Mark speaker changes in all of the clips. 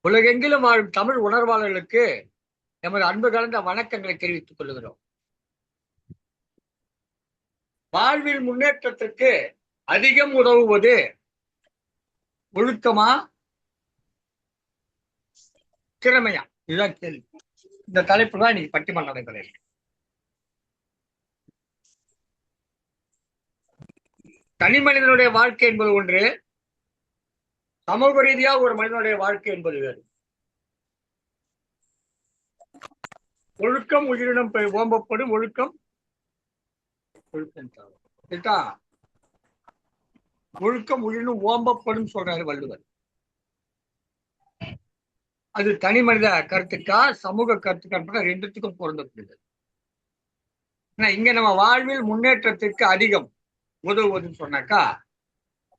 Speaker 1: உலகெங்கிலும் வாழும் தமிழ் உணர்வாளர்களுக்கு எமது அன்பு கலந்த வணக்கங்களை தெரிவித்துக் கொள்கிறோம். வாழ்வில் முன்னேற்றத்திற்கு அதிகம் உதவுவது ஒழுக்கமா, திறமையா? இதுதான் கேள்வி. இந்த தலைப்பு தான் இன்னைக்கு பட்டிமன்ற நடைபெறும். தனி மனிதனுடைய வாழ்க்கை என்பது ஒன்று, சமூக ரீதியாக ஒரு மனிதனுடைய வாழ்க்கை என்பது வேறு. ஒழுக்கம் உயிரினம் ஓம்பப்படும், ஒழுக்கம் ஒழுக்கம் உயிரினும் ஓம்பப்படும் சொல்றாரு வள்ளுவர். அது தனி மனித கருத்துக்கா சமூக கருத்துக்கா ரெண்டுத்துக்கும் பொருந்தக்கூடியது. இங்க நம்ம வாழ்வில் முன்னேற்றத்திற்கு அதிகம் உதவுவதுன்னு சொன்னாக்கா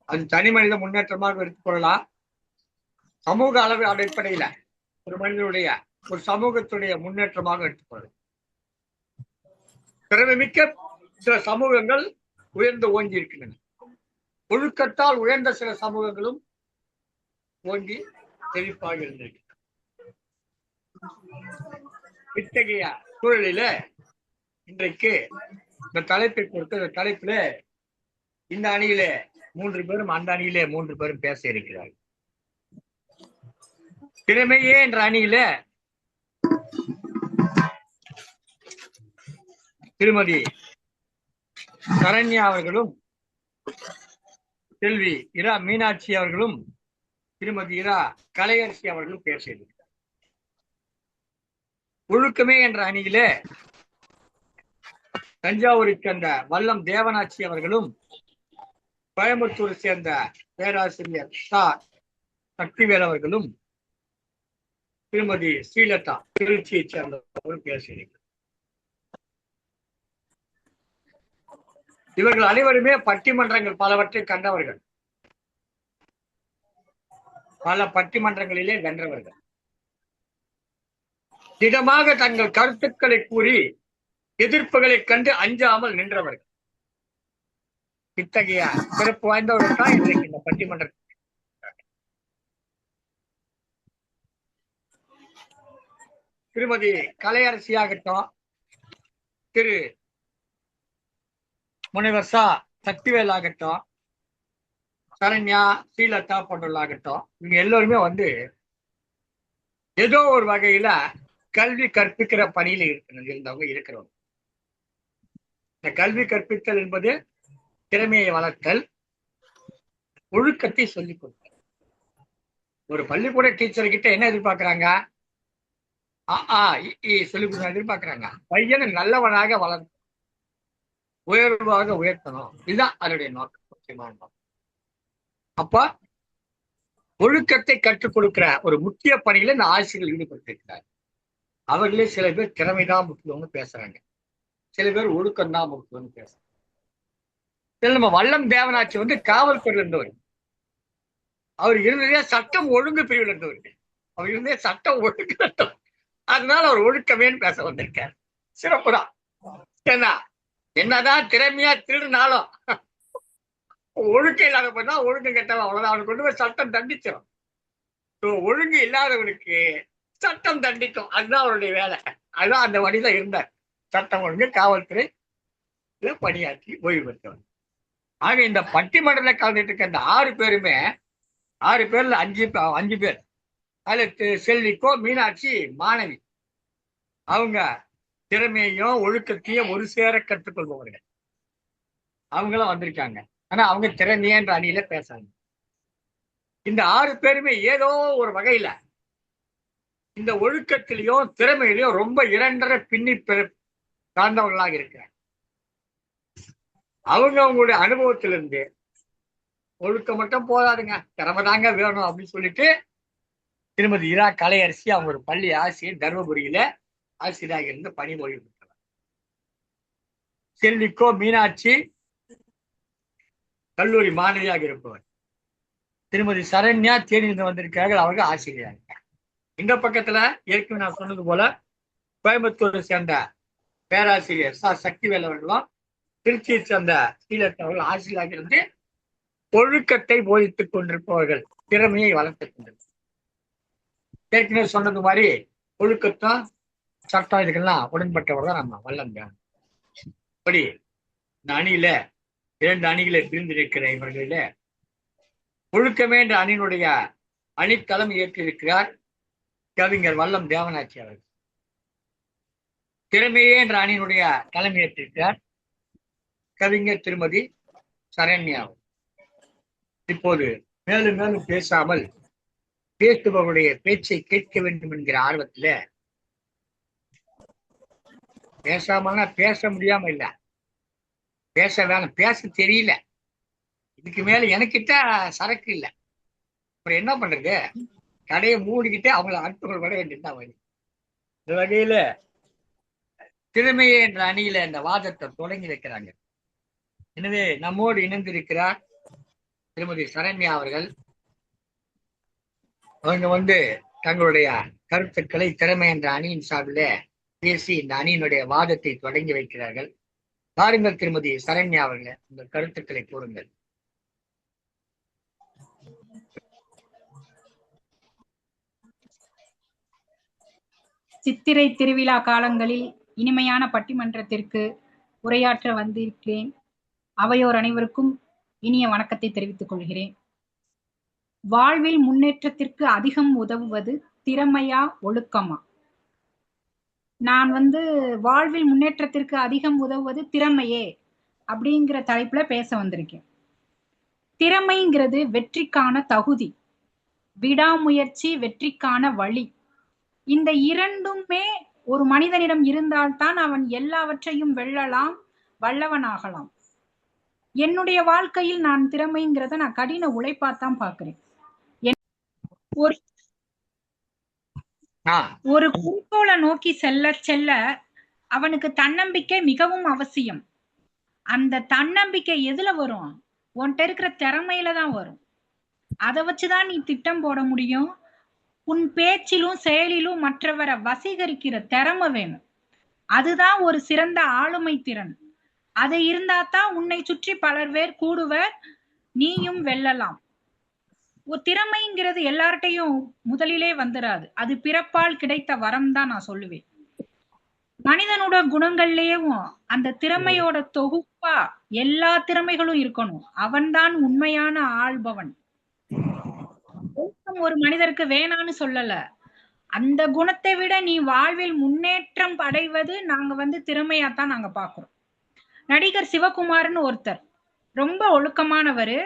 Speaker 1: அது தனி மனித முன்னேற்றமாக எடுத்துக்கொள்ளலாம். சமூக அளவு அடிப்படையில ஒரு மனிதனுடைய ஒரு சமூகத்துடைய முன்னேற்றமாக எடுத்துக்கொள்ளலாம். திறமை மிக்க சில சமூகங்கள் உயர்ந்து ஓங்கி இருக்கின்றன. ஒழுக்கத்தால் உயர்ந்த சில சமூகங்களும் ஓங்கி செழிப்பாக இருந்திருக்கின்றன. இத்தகைய சூழலில இன்றைக்கு இந்த தலைப்பை கொடுத்த இந்த தலைப்பில இந்த அணியில 3 பேரும் அந்த அணியிலே 3 பேரும் பேச இருக்கிறார்கள். திறமையே என்ற அணியில திருமதி சரண்யா அவர்களும், செல்வி இரா மீனாட்சி அவர்களும், திருமதி இரா கலையரசி அவர்களும் பேச இருக்கிறார். ஒழுக்கமே என்ற அணியில தஞ்சாவூரை சேர்ந்த வல்லம் தேவனாட்சி அவர்களும், கோயம்புத்தூரை சேர்ந்த பேராசிரியர் சக்திவேல் அவர்களும், திருமதி ஸ்ரீலதா திருச்சியை சேர்ந்தவர்கள் பேசுகிறீர்கள். இவர்கள் அனைவருமே பட்டிமன்றங்கள் பலவற்றை கண்டவர்கள், பல பட்டிமன்றங்களிலே வென்றவர்கள், திடமாக தங்கள் கருத்துக்களை கூறி எதிர்ப்புகளை கண்டு அஞ்சாமல் நின்றவர்கள். இத்தகைய சிறப்பு வாய்ந்தவர்கள் தான் இன்றைக்கு இந்த பட்டிமன்ற திருமதி கலையரசியாகட்டும், திரு முனைவர் சக்திவேல் ஆகட்டும், சரண்யா, ஸ்ரீலதா போன்றவர்களாகட்டும், இவங்க எல்லோருமே ஏதோ ஒரு வகையில கல்வி கற்பிக்கிற பணியில இருந்தவங்க இருக்கிறவங்க. இந்த கல்வி கற்பித்தல் என்பது திறமையை வளர்த்தல், ஒழுக்கத்தை சொல்லிக் கொடுத்தல். ஒரு பள்ளிக்கூட டீச்சர் கிட்ட என்ன எதிர்பார்க்கிறாங்க? சொல்லிக் கொடுக்க எதிர்பார்க்கிறாங்க. பையனை நல்லவனாக வளர்த்து உயர்வாக உயர்த்தணும். இதுதான் அதனுடைய நோக்கம், முக்கியமான நோக்கம். அப்ப ஒழுக்கத்தை கற்றுக் கொடுக்கிற ஒரு முக்கிய பணியில இந்த ஆசிரியர்கள் ஈடுபட்டிருக்கிறார். அவர்களே சில பேர் திறமைதான் முக்கியம்னு பேசுறாங்க, சில பேர் ஒழுக்கம் தான் முக்கியம்னு பேசுறாங்க. நம்ம வல்லம் தேவனாட்சி காவல்துறையில இருந்தவர். அவர் இருந்ததே சட்டம் ஒழுங்கு பிரிவில் இருந்தவர். அவர் இருந்தே சட்டம் ஒழுங்கு, அதனால அவர் ஒழுக்கமேன்னு பேச வந்திருக்கார். சிறப்புதான். ஏன்னா என்னதான் திறமையா திருடினாலும் ஒழுக்கம் இல்லாத போனா ஒழுங்கு கெட்டவன் அவ்வளவுதான். அவனுக்கு கொண்டு போய் சட்டம் தண்டிச்சிடும். ஒழுங்கு இல்லாதவனுக்கு சட்டம் தண்டிக்கும். அதுதான் அவருடைய வேலை. அதுதான் அந்த வழியில இருந்தார். சட்டம் ஒழுங்கு காவல்துறை பணியாற்றி ஓய்வு பெற்றவர். ஆக இந்த பட்டிமன்றத்தில் கலந்துட்டு இருக்க இந்த 6 பேருமே 6 பேர்ல 5 பேர். அதுல செல்விக்கோ மீனாட்சி மாணவி. அவங்க திறமையையும் ஒழுக்கத்தையும் ஒரு சேர கற்றுக்கொள்பவர்கள். அவங்களும் வந்திருக்காங்க. ஆனா அவங்க திறமையன்ற அணியில பேசாங்க. இந்த 6 பேருமே ஏதோ ஒரு வகையில இந்த ஒழுக்கத்திலையும் திறமையிலையும் ரொம்ப இரண்டரை பின்னி சார்ந்தவர்களாக இருக்கிறாங்க. அவங்களுடைய அனுபவத்திலிருந்து ஒழுக்கம் மட்டும் போதாதுங்க, திறமை தாங்க வேணும் அப்படின்னு சொல்லிட்டு திருமதி இரா கலையரசி அவங்க ஒரு பள்ளி ஆசிரியர், தர்மபுரியில ஆசிரியராக இருந்து பணி ஓய்வு பெற்றவர். செல்விக்கோ மீனாட்சி கல்லூரி மாணவியாக இருப்பவர். திருமதி சரண்யா தேனியிலிருந்து வந்திருக்கிறார்கள், அவர்கள் ஆசிரியராக இருக்காங்க. இந்த பக்கத்துல ஏற்கனவே நான் சொன்னது போல கோயம்புத்தூரை சேர்ந்த பேராசிரியர் சக்திவேல் அவர்களும், திருச்சியை சேர்ந்த ஸ்ரீலதா அவர்கள் ஆசிரியராக இருந்து ஒழுக்கத்தை போதித்துக் கொண்டிருப்பவர்கள், திறமையை வளர்த்துக் கொண்டிருப்பவர்கள். ஏற்கனவே சொன்னது மாதிரி ஒழுக்கத்தான் சட்டம் இதுக்கெல்லாம் உடன்பட்டவர் தான் நம்ம வல்லங்க. இப்படி இந்த அணியில 2 அணிகளை பிரிந்திருக்கிற இவர்களில ஒழுக்கமே என்ற அணியினுடைய அணித்தளம் ஏற்றிருக்கிறார் கவிஞர் வல்லம் தேவனாட்சி அவர்கள். திறமையே என்ற அணியினுடைய தலைமை ஏற்றிருக்கிறார் கவிஞர் திருமதி சரண்யா. இப்போது மேலும் மேலும் பேசாமல் பேசுபவருடைய பேச்சை கேட்க வேண்டும் என்கிற ஆர்வத்துல பேசாமல்னா பேச முடியாம இல்ல, பேச வேணும், பேச தெரியல. இதுக்கு மேல எனக்கிட்ட சரக்கு இல்லை. அப்புறம் என்ன பண்றது? கடையை மூடிக்கிட்டு அவங்கள அனுப்புகள் விட வேண்டியதுதான் வழி. இந்த வகையில திறமையே என்ற அணியில இந்த வாதத்தை தொடங்கி வைக்கிறாங்க. எனவே நம்மோடு இணைந்திருக்கிறார் திருமதி சரண்யா அவர்கள். அவங்க தங்களுடைய கருத்துக்களை திறமை என்ற அணியின் சார்பில் பேசி இந்த அணியினுடைய வாதத்தை தொடங்கி வைக்கிறார்கள். பாருங்கள் திருமதி சரண்யா அவர்கள், உங்கள் கருத்துக்களை கூறுங்கள்.
Speaker 2: சித்திரை திருவிழா காலங்களில் இனிமையான பட்டிமன்றத்திற்கு உரையாற்ற வந்திருக்கிறேன். அவையோர் அனைவருக்கும் இனிய வணக்கத்தை தெரிவித்துக் கொள்கிறேன். வாழ்வில் முன்னேற்றத்திற்கு அதிகம் உதவுவது திறமையா ஒழுக்கமா? நான் வாழ்வில் முன்னேற்றத்திற்கு அதிகம் உதவுவது திறமையே அப்படிங்கிற தலைப்புல பேச வந்திருக்கேன். திறமைங்கிறது வெற்றிக்கான தகுதி, விடாமுயற்சி வெற்றிக்கான வழி. இந்த இரண்டுமே ஒரு மனிதனிடம் இருந்தால்தான் அவன் எல்லாவற்றையும் வெல்லலாம், வல்லவனாகலாம். என்னுடைய வாழ்க்கையில் நான் திறமைங்கிறத நான் கடின உழைப்பாத்தான் பார்க்கிறேன். ஒரு குறிக்கோளை நோக்கி செல்ல செல்ல அவனுக்கு தன்னம்பிக்கை மிகவும் அவசியம். அந்த தன்னம்பிக்கை எதுல வரும்? உன்கிட்ட இருக்கிற திறமையில தான் வரும். அதை வச்சுதான் நீ திட்டம் போட முடியும். உன் பேச்சிலும் செயலிலும் மற்றவரை வசீகரிக்கிற திறமை வேணும். அதுதான் ஒரு சிறந்த ஆளுமை திறன். அது இருந்தாதான் உன்னை சுற்றி பலர் பேர் கூடுவர், நீயும் வெல்லலாம். ஒரு திறமைங்கிறது எல்லார்ட்டையும் முதலிலே வந்துடாது. அது பிறப்பால் கிடைத்த வரம் தான் நான் சொல்லுவேன். மனிதனோட குணங்கள்லயும் அந்த திறமையோட தொகுப்பா எல்லா திறமைகளும் இருக்கணும். அவன்தான் உண்மையான ஆள்பவன். ஒரு மனிதருக்கு வேணான்னு சொல்லல. அந்த குணத்தை விட நீ வாழ்வில் முன்னேற்றம் அடைவது நாங்க திறமையாத்தான் நாங்க பாக்குறோம். நடிகர் சிவகுமார்னு ஒருத்தர் ரொம்ப ஒழுக்கமானவரு.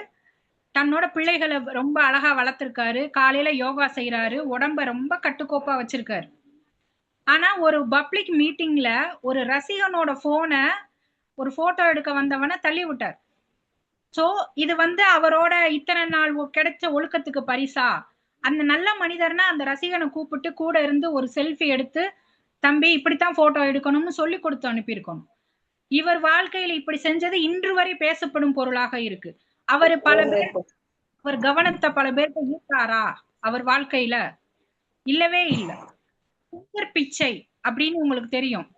Speaker 2: தன்னோட பிள்ளைகளை ரொம்ப அழகா வளர்த்திருக்காரு. காலையில யோகா செய்யறாரு. உடம்ப ரொம்ப கட்டுக்கோப்பா வச்சிருக்காரு. ஆனா ஒரு பப்ளிக் மீட்டிங்ல ஒரு ரசிகனோட போனை ஒரு போட்டோ எடுக்க வந்தவனை தள்ளி விட்டார். சோ இது அவரோட இத்தனை நாள் கிடைச்ச ஒழுக்கத்துக்கு பரிசா? அந்த நல்ல மனிதர்னா அந்த ரசிகனை கூப்பிட்டு கூட இருந்து ஒரு செல்ஃபி எடுத்து, தம்பி இப்படித்தான் போட்டோ எடுக்கணும்னு சொல்லி கொடுத்து அனுப்பியிருக்கணும். இவர் வாழ்க்கையில இப்படி செஞ்சது இன்று வரை பேசப்படும் பொருளாக இருக்கு. அவர் கவனத்தை பல பேருக்கு ஈர்த்தாரா அவர் வாழ்க்கையில? இல்லவே இல்லை. சுந்தர் பிச்சை அப்படின்னு உங்களுக்கு தெரியும்.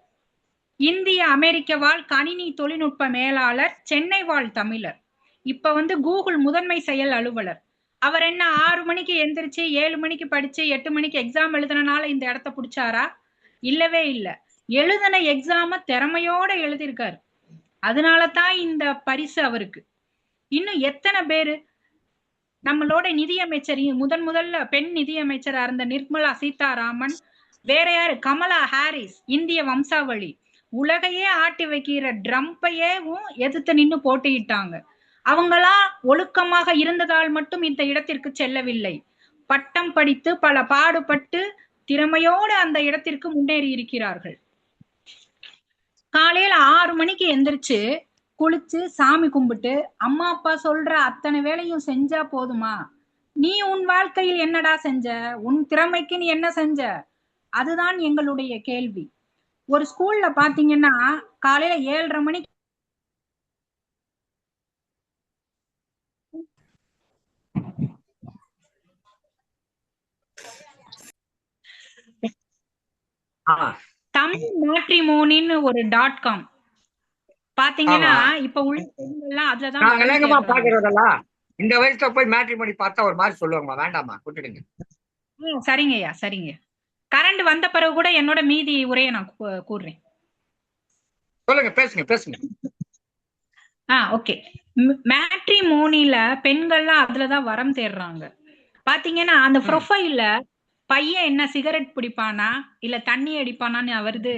Speaker 2: இந்திய அமெரிக்க வாழ் கணினி தொழில்நுட்ப மேலாளர், சென்னை வாழ் தமிழர். இப்ப கூகுள் முதன்மை செயல் அலுவலர். அவர் என்ன 6 மணிக்கு எந்திரிச்சு 7 மணிக்கு படிச்சு 8 மணிக்கு எக்ஸாம் எழுதுனால இந்த இடத்த பிடிச்சாரா? இல்லவே இல்லை. எழுதின எக்ஸாம திறமையோட எழுதியிருக்காரு. அதனாலதான் இந்த பரிசு அவருக்கு. இன்னும் எத்தனை பேரு? நம்மளோட நிதியமைச்சர், முதல்ல பெண் நிதியமைச்சரா இருந்த நிர்மலா சீதாராமன், வேற யாரு? கமலா ஹாரிஸ், இந்திய வம்சாவளி. உலகையே ஆட்டி வைக்கிற ட்ரம்பையேவும் எதிர்த்து நின்னு போட்டியிட்டாங்க. அவங்களா ஒழுக்கமாக இருந்ததால் மட்டும் இந்த இடத்திற்கு செல்லவில்லை. பட்டம் படித்து பல பாடுபட்டு திறமையோடு அந்த இடத்திற்கு முன்னேறி இருக்கிறார்கள். காலையில 6 மணிக்கு எந்திரிச்சு குளிச்சு சாமி கும்பிட்டு அம்மா அப்பா சொல்ற அத்தனை வேலையும் செஞ்சா போதுமா? நீ உன் வாழ்க்கையில் என்னடா செஞ்ச? உன் திறமைக்கு நீ என்ன செஞ்ச? அதுதான் எங்களுடைய கேள்வி. ஒரு ஸ்கூல்ல பாத்தீங்கன்னா காலையில 7:30 மணிக்கு தமிழ் மேட்ரிமோனின்னு ஒரு .com பாத்தீங்கன்னா இப்ப உள்ள பெண்கள்லாம் அதுலதான்
Speaker 1: பாக்குறதெல்லாம் இந்த வயசுல போய் மேட்ரிமோனி பார்த்தா ஒரு மாதிரி சொல்லுவாங்க, வேண்டாமா விட்டுடுங்க.
Speaker 2: சரிங்கய்யா, சரிங்க. கரண்ட் வந்த பிறகு கூட என்னோட மீதி உரையை நான் கூறுறேன்.
Speaker 1: சொல்லுங்க, பேசுங்க பேசுங்க.
Speaker 2: ஓகே. மேட்ரிமோனில பெண்கள்லாம் அதுலதான் வரம் தேடுறாங்க. பாத்தீங்கன்னா அந்த ப்ரொஃபைல்ல பையன் என்ன சிகரெட் பிடிப்பானா இல்ல தண்ணி அடிப்பானான்னு வருது.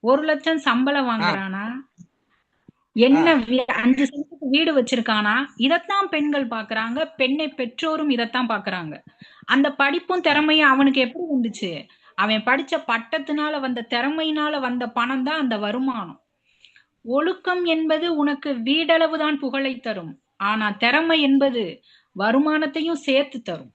Speaker 2: 1,00,000 சம்பளம் வாங்குறானா, என்ன 5 சென்ட்டுக்கு வீடு வச்சிருக்கானா, இதத்தான் பெண்கள் பாக்குறாங்க. பெண்ணை பெற்றோரும் இதத்தான் பாக்குறாங்க. அந்த படிப்பும் திறமையும் அவனுக்கு எப்படி வந்துச்சு? அவன் படிச்ச பட்டத்தினால வந்த திறமையினால வந்த பணம் தான் அந்த வருமானம். ஒழுக்கம் என்பது உனக்கு வீடளவுதான் புகழை தரும். ஆனா திறமை என்பது வருமானத்தையும் சேர்த்து தரும்.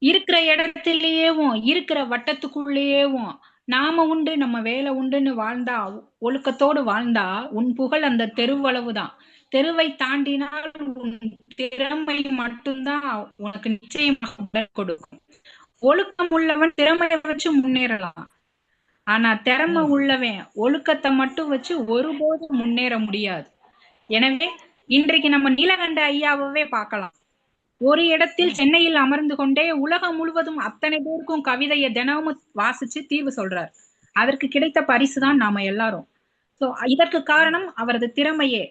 Speaker 2: இருக்கிற இடத்திலேயேவும் இருக்கிற வட்டத்துக்குள்ளேயேவும் நாம உண்டு நம்ம வேலை உண்டுன்னு வாழ்ந்தா, ஒழுக்கத்தோடு வாழ்ந்தா உன் புகழ் அந்த தெருவளவுதான். தெருவை தாண்டினால் உன் திறமை மட்டும்தான் உனக்கு நிச்சயமாக கொடுக்கும். ஒழுக்கம் உள்ளவன் திறமையை வச்சு முன்னேறலாம். ஆனா திறமை உள்ளவன் ஒழுக்கத்தை மட்டும் வச்சு ஒருபோதும் முன்னேற முடியாது. எனவே இன்றைக்கு நம்ம நீலகண்ட ஐயாவே பார்க்கலாம். ஒரு இடத்தில் சென்னையில் அமர்ந்து கொண்டே உலகம் முழுவதும் அத்தனை பேருக்கும் கவிதையை தினமும் வாசிச்சு தீர்வு சொல்றார். அதற்கு கிடைத்த பரிசுதான் நாம எல்லாரும். சோ இதற்கு காரணம் அவரது திறமையே.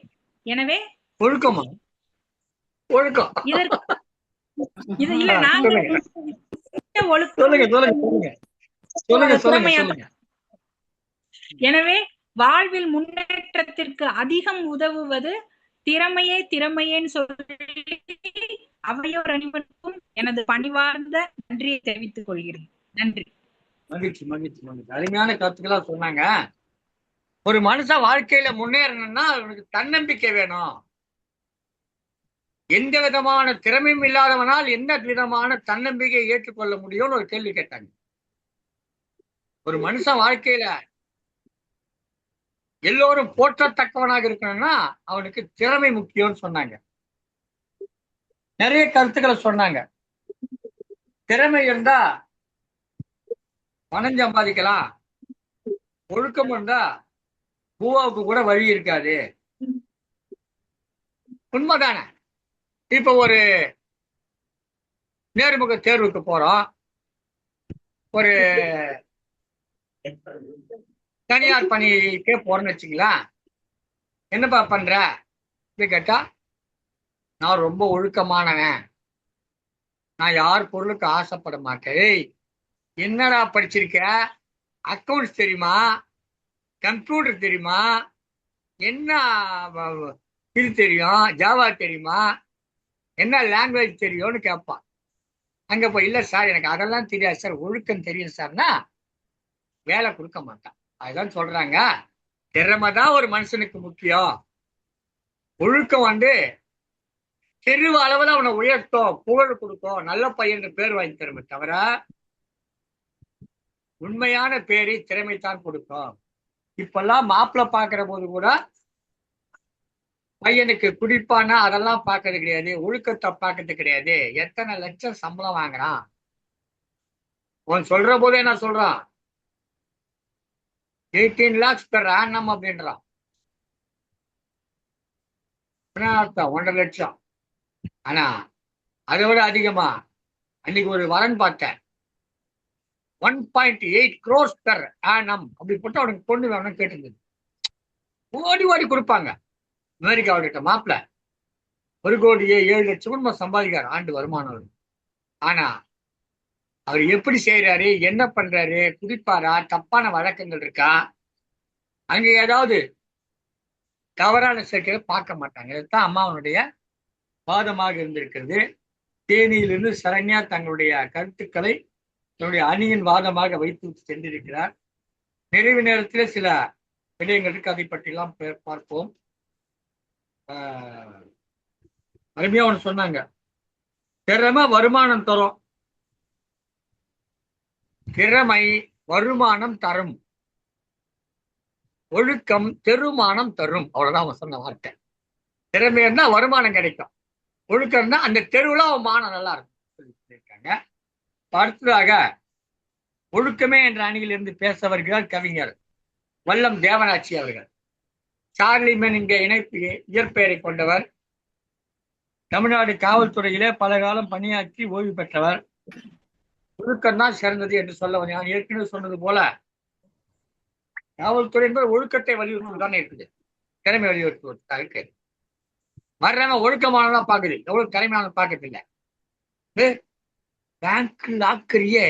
Speaker 2: எனவே
Speaker 1: ஒழுக்கமா? ஒழுக்கம்.
Speaker 2: இதற்கு இது இல்ல, நாங்க
Speaker 1: ஒழுக்கம்.
Speaker 2: எனவே வாழ்வில் முன்னேற்றத்திற்கு அதிகம் உதவுவது திறமையே. திறமையேன்னு சொல்லி அவையோர் அனைவருக்கும் எனது பணிவார்ந்த நன்றியை தெரிவித்துக் கொள்கிறேன். நன்றி.
Speaker 1: மகிழ்ச்சி மகிழ்ச்சி மகிழ்ச்சி. அருமையான கருத்துக்களா சொன்னாங்க. ஒரு மனுஷன் வாழ்க்கையில முன்னேறணும்னா அவனுக்கு தன்னம்பிக்கை வேணும். எந்த விதமான திறமையும் இல்லாதவனால் என்ன விதமான தன்னம்பிக்கையை ஏற்றுக்கொள்ள முடியும்னு ஒரு கேள்வி கேட்டாங்க. ஒரு மனுஷன் வாழ்க்கையில எல்லோரும் போற்றத்தக்கவனாக இருக்கணும்னா அவனுக்கு திறமை முக்கியம்னு சொன்னாங்க. நிறைய கருத்துக்களை சொன்னாங்க. திறமை இருந்தா பணம் சம்பாதிக்கலாம், ஒழுக்கம் இருந்தா பூவாவுக்கு கூட வழி இருக்காது. உண்மைதானே? இப்ப ஒரு நேர்முக தேர்வுக்கு போறோம், ஒரு தனியார் பணிக்கே போறேன்னு வச்சுங்களா, என்னப்பா பண்ற கேட்டா, நான் ரொம்ப ஒழுக்கமானவன், நான் யார் பொருளுக்கு ஆசைப்பட மாட்டேன். என்னடா படிச்சிருக்க? அக்கௌண்ட்ஸ் தெரியுமா? கம்ப்யூட்டர் தெரியுமா? என்ன இது தெரியும்? ஜாவா தெரியுமா? என்ன லாங்குவேஜ் தெரியும்னு கேட்பான். அங்க போய் இல்ல சார் எனக்கு அதெல்லாம் தெரியாது சார், ஒழுக்கம் தெரியும் சார்னா வேலை கொடுக்க மாட்டான். அதுதான் சொல்றாங்க, திறமை தான் ஒரு மனுஷனுக்கு முக்கியம். ஒழுக்கம் தெருவு அளவுல அவனை உயர்த்தும், புகழ் கொடுக்கும், நல்ல பையன் பேர் வாங்கி தருமே தவிர உண்மையான பேரை திறமைத்தான் கொடுக்கும். இப்பெல்லாம் மாப்பிள்ளை பாக்குற போது கூட பையனுக்கு குடிப்பானா அதெல்லாம் பார்க்கறது கிடையாது, ஒழுக்கத்தை பார்க்கறது கிடையாது. எத்தனை லட்சம் சம்பளம் வாங்குறான் அவன் சொல்ற போதே என்ன சொல்றான், 18 lakhs per annum அப்படின்றான். அர்த்தம் 1.5 லட்சம். ஆனா அதை விட அதிகமா அன்னைக்கு ஒரு வரன் பார்த்தேன், 1.8 crores per annum அப்படி போட்டு அவனுக்கு பொண்ணு வேணும்னு கேட்டிருந்தது. ஓடி ஓடி கொடுப்பாங்க. அமெரிக்காவிட்ட மாப்பிள்ள 1,07,00,000 சம்பாதிக்காரு ஆண்டு வருமானம். ஆனா அவர் எப்படி செய்யறாரு, என்ன பண்றாரு, குடிப்பாரா, தப்பான வழக்கங்கள் இருக்கா, அங்க ஏதாவது தவறான சேர்க்கையை பார்க்க மாட்டாங்க. இதுதான் அம்மாவனுடைய வாதமாக இருந்திருக்கிறது. தேனியிலிருந்து சரண்யா தங்களுடைய கருத்துக்களை தன்னுடைய அணியின் வாதமாக வைத்து சென்றிருக்கிறார். நிறைவு நேரத்தில் சில விடயங்கள் இருக்கு, அதை பற்றிலாம் பார்ப்போம். அருமையா ஒன்று சொன்னாங்க, திறமை வருமானம் தரும், திறமை வருமானம் தரும், ஒழுக்கம் தெருமானம் தரும். அவ்வளவுதான் அவன் சொன்ன வார்த்தை. திறமை இருந்தா வருமானம் கிடைக்கும், ஒழுக்கம் இருந்தா அந்த தெருவுல அவன் மானம் நல்லா இருக்கும் சொல்லியிருக்காங்க. அடுத்ததாக ஒழுக்கமே என்ற அணியில் இருந்து பேச வருகிறார் கவிஞர் வல்லம் தேவனாட்சி அவர்கள். சார்லிமன் என்கிற இயற்பெயரை கொண்டவர். தமிழ்நாடு காவல்துறையிலே பல காலம் பணியாற்றி ஓய்வு பெற்றவர். ஒழுக்கம் தான் சிறந்தது என்று சொல்ல நான் ஏற்கனவே சொன்னது போல காவல்துறை என்பது ஒழுக்கத்தை வலியுறுத்துவதுதான் இருக்குது. திறமை வலியுறுத்துவதற்காக இருக்கு. வர்றவன் ஒழுக்கமானதா பாக்குது, எவ்வளவு திறமையான பாக்குறது இல்ல. பேங்க் லாக்கரியே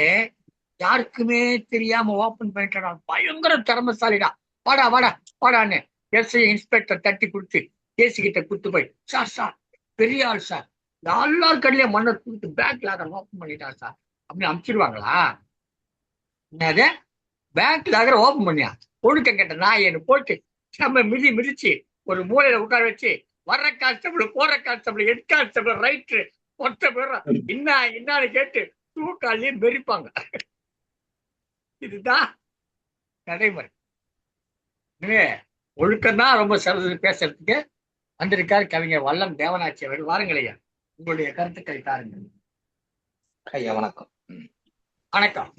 Speaker 1: யாருக்குமே தெரியாம ஓபன் பண்ணிட்டா, பயங்கர திறமைசாலிடா, வாடா வாடா வாடான்னு எஸ்ஐ இன்ஸ்பெக்டர் தட்டி கொடுத்து கேசி கிட்ட கொடுத்து போய், சார் சார் பெரிய ஆள் சார், எல்லார் கடையிலயும் மண்ணை கொடுத்து பேங்க் லாக்கர் ஓபன் பண்ணிட்டார் சார் அப்படின்னு அனுப்பிச்சிருவாங்களா? என்னது பேங்க் லாக்கர் ஓபன் பண்ணியா? ஒழுக்கம் கேட்ட நாயன்னு போட்டு நம்ம மிதிச்சு ஒரு மூலையில உட்கார வச்சு வர்ற கான்ஸ்டபிள் போற கான்ஸ்டபிள் ஹெட் கான்ஸ்டபிள் ரைட்டு ஒத்த பேர் என்னான்னு கேட்டு தூக்காலையே மெரிப்பாங்க. இதுதான் நடைமுறை. ஒழுக்கம் தான் ரொம்ப சிறந்தது. பேசுறதுக்கு வந்திருக்காரு கவிஞர் வல்லம் தேவனாட்சி அவர்கள். வாருங்களையா, உங்களுடைய கருத்துக்களை தாருங்கள்.
Speaker 3: ஐயா வணக்கம்.
Speaker 1: வணக்கம்.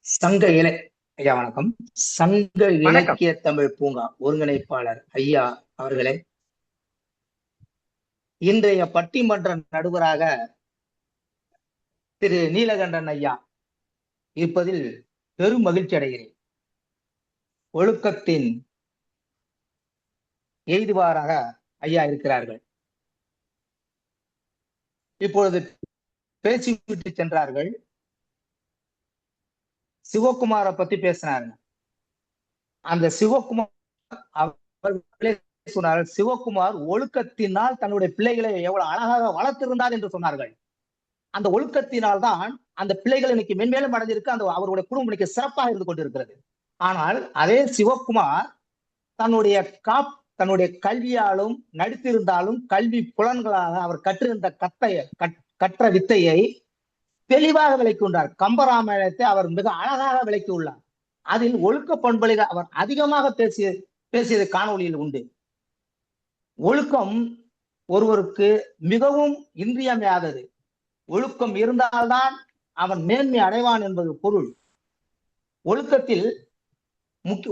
Speaker 3: சங்க ஐயா வணக்கம். சங்க இலக்கிய தமிழ் பூங்கா ஒருங்கிணைப்பாளர் ஐயா அவர்களே, இன்றைய பட்டிமன்ற நடுவராக திரு நீலகண்டன் ஐயா இருப்பதில் பெரும் மகிழ்ச்சி அடைகிறேன். ஒழுக்கத்தின் எய்துவாராக ஐயா இருக்கிறார்கள். இப்பொழுது பேசிவிட்டு சென்றார்கள். சிவகுமாரை பத்தி பேசினாருங்க. அந்த சிவகுமார் அவர்களே சொன்னார்கள், சிவகுமார் ஒழுக்கத்தினால் தன்னுடைய பிள்ளைகளை எவ்வளவு அழகாக வளர்த்திருந்தார் என்று சொன்னார்கள். அந்த ஒழுக்கத்தினால் தான் அந்த பிள்ளைகள் இன்னைக்கு மென்மேலும் அடைஞ்சிருக்கு. அந்த அவருடைய குடும்பம் இன்னைக்கு சிறப்பாக இருந்து கொண்டிருக்கிறது. ஆனால் அதே சிவகுமார் தன்னுடைய கல்வியாலும் நடித்திருந்தாலும் கல்வி புலன்களாக அவர் கற்ற வித்தையை தெளிவாக விளக்கியுள்ளார். கம்பராமாயணத்தை அவர் மிக அழகாக விளக்கியுள்ளார். அதில் ஒழுக்க பண்புகளை அவர் அதிகமாக பேசியது காணொலியில் உண்டு. ஒழுக்கம் ஒருவருக்கு மிகவும் இன்றியமையாதது. ஒழுக்கம் இருந்தால்தான் அவன் மேன்மை அடைவான் என்பது பொருள். ஒழுக்கத்தில்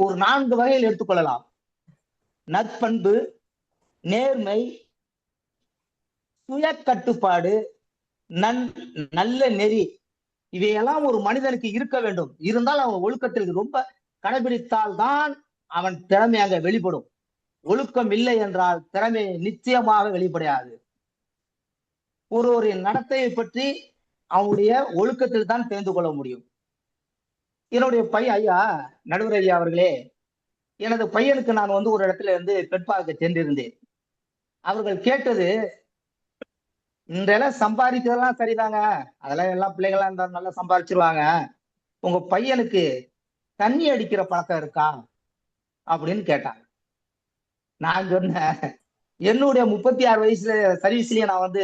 Speaker 3: ஒரு 4 வகையில் எடுத்துக்கொள்ளலாம். நற்பண்பு, நேர்மை, சுய கட்டுப்பாடு, நல்ல நெறி, இவையெல்லாம் ஒரு மனிதனுக்கு இருக்க வேண்டும். இருந்தால் அவன் ஒழுக்கத்தில் ரொம்ப கடைபிடித்தால் தான் அவன் திறமை அங்க வெளிப்படும். ஒழுக்கம் இல்லை என்றால் திறமை நிச்சயமாக வெளிப்படையாது. ஒருவரின் நடத்தையை பற்றி அவனுடைய ஒழுக்கத்தில் தான் தெரிந்து கொள்ள முடியும். என்னுடைய பையன் ஐயா நடுவர் ஐயா அவர்களே, எனது பையனுக்கு நான் ஒரு இடத்துல பெண் பார்க்க சென்றிருந்தேன். அவர்கள் கேட்டது, இன்றெல்லாம் சம்பாதிக்கிறதெல்லாம் சரிதாங்க, அதெல்லாம் எல்லா பிள்ளைகள்லாம் இருந்தாலும் நல்லா சம்பாதிச்சிருவாங்க, உங்க பையனுக்கு தண்ணி அடிக்கிற பழக்கம் இருக்கா அப்படின்னு கேட்டாங்க. நான் சொன்னேன், என்னுடைய 36 வயசுல சர்வீஸ்லயே நான்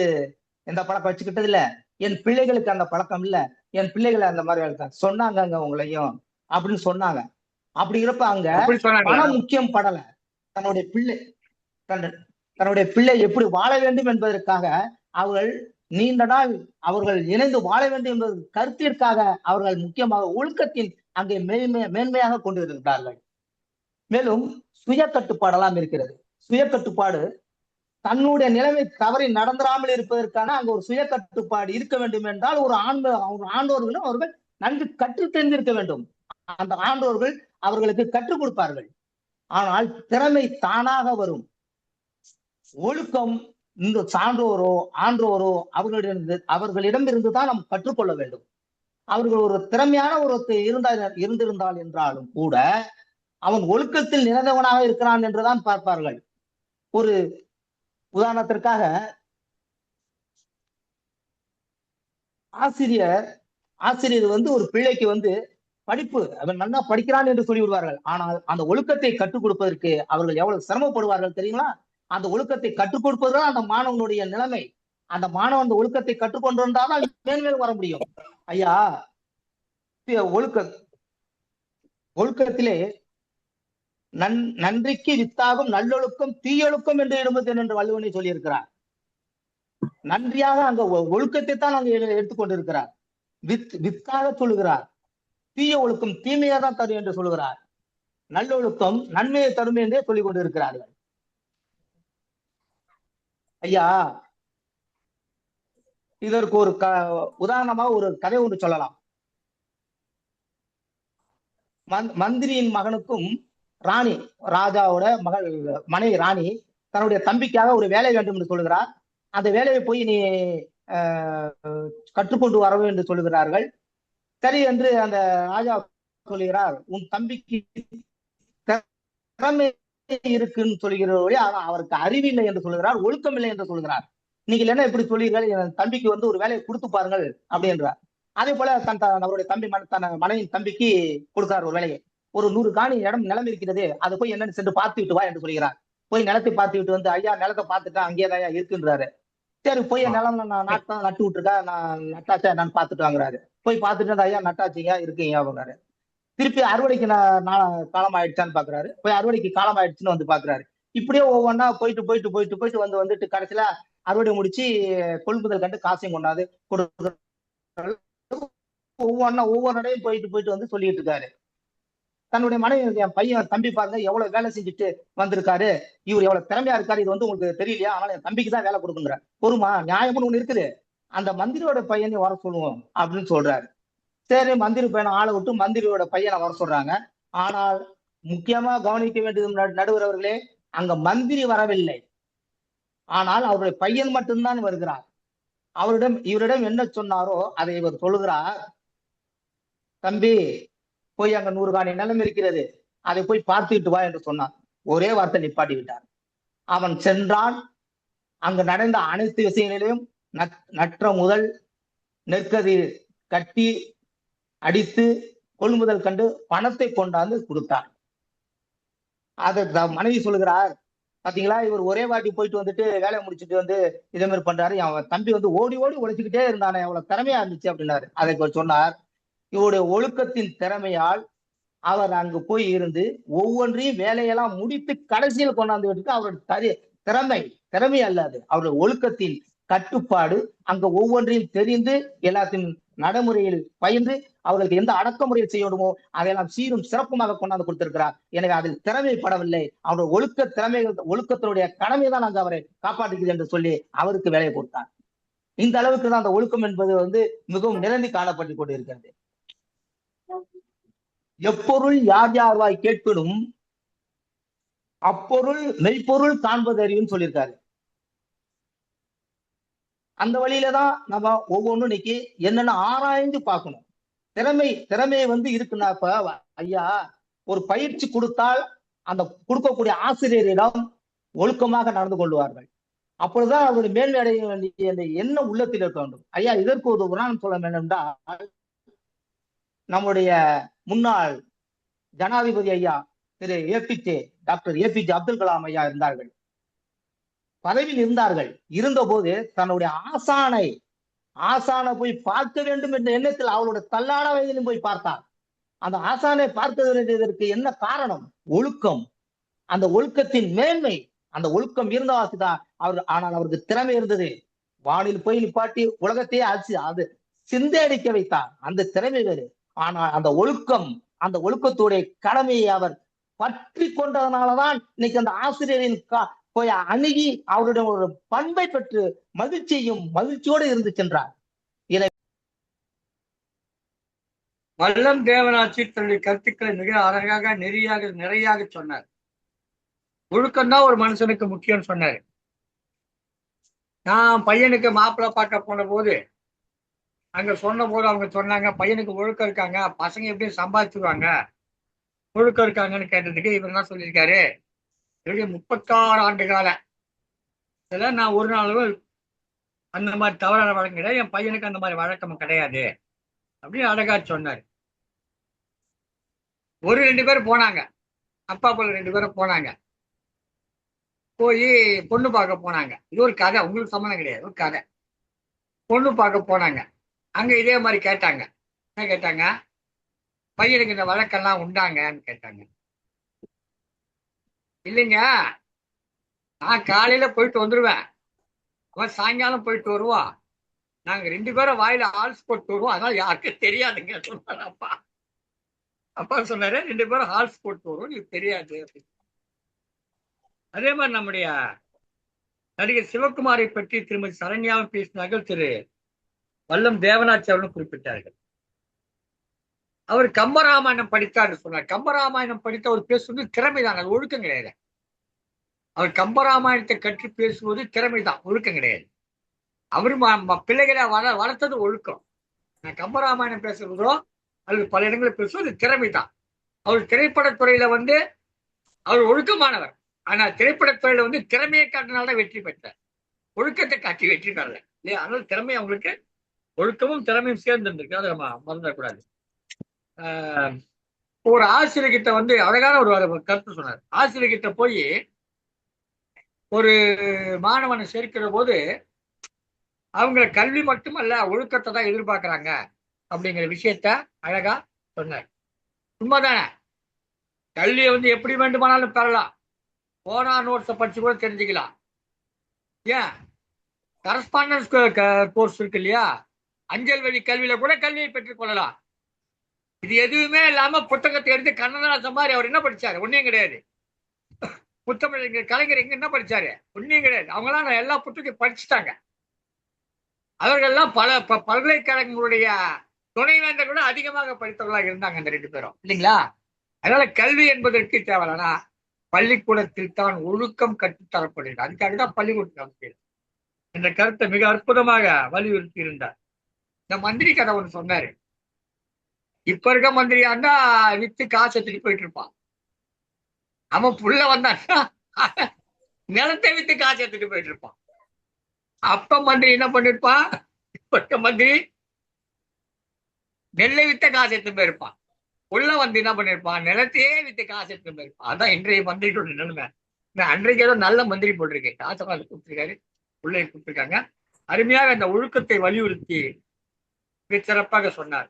Speaker 3: எந்த பழக்கம் வச்சுக்கிட்டது இல்ல, என் பிள்ளைகளுக்கு அந்த பழக்கம் இல்ல, என் பிள்ளைகளை அந்த மாதிரி சொன்னாங்க அங்க உங்களையும் அப்படின்னு சொன்னாங்க. அப்படி இருப்ப அங்க பணம் முக்கியம் படல, தன்னுடைய பிள்ளை எப்படி வாழ வேண்டும் என்பதற்காக அவர்கள் நீண்ட நாள் அவர்கள் இணைந்து வாழ வேண்டும் என்பது கருத்திற்காக அவர்கள் முக்கியமாக ஒழுக்கத்தின் அங்கே மேன்மையாக கொண்டு இருக்கிறார்கள். மேலும் சுய கட்டுப்பாடெல்லாம் இருக்கிறது. சுய கட்டுப்பாடு தன்னுடைய நிலைமை தவறி நடந்துராமல் இருப்பதற்கான அங்க ஒரு சுய கட்டுப்பாடு இருக்க வேண்டும் என்றால் ஒரு ஆண்டோர்களும் அவர்கள் நன்கு கற்று தெரிந்திருக்க வேண்டும். அந்த ஆண்டோர்கள் அவர்களுக்கு கற்றுக் கொடுப்பார்கள். ஆனால் திறமை தானாக வரும். ஒழுக்கம் இந்த சான்றோரோ ஆன்றோரோ அவர்களிடமிருந்து தான் நாம் கற்றுக்கொள்ள வேண்டும். அவர்கள் ஒரு திறமையான இருந்திருந்தால் என்றாலும் கூட அவன் ஒழுக்கத்தில் நிறைந்தவனாக இருக்கிறான் என்றுதான் பார்ப்பார்கள். ஒரு உதாரணத்திற்காக ஆசிரியர் ஒரு பிள்ளைக்கு படிப்பு அவன் நல்லா படிக்கிறான் என்று சொல்லி விடுவார்கள். ஆனால் அந்த ஒழுக்கத்தை கற்றுக் கொடுப்பதற்கு அவர்கள் எவ்வளவு சிரமப்படுவார்கள் தெரியுங்களா? அந்த ஒழுக்கத்தை கற்றுக் கொடுப்பதுதான் அந்த மாணவனுடைய நிலைமை. அந்த மாணவன் அந்த ஒழுக்கத்தை கற்றுக்கொண்டிருந்தால் மேன்மேல் வர முடியும். ஐயா, ஒழுக்கத்திலே நன்றிக்கு வித்தாகும் நல்லொழுக்கம் தீயொழுக்கம் என்று இடும்பது என்று வள்ளுவனை சொல்லியிருக்கிறார். நன்றியாக அங்க ஒழுக்கத்தை தான் அங்க எடுத்துக்கொண்டிருக்கிறார். வித்தாக சொல்லுகிறார். தீய ஒழுக்கம் தீமையா தான் தரும் என்று சொல்லுகிறார். நல்லொழுக்கம் நன்மையை தரும் என்றே சொல்லிக் கொண்டிருக்கிறார்கள். ஐயா, இதற்கு ஒரு உதாரணமா ஒரு கதை ஒன்று சொல்லலாம். மந்திரியின் மகனுக்கும் ராணி, ராஜாவோட மகள் மனைவி ராணி தன்னுடைய தம்பிக்காக ஒரு வேலை வேண்டும் என்று சொல்லுகிறார். அந்த வேலையை போய் நீ கற்றுக்கொண்டு வரவும் என்று சொல்லுகிறார்கள். சரி என்று அந்த ராஜா சொல்லுகிறார், உன் தம்பிக்கு திறமை இருக்குன்னு சொல்லுகிறவர்களே, ஆனால் அவருக்கு அறிவில்லை என்று சொல்லுகிறார், ஒழுக்கம் இல்லை என்று சொல்லுகிறார். நீங்கள் என்ன இப்படி சொல்லுங்கள், என் தம்பிக்கு வந்து ஒரு வேலையை கொடுத்து பாருங்கள் அப்படின்றார். அதே போல அவருடைய தம்பி தன் மனைவியின் தம்பிக்கு கொடுக்கிறார் ஒரு வேலையை. ஒரு 100 காணி நிலம் இருக்கிறது, அதை போய் என்னன்னு சென்று பார்த்துட்டு வா என்று சொல்கிறார். போய் நிலத்தை பார்த்துக்கிட்டு வந்து, ஐயா நிலத்தை பார்த்துட்டேன், அங்கேயே இருக்குன்றாரு. சரி போய் நிலம் நான் நட்டு விட்டுருக்கா, நான் நட்டாச்சா என்னன்னு பார்த்துட்டு வாங்குறாரு. போய் பார்த்துட்டு ஐயா நட்டாச்சிங்க இருக்குங்க அப்படின்னாரு. திருப்பி அறுவடைக்கு காலம் ஆயிடுச்சான்னு பாக்குறாரு. போய் அறுவடைக்கு காலம் ஆயிடுச்சுன்னு வந்து பாக்குறாரு. இப்படியே ஒவ்வொன்னா போயிட்டு வந்துட்டு கடைசியில அறுவடை முடிச்சு கொள்முதல் கண்டு காசையும் கொண்டாது ஒவ்வொரு இடையும் போயிட்டு வந்து சொல்லிட்டு இருக்காரு. தன்னுடைய மனைவி, என் பையன் தம்பி பாருங்க எவ்வளவு வேலை செஞ்சுட்டு வந்திருக்காரு, இவர் எவ்வளவு திறமையா இருக்காரு, இது வந்து உங்களுக்கு தெரியலையா, ஆனால் என் தம்பிக்கு தான் வேலை கொடுக்குங்கிற. பொறுமா, நியாயம்னு ஒண்ணு இருக்குது, அந்த மந்திரியோட பையனை வர சொல்லுவோம் அப்படின்னு சொல்றாரு. சரி மந்திரி பையனை ஆளை விட்டு மந்திரியோட பையனை வர சொல்றாங்க. ஆனால் முக்கியமா கவனிக்க வேண்டியது நடுவர் அவர்களே, அங்க மந்திரி வரவில்லை, ஆனால் அவருடைய பையன் மட்டும்தான் வருகிறார். இவரிடம் என்ன சொன்னாரோ அதை இவர் சொல்லுகிறார். தம்பி போய் அங்க 100 காணி நிலம் இருக்கிறது, அதை போய் பார்த்துக்கிட்டு வா என்று சொன்னான். ஒரே வார்த்தை நிப்பாட்டி விட்டார். அவன் சென்றான். அங்கு நடந்த அனைத்து விஷயங்களிலும் நற்ற முதல் நெற்கதிர் கட்டி அடித்து கொள்முதல் கண்டு பணத்தை கொண்டாந்து கொடுத்தார். அதை மனைவி சொல்லுகிறார், பாத்தீங்களா இவர் ஒரே வாட்டி போயிட்டு வந்துட்டு வேலையை முடிச்சுட்டு வந்து இதே மாதிரி பண்றாரு, அவன் தம்பி வந்து ஓடி உழைச்சுக்கிட்டே இருந்தானே, எவ்வளவு திறமையா இருந்துச்சு அப்படின்னாரு. அதை சொன்னார், இவருடைய ஒழுக்கத்தின் திறமையால் அவர் அங்கு போய் இருந்து ஒவ்வொன்றையும் வேலையெல்லாம் முடித்து கடைசியில் கொண்டாந்து விட்டு அவருடைய திறமை அல்லது அவருடைய ஒழுக்கத்தின் கட்டுப்பாடு அங்க ஒவ்வொன்றையும் தெரிந்து எல்லாத்தின் நடைமுறையில் பயின்று அவர்களுக்கு எந்த அடக்குமுறையில் செய்யணுமோ அதையெல்லாம் சீரும் சிறப்புமாக கொண்டாந்து கொடுத்திருக்கிறார். எனவே அதில் திறமைப்படவில்லை, அவருடைய ஒழுக்கத்தினுடைய கடமை தான் அங்கு அவரை காப்பாற்றுகிறது என்று சொல்லி அவருக்கு வேலையை கொடுத்தார். இந்த அளவுக்கு தான் அந்த ஒழுக்கம் என்பது வந்து மிகவும் நிரம்பி காணப்பட்டு கொண்டிருக்கிறது. எப்பொருள் யார் யார்வாய் கேட்பினும் அப்பொருள் மெய்ப்பொருள் காண்பது அறிவுன்னு சொல்லியிருக்காரு. அந்த வழியில தான் நம்ம ஒவ்வொன்றும் இன்னைக்கு என்னென்ன ஆராய்ந்து பார்க்கணும். திறமையை வந்து இருக்குன்னா, இப்ப ஐயா ஒரு பயிற்சி கொடுத்தால் அந்த கொடுக்கக்கூடிய ஆசிரியரிடம் ஒழுக்கமாக நடந்து கொள்வார்கள். அப்பொழுதுதான் அவருடைய மேன்மை அடைய வேண்டிய அந்த எண்ணம் உள்ளத்தில் இருக்க வேண்டும். ஐயா இதற்கு ஒரு உதாரணம் சொல்ல வேண்டும் என்றால், நம்முடைய முன்னாள் ஜனாதிபதி ஐயா திரு டாக்டர் ஏபிஜே அப்துல் கலாம் ஐயா இருந்தார்கள், பதவியில் இருந்தார்கள். இருந்தபோது தன்னுடைய ஆசானை போய் பார்க்க வேண்டும் என்ற எண்ணத்தில் அவருடைய தள்ளாட வயதிலும் போய் பார்த்தார். அந்த ஆசானை பார்க்க வேண்டியதற்கு என்ன காரணம்? ஒழுக்கம். அந்த ஒழுக்கத்தின் மேன்மை, அந்த ஒழுக்கம் இருந்தவாசிதான் ஆனால் அவருக்கு திறமை இருந்தது. வானில் போய் நிப்பாட்டி உலகத்தையே அது சிந்தடிக்க வைத்தார். அந்த திறமை வேறு. ஆனால் அந்த ஒழுக்கத்துடைய கடமையை அவர் பற்றி கொண்டதனாலதான் இன்னைக்கு அந்த ஆசிரியரின் போய் அணுகி அவருடைய ஒரு பண்பை பெற்று மகிழ்ச்சியோடு இருந்து சென்றார்.
Speaker 1: வல்லம் தேவனாட்சி தன்னுடைய கருத்துக்களை மிக அழகாக நிறையாக சொன்னார். ஒழுக்கம்தான் ஒரு மனுஷனுக்கு முக்கியம் சொன்னார். நான் பையனுக்கு மாப்பிள்ளை பார்க்க போன போது அங்க சொன்ன போது அவங்க சொன்னாங்க, பையனுக்கு ஒழுக்கம் இருக்காங்க, பசங்க எப்படி சம்பாதிச்சுருவாங்க, ஒழுக்கம் இருக்காங்கன்னு கேட்டதுக்கு இவர் என்ன சொல்லியிருக்காரு, என்னுடைய 36 ஆண்டு கால இதுல நான் ஒரு நாளும் அந்த மாதிரி தவறான வழக்கம் கிடையாது, என் பையனுக்கு அந்த மாதிரி வழக்கம் கிடையாது அப்படின்னு அழகா சொன்னார். ஒரு 2 பேர் போனாங்க, அப்பா பிள்ளை 2 பேரும் போனாங்க. போய் பொண்ணு பார்க்க போனாங்க. இது ஒரு கதை, உங்களுக்கு சம்மந்தம் கிடையாது, ஒரு கதை. பொண்ணு பார்க்க போனாங்க. அங்க இதே மாதிரி கேட்டாங்க. என்ன கேட்டாங்க? பையனுக்கு இந்த வழக்கெல்லாம் உண்டாங்கன்னு கேட்டாங்க. இல்லைங்க, நான் காலையில போயிட்டு வந்துடுவேன், அவன் சாயங்காலம் போயிட்டு வருவான், நாங்க 2 பேரும் வாயில ஹால்ஸ் போட்டு வருவோம், அதனால யாருக்கும் தெரியாதுங்க சொன்னாரு அப்பா. அப்பா சொன்னாரு 2 பேரும் ஹால்ஸ் போட்டு வருவோம், இது தெரியாது. அதே மாதிரி நம்முடைய நடிகர் சிவகுமாரை பற்றி திருமதி சரண்யாவும் பேசினார்கள், திரு வல்லம் தேவநாச்சி அவர்களும் குறிப்பிட்டார்கள். அவர் கம்பராமாயணம் படித்தார் சொன்னார். கம்பராமாயணம் படித்த ஒரு பேசுவது திறமைதான், அது ஒழுக்கம் கிடையாது. அவர் கம்பராமாயணத்தை கற்று பேசுவது திறமைதான், ஒழுக்கம் கிடையாது. அவரு பிள்ளைகளை வளர்த்தது ஒழுக்கம். நான் கம்பராமாயணம் பேசுறதோ அல்லது பல இடங்களில் பேசுவது திறமைதான். அவர் திரைப்படத்துறையில அவர் ஒழுக்கமானவர். ஆனா திரைப்படத்துறையில திறமையை காட்டினால்தான் வெற்றி பெற்றார், ஒழுக்கத்தை காட்டி வெற்றி பெறல இல்லையா? அதனால திறமை அவங்களுக்கு ஒழுக்கமும் திறமையும் சேர்ந்து இருந்திருக்கு, அதை நம்ம மறந்துடக்கூடாது. ஒரு ஆசிரியர்கிட்ட அழகான ஒரு கருத்து சொன்னார். ஆசிரியர்கிட்ட போய் ஒரு மாணவனை சேர்க்கிற போது அவங்க கல்வி மட்டுமல்ல ஒழுக்கத்தை தான் எதிர்பார்க்கிறாங்க அப்படிங்கிற விஷயத்த அழகா சொன்னார். உண்மைதானே? கல்வியை எப்படி வேண்டுமானாலும் பெறலாம், போனா நோட்ஸை படிச்சு கூட தெரிஞ்சுக்கலாம். ஏன் கரஸ்பாண்டன்ஸ் கோர்ஸ் இருக்கு இல்லையா, அஞ்சல் வழி கல்வியில கூட கல்வியை பெற்றுக் கொள்ளலாம். இது எதுவுமே இல்லாம புத்தகத்தை எடுத்து கண்ணதாசன் மாதிரி அவர் என்ன படிச்சாரு? ஒன்னையும் கிடையாது. முத்தமிழ் கலைஞர் எங்க என்ன படிச்சாரு? ஒன்னையும் கிடையாது. அவங்களாம் எல்லா புத்தகத்தையும் படிச்சுட்டாங்க. அவர்கள்லாம் பல பல்கலைக்கழகங்களுடைய துணைவேந்தர் கூட அதிகமாக படித்தவர்களாக இருந்தாங்க அந்த 2 பேரும், இல்லைங்களா? அதனால கல்வி என்பதற்கு தேவையில்லைனா பள்ளிக்கூடத்தில் தான் ஒழுக்கம் கற்றுத்தரப்படுகிறது. அதுக்காக தான் பள்ளிக்கூடத்தில் அமைக்கிறது என்ற கருத்தை மிக அற்புதமாக வலியுறுத்தி இருந்தார். இந்த மந்திரி கதை ஒன்று சொன்னாரு. இப்ப இருக்க மந்திரியா இருந்தா வித்து காசு எடுத்துட்டு போயிட்டு இருப்பான். அவன் புள்ள வந்தான்னா நிலத்தை வித்து காசு எடுத்துட்டு போயிட்டு இருப்பான். அப்ப மந்திரி என்ன பண்ணிருப்பான்? இப்ப இருக்க மந்திரி நெல்லை வித்த காசு எடுத்து போயிருப்பான். உள்ள என்ன பண்ணிருப்பான்? நிலத்தையே வித்து காசு எடுத்து போயிருப்பான். அதான் இன்றைய மந்திரிகளோட நிலைமை. அன்றைக்கு ஏதோ நல்ல மந்திரி போட்டிருக்கேன், காசமாக கொடுத்துருக்காரு, உள்ளே கொடுத்துருக்காங்க. அருமையாக அந்த ஒழுக்கத்தை வலியுறுத்தி மிக சிறப்பாக சொன்னார்.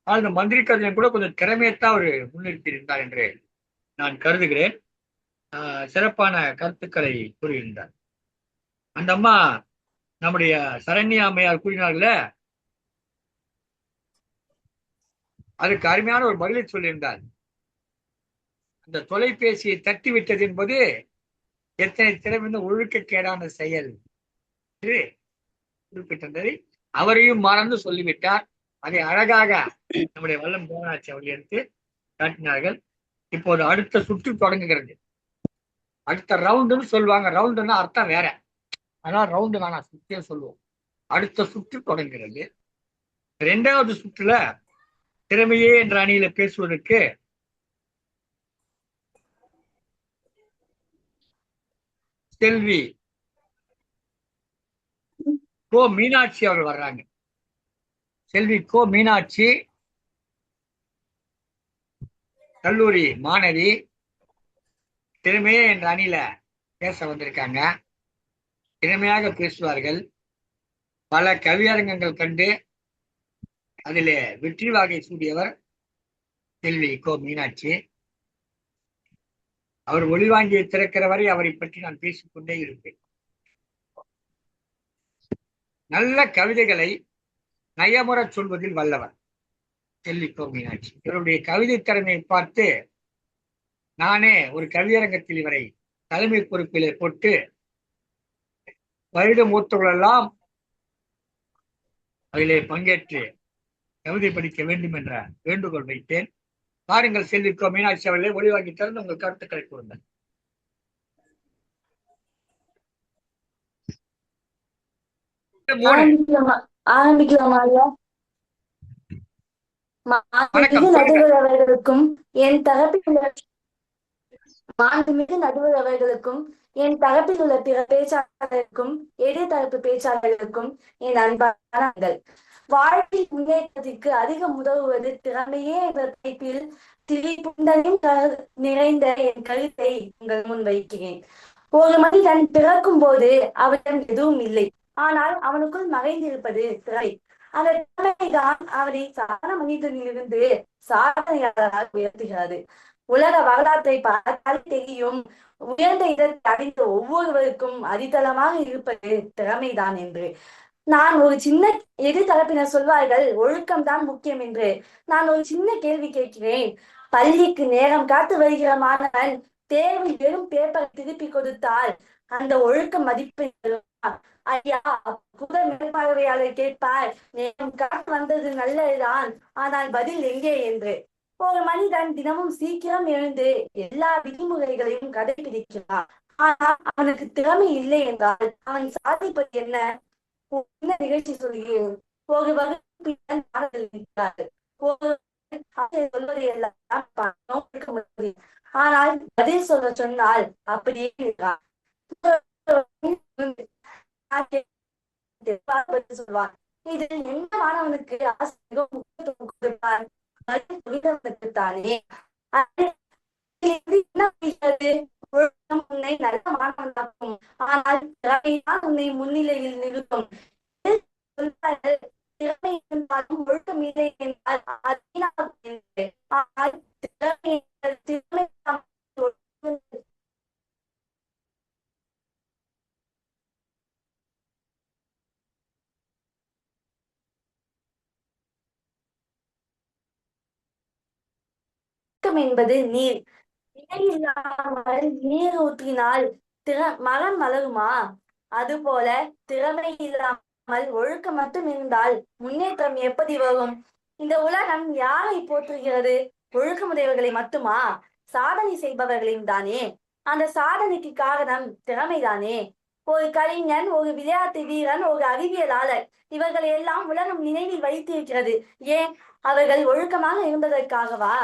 Speaker 1: ஆனால் இந்த மந்திரி கதையும் கூட கொஞ்சம் திறமையத்தான் அவர் முன்னிறுத்தி இருந்தார் என்று நான் கருதுகிறேன். சிறப்பான கருத்துக்களை கூறியிருந்தார். அந்த அம்மா நம்முடைய சரண்யா அம்மையார் கூறினார்கள, அதுக்கு அருமையான ஒரு பதிலை சொல்லியிருந்தார். அந்த தொலைபேசியை தட்டி விட்டது என்பது எத்தனை திறமைந்த ஒழுக்கக்கேடான செயல் என்று குறிப்பிட்டிருந்தது. அவரையும் மறந்து சொல்லிவிட்டார். அதை அழகாக நம்முடைய வல்லம் தேவநாச்சி அவர்கள் எடுத்து காட்டினார்கள். இப்போது அடுத்த சுற்று தொடங்குகிறது. அடுத்த ரவுண்டுன்னு சொல்லுவாங்க. ரவுண்டுன்னா அர்த்தம் வேற, ஆனால் ரவுண்டு நான் சுற்றியே சொல்லுவோம். அடுத்த சுற்று தொடங்குகிறது. 2வது சுற்றுல திறமையே என்ற அணியில பேசுவதற்கு செல்வி கோ மீனாட்சி அவர்கள் வர்றாங்க. செல்வி கோ மீனாட்சி கல்லூரி மாணவி, திறமையே என்ற அணியில பேச வந்திருக்காங்க. திறமையாக பேசுவார்கள். பல கவியரங்கங்கள் கண்டு அதிலே வெற்றி வாகை சூடியவர் செல்வி கோ மீனாட்சி. அவர் ஒளிவாங்கியை திறக்கிற வரை அவரை பற்றி நான் பேசிக்கொண்டே இருப்பேன். நல்ல கவிதைகளை நயமுற சொல்வதில் வல்லவர் செல்வி கோ மீனாட்சி. இவருடைய கவிதை திறமையை பார்த்து நானே ஒரு கவியரங்கத்தில் இவரை தலைமை பொறுப்பிலே போட்டு வருட மூத்தவர்களெல்லாம் அதிலே பங்கேற்று கவிதை படிக்க வேண்டும் என்ற வேண்டுகோள் வைத்தேன். பாருங்கள், செல்வி கோ மீனாட்சி அவர்களே, ஒளிவாங்கி திறந்து உங்கள் கருத்துக்களை கூறுங்கள்.
Speaker 4: நடுவர்களுக்கும் என் தரப்பில் உள்ள பிற பேச்சாளர்களுக்கும் எதிர்தரப்பு பேச்சாளர்களுக்கும் என் அன்பான வாழ்வில் முன்னேற்றத்திற்கு அதிகம் உதவுவது திறமையே என்ற தலைப்பில் திரிபுண்டனின் நிறைந்த என் கருத்தை உங்கள் முன் வைக்கிறேன். ஒரு மனிதன் பிறக்கும் போது அவனிடம் எதுவும் இல்லை, ஆனால் அவனுக்குள் மறைந்திருப்பது திறமை. அந்த திறமைதான் அவனை சாதாரண மனிதனிலிருந்து சாதனையாளராக உயர்த்துகிறது. உலக வரலாற்றை பார்த்தால் தெரியும், உயர்ந்த இடத்தை அடைந்த ஒவ்வொருவருக்கும் அடித்தளமாக இருப்பது திறமைதான் என்று. நான் ஒரு சின்ன எதிர்தரப்பினர் சொல்வார்கள் ஒழுக்கம் தான் முக்கியம் என்று. நான் ஒரு சின்ன கேள்வி கேட்கிறேன். பள்ளிக்கு நேரம் காத்து வருகிற மாணவன் தேர்வில் வெறும் பேப்பரை திருப்பி கொடுத்தால் அந்த ஒழுக்க மதிப்பை தருமா? ஐயா, கூட மேற்பார்வையாளர் கேட்பார், நேரம் காட்டு வந்தது நல்லதுதான், ஆனால் பதில் எங்கே என்று. ஒரு மனிதன் தினமும் சீக்கிரம் எழுந்து எல்லா விதிமுறைகளையும் கடைபிடிக்கிறான். ஆனால் அவனுக்கு திறமை இல்லை என்றால் அவன் சாதிப்பது என்ன? என்ன நிகழ்ச்சி சொல்கிறேன். ஒரு வகுப்பில் மாணவர்கள் இருக்கிறார்கள். ஒரு ஆசிரியர் சொல்வதை எல்லாம் நோக்க முடியும். ஆனால் பதில் சொல்ல சொன்னால் அப்படியே இருக்கிறார். சொல்வார். இதில் எந்த மாணவனுக்கு ஆசிரியர் முக்கியத்துவம் கொடுப்பார்? பதில் தானே. என்ன புரிகிறது? ஒழுக்கம் உன்னை நல்ல மாணவனாக்கும், ஆனால் திறமைதான் உன்னை முன்னிலையில் நிறுத்தும். திறமை இருந்தாலும் ஒழுக்கம் இல்லை என்றால் ஆனால் திறமை என்பது நீர். இல்லாமல் நீர் ஊற்றினால் மரம் மலருமா? அதுபோல திறமை இல்லாமல் ஒழுக்கம் மட்டும் இருந்தால் முன்னேற்றம் எப்படி வரும்? இந்த உலகம் யாரை போற்றுகிறது? ஒழுக்கமுடையவர்களை மட்டுமா? சாதனை செய்பவர்களையும் தானே. அந்த சாதனைக்கு காரணம் திறமைதானே. ஒரு கலைஞன், ஒரு விளையாட்டு வீரன், ஒரு அறிவியலாளர், இவர்களை எல்லாம் உலகம் நினைவில் வைத்திருக்கிறது. ஏன்? அவர்கள் ஒழுக்கமாக இருந்ததற்காகவா?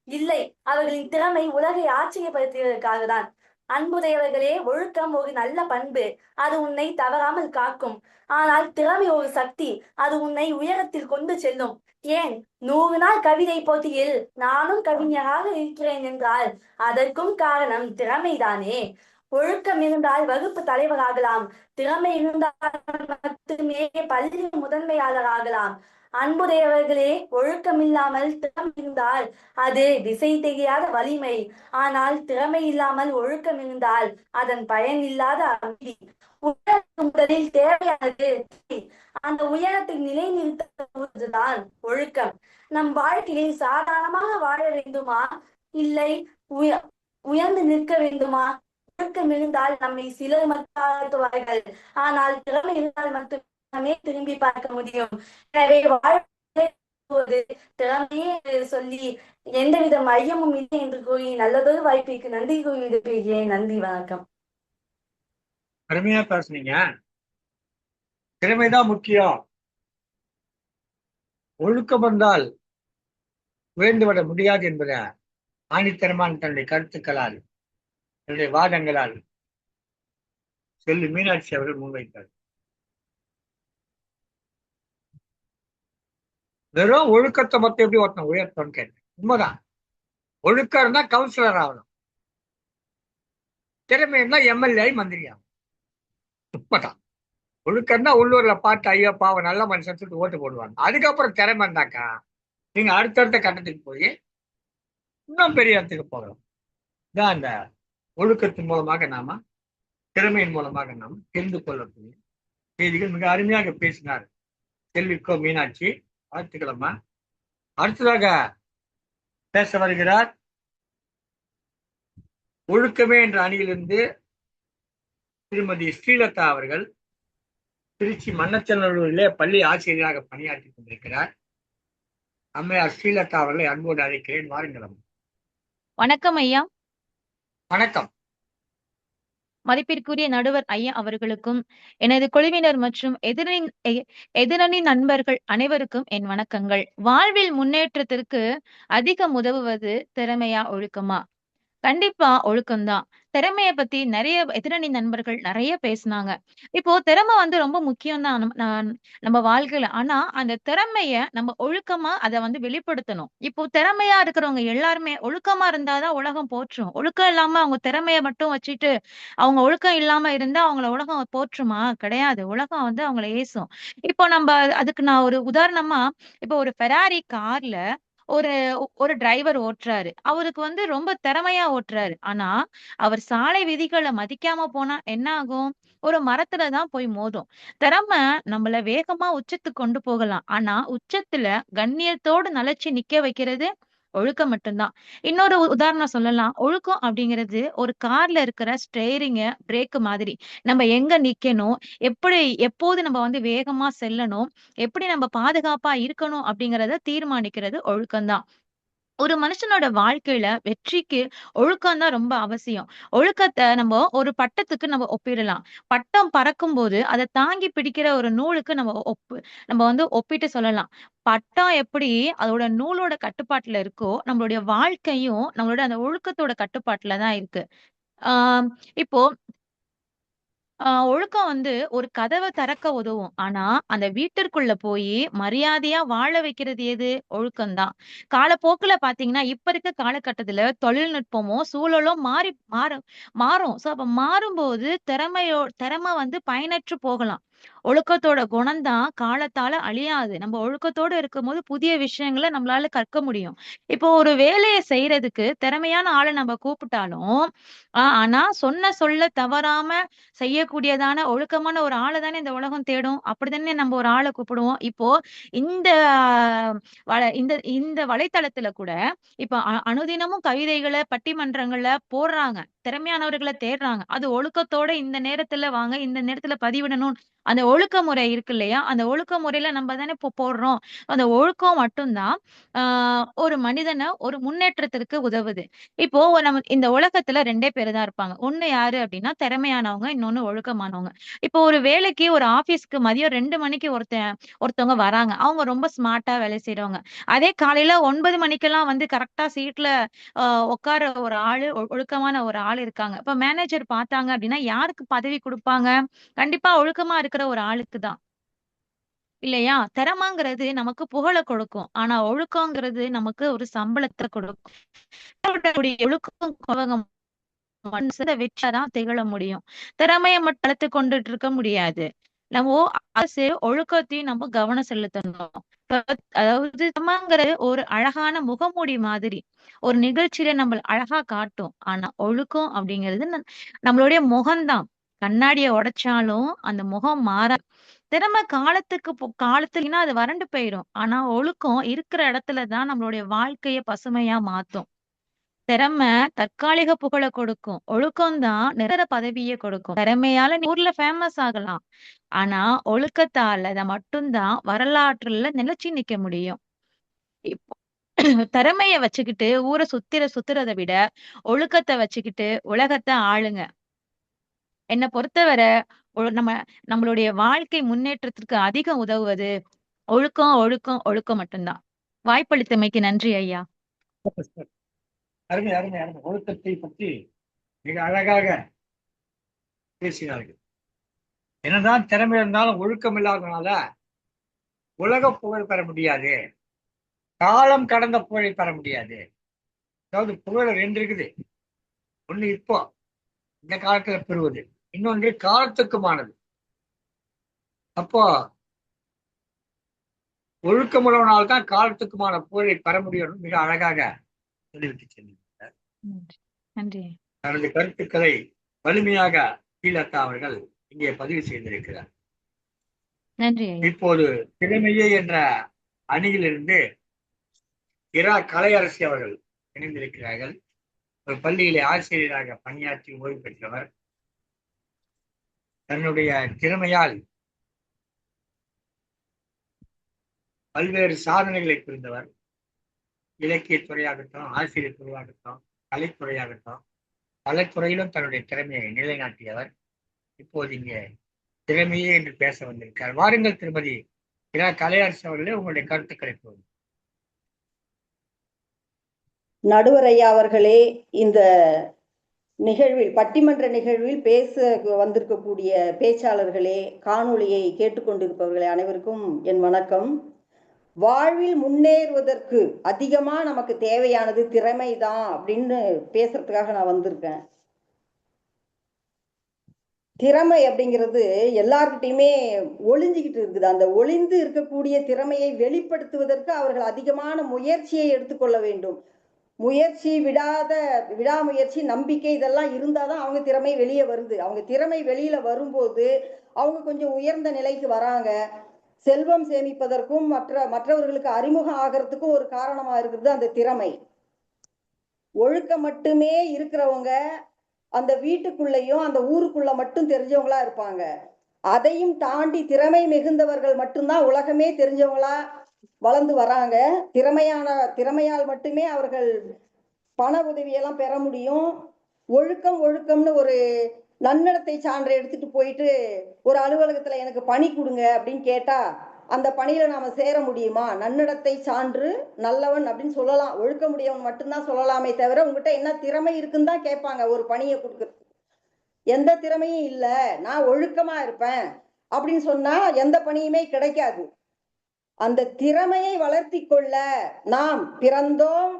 Speaker 4: இல்லை, அவர்களின் திறமை உலகை ஆச்சரியப்படுத்துவதற்காக தான். அன்புடையவர்களே, ஒழுக்கம் ஒரு நல்ல பண்பு, அது உன்னை தவறாமல் காக்கும். ஆனால் திறமை ஒரு சக்தி, அது உன்னை உயரத்தில் கொண்டு செல்லும். ஏன்? 100 நாள் கவிதை போட்டியில் நானும் கவிஞராக இருக்கிறேன் என்றால் அதற்கும் காரணம் திறமைதானே. ஒழுக்கம் இருந்தால் வகுப்பு தலைவராகலாம். திறமை இருந்தால் மட்டுமே பள்ளி முதன்மையாளர் ஆகலாம். அன்புடையவர்களே, ஒழுக்கம் இல்லாமல் திறமை இருந்தால் அது திசை தெரியாத வலிமை. ஆனால் திறமை இல்லாமல் ஒழுக்கம் இருந்தால் அதன் பயன் இல்லாத அமைதி. முதலில் தேவையானது அந்த உயரத்தை நிலைநிறுத்துவதுதான் ஒழுக்கம். நம் வாழ்க்கையில் சாதாரணமாக வாழ வேண்டுமா, இல்லை உயர்ந்து நிற்க வேண்டுமா? ஒழுக்கம் இருந்தால் நம்மை சிலர் மத்தாழ்த்துவார்கள், ஆனால் திறமை இருந்தால் மட்டுமே திரும்பி பார்க்க முடியும். எனவே வாழ்க்கை திறமையே சொல்லி எந்தவித மையமும் இல்லை என்று கூறி நல்லதொரு வாய்ப்பிற்கு நன்றி கூறி விடுப்பேன். நன்றி, வணக்கம்.
Speaker 1: அருமையா பேசுனீங்க. திறமைதான் முக்கியம். ஒழுக்கம் வந்தால் உயர்ந்துவிட முடியாது என்பதை ஆணித்தரமான தன்னுடைய கருத்துக்களால், தன்னுடைய வாதங்களால் சொல்லி மீனாட்சி அவர்கள் முன்வைத்தார். வெறும் ஒழுக்கத்தை மொத்தம் எப்படி ஒருத்தன் உயர்த்தோன்னு கேட்டேன். உண்மைதான். ஒழுக்கம் இருந்தா கவுன்சிலர் ஆகணும், திறமை இருந்தா எம்எல்ஏ மந்திரி ஆகணும். உண்மைதான். ஒழுக்கம்னா உள்ளூர்ல பார்த்து ஐயோ பாவம் நல்ல மனுஷன் ஓட்டு போடுவாங்க. அதுக்கப்புறம் திறமை இருந்தாக்கா நீங்க அடுத்தடுத்த கட்டத்துக்கு போய் இன்னும் பெரிய இடத்துக்கு போகலாம். இதான் அந்த ஒழுக்கத்தின் மூலமாக நாம, திறமையின் மூலமாக நாம் தெரிந்து கொள்ளக்கூடிய செய்திகள். மிக அருமையாக பேசினார் செல்விக்கோ மீனாட்சி. வாழ்த்துக்களம்மா. அடுத்ததாக பேச வருகிறார் ஒழுக்கமே என்ற அணியிலிருந்து திருமதி ஸ்ரீலதா அவர்கள். திருச்சி மன்னச்சநல்லூரிலே பள்ளி ஆசிரியராக பணியாற்றி கொண்டிருக்கிறார். அம்மையார் ஸ்ரீலதா அவர்களை அன்போடு அழைக்கிறேன். வாருங்களம்.
Speaker 5: வணக்கம் ஐயா.
Speaker 1: வணக்கம்.
Speaker 5: மதிப்பிற்குரிய நடுவர் ஐயா அவர்களுக்கும் எனது குழுவினர் மற்றும் எதிரணி நண்பர்கள் அனைவருக்கும் என் வணக்கங்கள். வாழ்வில் முன்னேற்றத்திற்கு அதிகம் உதவுவது திறமையா ஒழுக்கமா? கண்டிப்பா ஒழுக்கம்தான். திறமைய பத்தி நிறைய எதிரணி நண்பர்கள் நிறைய பேசினாங்க. இப்போ திறமை ரொம்ப முக்கியம் தான் நம்ம வாழ்க்கையில. ஆனா அந்த திறமைய நம்ம ஒழுக்கமா அதை வெளிப்படுத்தணும். இப்போ திறமையா இருக்கிறவங்க எல்லாருமே ஒழுக்கமா இருந்தாதான் உலகம் போற்றும். ஒழுக்கம் இல்லாம அவங்க திறமைய மட்டும் வச்சுட்டு அவங்க ஒழுக்கம் இல்லாம இருந்தா அவங்கள உலகம் போற்றுமா? கிடையாது. உலகம் அவங்களை ஏசும். இப்போ நம்ம அதுக்கு நான் ஒரு உதாரணமா, இப்போ ஒரு ஃபெராரி கார்ல ஒரு டிரைவர் ஓட்டுறாரு. அவருக்கு ரொம்ப திறமையா ஓட்டுறாரு. ஆனா அவர் சாலை விதிகளை மதிக்காம போனா என்ன ஆகும்? ஒரு மரத்துலதான் போய் மோதும். திறமை நம்மள வேகமா உச்சத்துக்கு கொண்டு போகலாம். ஆனா உச்சத்துல கண்ணியத்தோடு நிலைச்சு நிக்க வைக்கிறது ஒழுக்கம் மட்டும்தான். இன்னொரு உதாரணம் சொல்லலாம். ஒழுக்கம் அப்படிங்கிறது ஒரு கார்ல இருக்கிற ஸ்டேரிங்க, பிரேக் மாதிரி. நம்ம எங்க நிக்கணும், எப்படி எப்போது நம்ம வந்து வேகமா செல்லணும், எப்படி நம்ம பாதுகாப்பா இருக்கணும் அப்படிங்கிறத தீர்மானிக்கிறது ஒழுக்கம் தான். ஒரு மனுஷனோட வாழ்க்கையில வெற்றிக்கு ஒழுக்கம் தான் ரொம்ப அவசியம். ஒழுக்கத்த நம்ம ஒரு பட்டத்துக்கு நம்ம ஒப்பிடலாம். பட்டம் பறக்கும்போது அத தாங்கி பிடிக்கிற ஒரு நூலுக்கு நம்ம வந்து ஒப்பிட்டு சொல்லலாம். பட்டம் எப்படி அதோட நூலோட கட்டுப்பாட்டுல இருக்கோ, நம்மளுடைய வாழ்க்கையும் நம்மளோட அந்த ஒழுக்கத்தோட கட்டுப்பாட்டுல தான் இருக்கு. ஆம், இப்போ ஒழுக்கம் வந்து ஒரு கதவ திறக்க உதவும். ஆனா, அந்த வீட்டிற்குள்ள போயி மரியாதையா வாழ வைக்கிறது எது? ஒழுக்கம் தான். காலப்போக்குல பார்த்தீங்கன்னா, இப்ப இருக்க காலகட்டத்துல தொழில்நுட்பமும், சூழலும் மாறும். சோ அப்ப மாறும்போது திறமை வந்து பயனற்று போகலாம். ஒழுக்கத்தோட குணம் தான் காலத்தால அழியாது. நம்ம ஒழுக்கத்தோட இருக்கும்போது புதிய விஷயங்கள நம்மளால கற்க முடியும். இப்போ ஒரு வேலைய செய்றதுக்கு திறமையான ஆள நம்ம கூப்பிட்டாலும், ஆனா சொன்ன சொல்ல தவறாம செய்யக்கூடியதான ஒழுக்கமான ஒரு ஆள தானே இந்த உலகம் தேடும். அப்படித்தானே நம்ம ஒரு ஆள கூப்பிடுவோம். இப்போ இந்த இந்த வலைத்தளத்துல கூட இப்ப அனுதினமும் கவிதைகள பட்டிமன்றங்கள்ல போடுறாங்க. திறமையானவர்கள தேடுறாங்க. அது ஒழுக்கத்தோட இந்த நேரத்துல வாங்க, இந்த நேரத்துல பதிவிடணும். அந்த ஒழுக்கமுறை இருக்கு இல்லையா? அந்த ஒழுக்கமுறையில நம்ம தானே இப்போ போடுறோம். அந்த ஒழுக்கம் மட்டும் தான் ஆ ஒரு மனிதன ஒரு முன்னேற்றத்திற்கு உதவுது. இப்போ நம்ம இந்த உலகத்துல 2 பேரு தான் இருப்பாங்க. ஒண்ணு யாரு அப்டின்னா திறமையானவங்க, இன்னொன்னு ஒழுக்கமானவங்க. இப்போ ஒரு வேலைக்கு ஒரு ஆபீஸ்க்கு மதியம் 2 மணிக்கு ஒருத்தவங்க வராங்க. அவங்க ரொம்ப ஸ்மார்ட்டா வேலை செய்றவங்க. அதே காலையில 9 மணிக்கெல்லாம் வந்து கரெக்ட்டா சீட்ல அ உட்கார ஒரு ஆளு, ஒழுக்கமான ஒரு ஆள் இருக்காங்க. இப்ப மேனேஜர் பார்த்தாங்க அப்டின்னா யாருக்கு பதவி குடுப்பாங்க? கண்டிப்பா ஒழுக்கமா இருக்கிற ஒரு ஆளுக்கு தான். இல்லையா? திறமைங்கிறது நமக்கு புகழ கொடுக்கும். ஆனா ஒழுக்கங்கிறது நமக்கு ஒரு சம்பளத்த கொடுக்கும். ஒழுக்கம் மனுஷன வச்சா தான் திகழ முடியும். திறமைய மட்டும் வளர்த்துக் கொண்டுட்டு இருக்க முடியாது. நம்ம அரசு ஒழுக்கத்தையும் நம்ம கவனம் செலுத்தணும். இப்ப அதாவது திறமைங்கிறது ஒரு அழகான முகமூடி மாதிரி. ஒரு நிகழ்ச்சியில நம்ம அழகா காட்டும். ஆனா ஒழுக்கம் அப்படிங்கிறது நம்மளுடைய முகம்தான். கண்ணாடிய உடைச்சாலும் அந்த முகம் மாறாது. திறமை காலத்துக்கு அது வறண்டு போயிரும். ஆனா ஒழுக்கம் இருக்கிற இடத்துல தான் நம்மளுடைய வாழ்க்கைய பசுமையா மாத்தும். திறமை தற்காலிக புகழ கொடுக்கும். ஒழுக்கம் தான் நிரந்தர பதவிய கொடுக்கும். திறமையால நீ ஊர்ல ஃபேமஸ் ஆகலாம். ஆனா ஒழுக்கத்தால மட்டும் தான் வரலாற்றுல நிலைச்சு நிக்க முடியும். இப்போ திறமைய வச்சுக்கிட்டு ஊர சுத்துறத விட, ஒழுக்கத்த வச்சுக்கிட்டு உலகத்த ஆளுங்க. என்ன பொறுத்தவர நம்மளுடைய வாழ்க்கை முன்னேற்றத்திற்கு அதிகம் உதவுவது ஒழுக்கம் மட்டும் தான். வாய்ப்பளித்தமைக்கு நன்றி ஐயா.
Speaker 1: அருமை அருமை அருமை. ஒழுக்கத்தை பற்றி மிக அழகாக பேசினார்கள். என்னதான் திறமை இருந்தாலும் ஒழுக்கம் இல்லாதனால உலக புகழ் பெற முடியாது, காலம் கடந்த புகழை பெற முடியாது. அதாவது புகழ் 2 இருக்குது. ஒண்ணு இப்போ இந்த காலத்துல பெறுவது, இன்னொன்று காலத்துக்குமானது. அப்போ ஒழுக்கமுள்ளவனால் தான் காலத்துக்குமான புகழை பெற முடியும். மிக அழகாக சொல்லிவிட்டு சென்றார்.
Speaker 5: நன்றி.
Speaker 1: தனது கருத்துக்களை வலிமையாக ஸ்ரீலதா அவர்கள் இங்கே பதிவு செய்திருக்கிறார்.
Speaker 5: நன்றி.
Speaker 1: இப்போது திறமையே என்ற அணியிலிருந்து இரா கலையரசி அவர்கள் இணைந்திருக்கிறார்கள். ஒரு பள்ளியிலே ஆசிரியராக பணியாற்றி ஓய்வு பெற்றவர். தன்னுடைய திறமையால் பல்வேறு சாதனைகளை புரிந்தவர். இலக்கிய துறையாகட்டும், ஆசிரியர் துறையாகட்டும், கலைத்துறையாகட்டும், பல துறையிலும் தன்னுடைய திறமையை நிலைநாட்டியவர். இப்போது இங்கே திறமையே என்று பேச வந்திருக்கார். வாருங்கள் திருமதி இரா கலையரசி அவர்களே, உங்களுடைய கருத்துக்களை போதும்.
Speaker 6: நடுவர் ஐயா அவர்களே, இந்த நிகழ்வில் பட்டிமன்ற நிகழ்வில் பேச வந்திருக்கக்கூடிய பேச்சாளர்களே, காணொளியை கேட்டுக்கொண்டிருப்பவர்களே அனைவருக்கும் என் வணக்கம். வாழ்வில் முன்னேறுவதற்கு அதிகமா நமக்கு தேவையானது திறமைதான் அப்படின்னு பேசுறதுக்காக நான் வந்திருக்கேன். திறமை அப்படிங்கிறது எல்லார்கிட்டையுமே ஒளிஞ்சுக்கிட்டு இருக்குது. அந்த ஒளிந்து இருக்கக்கூடிய திறமையை வெளிப்படுத்துவதற்கு அவர்கள் அதிகமான முயற்சியை எடுத்துக்கொள்ள வேண்டும். முயற்சி, விடாமுயற்சி, நம்பிக்கை இதெல்லாம் இருந்தாதான் அவங்க திறமை வெளியே வருது. அவங்க திறமை வெளியில வரும்போது அவங்க கொஞ்சம் உயர்ந்த நிலைக்கு வராங்க. செல்வம் சேமிப்பதற்கும் மற்றவர்களுக்கு அறிமுகம் ஆகிறதுக்கும் ஒரு காரணமா இருக்கிறது அந்த திறமை. ஒழுக்கம் மட்டுமே இருக்கிறவங்க அந்த வீட்டுக்குள்ளேயும் அந்த ஊருக்குள்ள மட்டும் தெரிஞ்சவங்களா இருப்பாங்க. அதையும் தாண்டி திறமை மிகுந்தவர்கள் மட்டும்தான் உலகமே தெரிஞ்சவங்களா வளர்ந்து வராங்க. திறமையால் மட்டுமே அவர்கள் பண உதவியெல்லாம் பெற முடியும். ஒழுக்கம்னு ஒரு நன்னடத்தை சான்றை எடுத்துட்டு போயிட்டு ஒரு அலுவலகத்துல எனக்கு பணி கொடுங்க அப்படின்னு கேட்டா அந்த பணியில நாம சேர முடியுமா? நன்னடத்தை சான்று நல்லவன் அப்படின்னு சொல்லலாம், ஒழுக்க முடியவன் மட்டும்தான் சொல்லலாமே தவிர உங்ககிட்ட என்ன திறமை இருக்குன்னு தான் கேட்பாங்க ஒரு பணியை கொடுக்கறது. எந்த திறமையும் இல்லை, நான் ஒழுக்கமா இருப்பேன் அப்படின்னு சொன்னா எந்த பணியுமே கிடைக்காது. அந்த திறமையை வளர்த்தி கொள்ள நாம் பிறந்தோம்,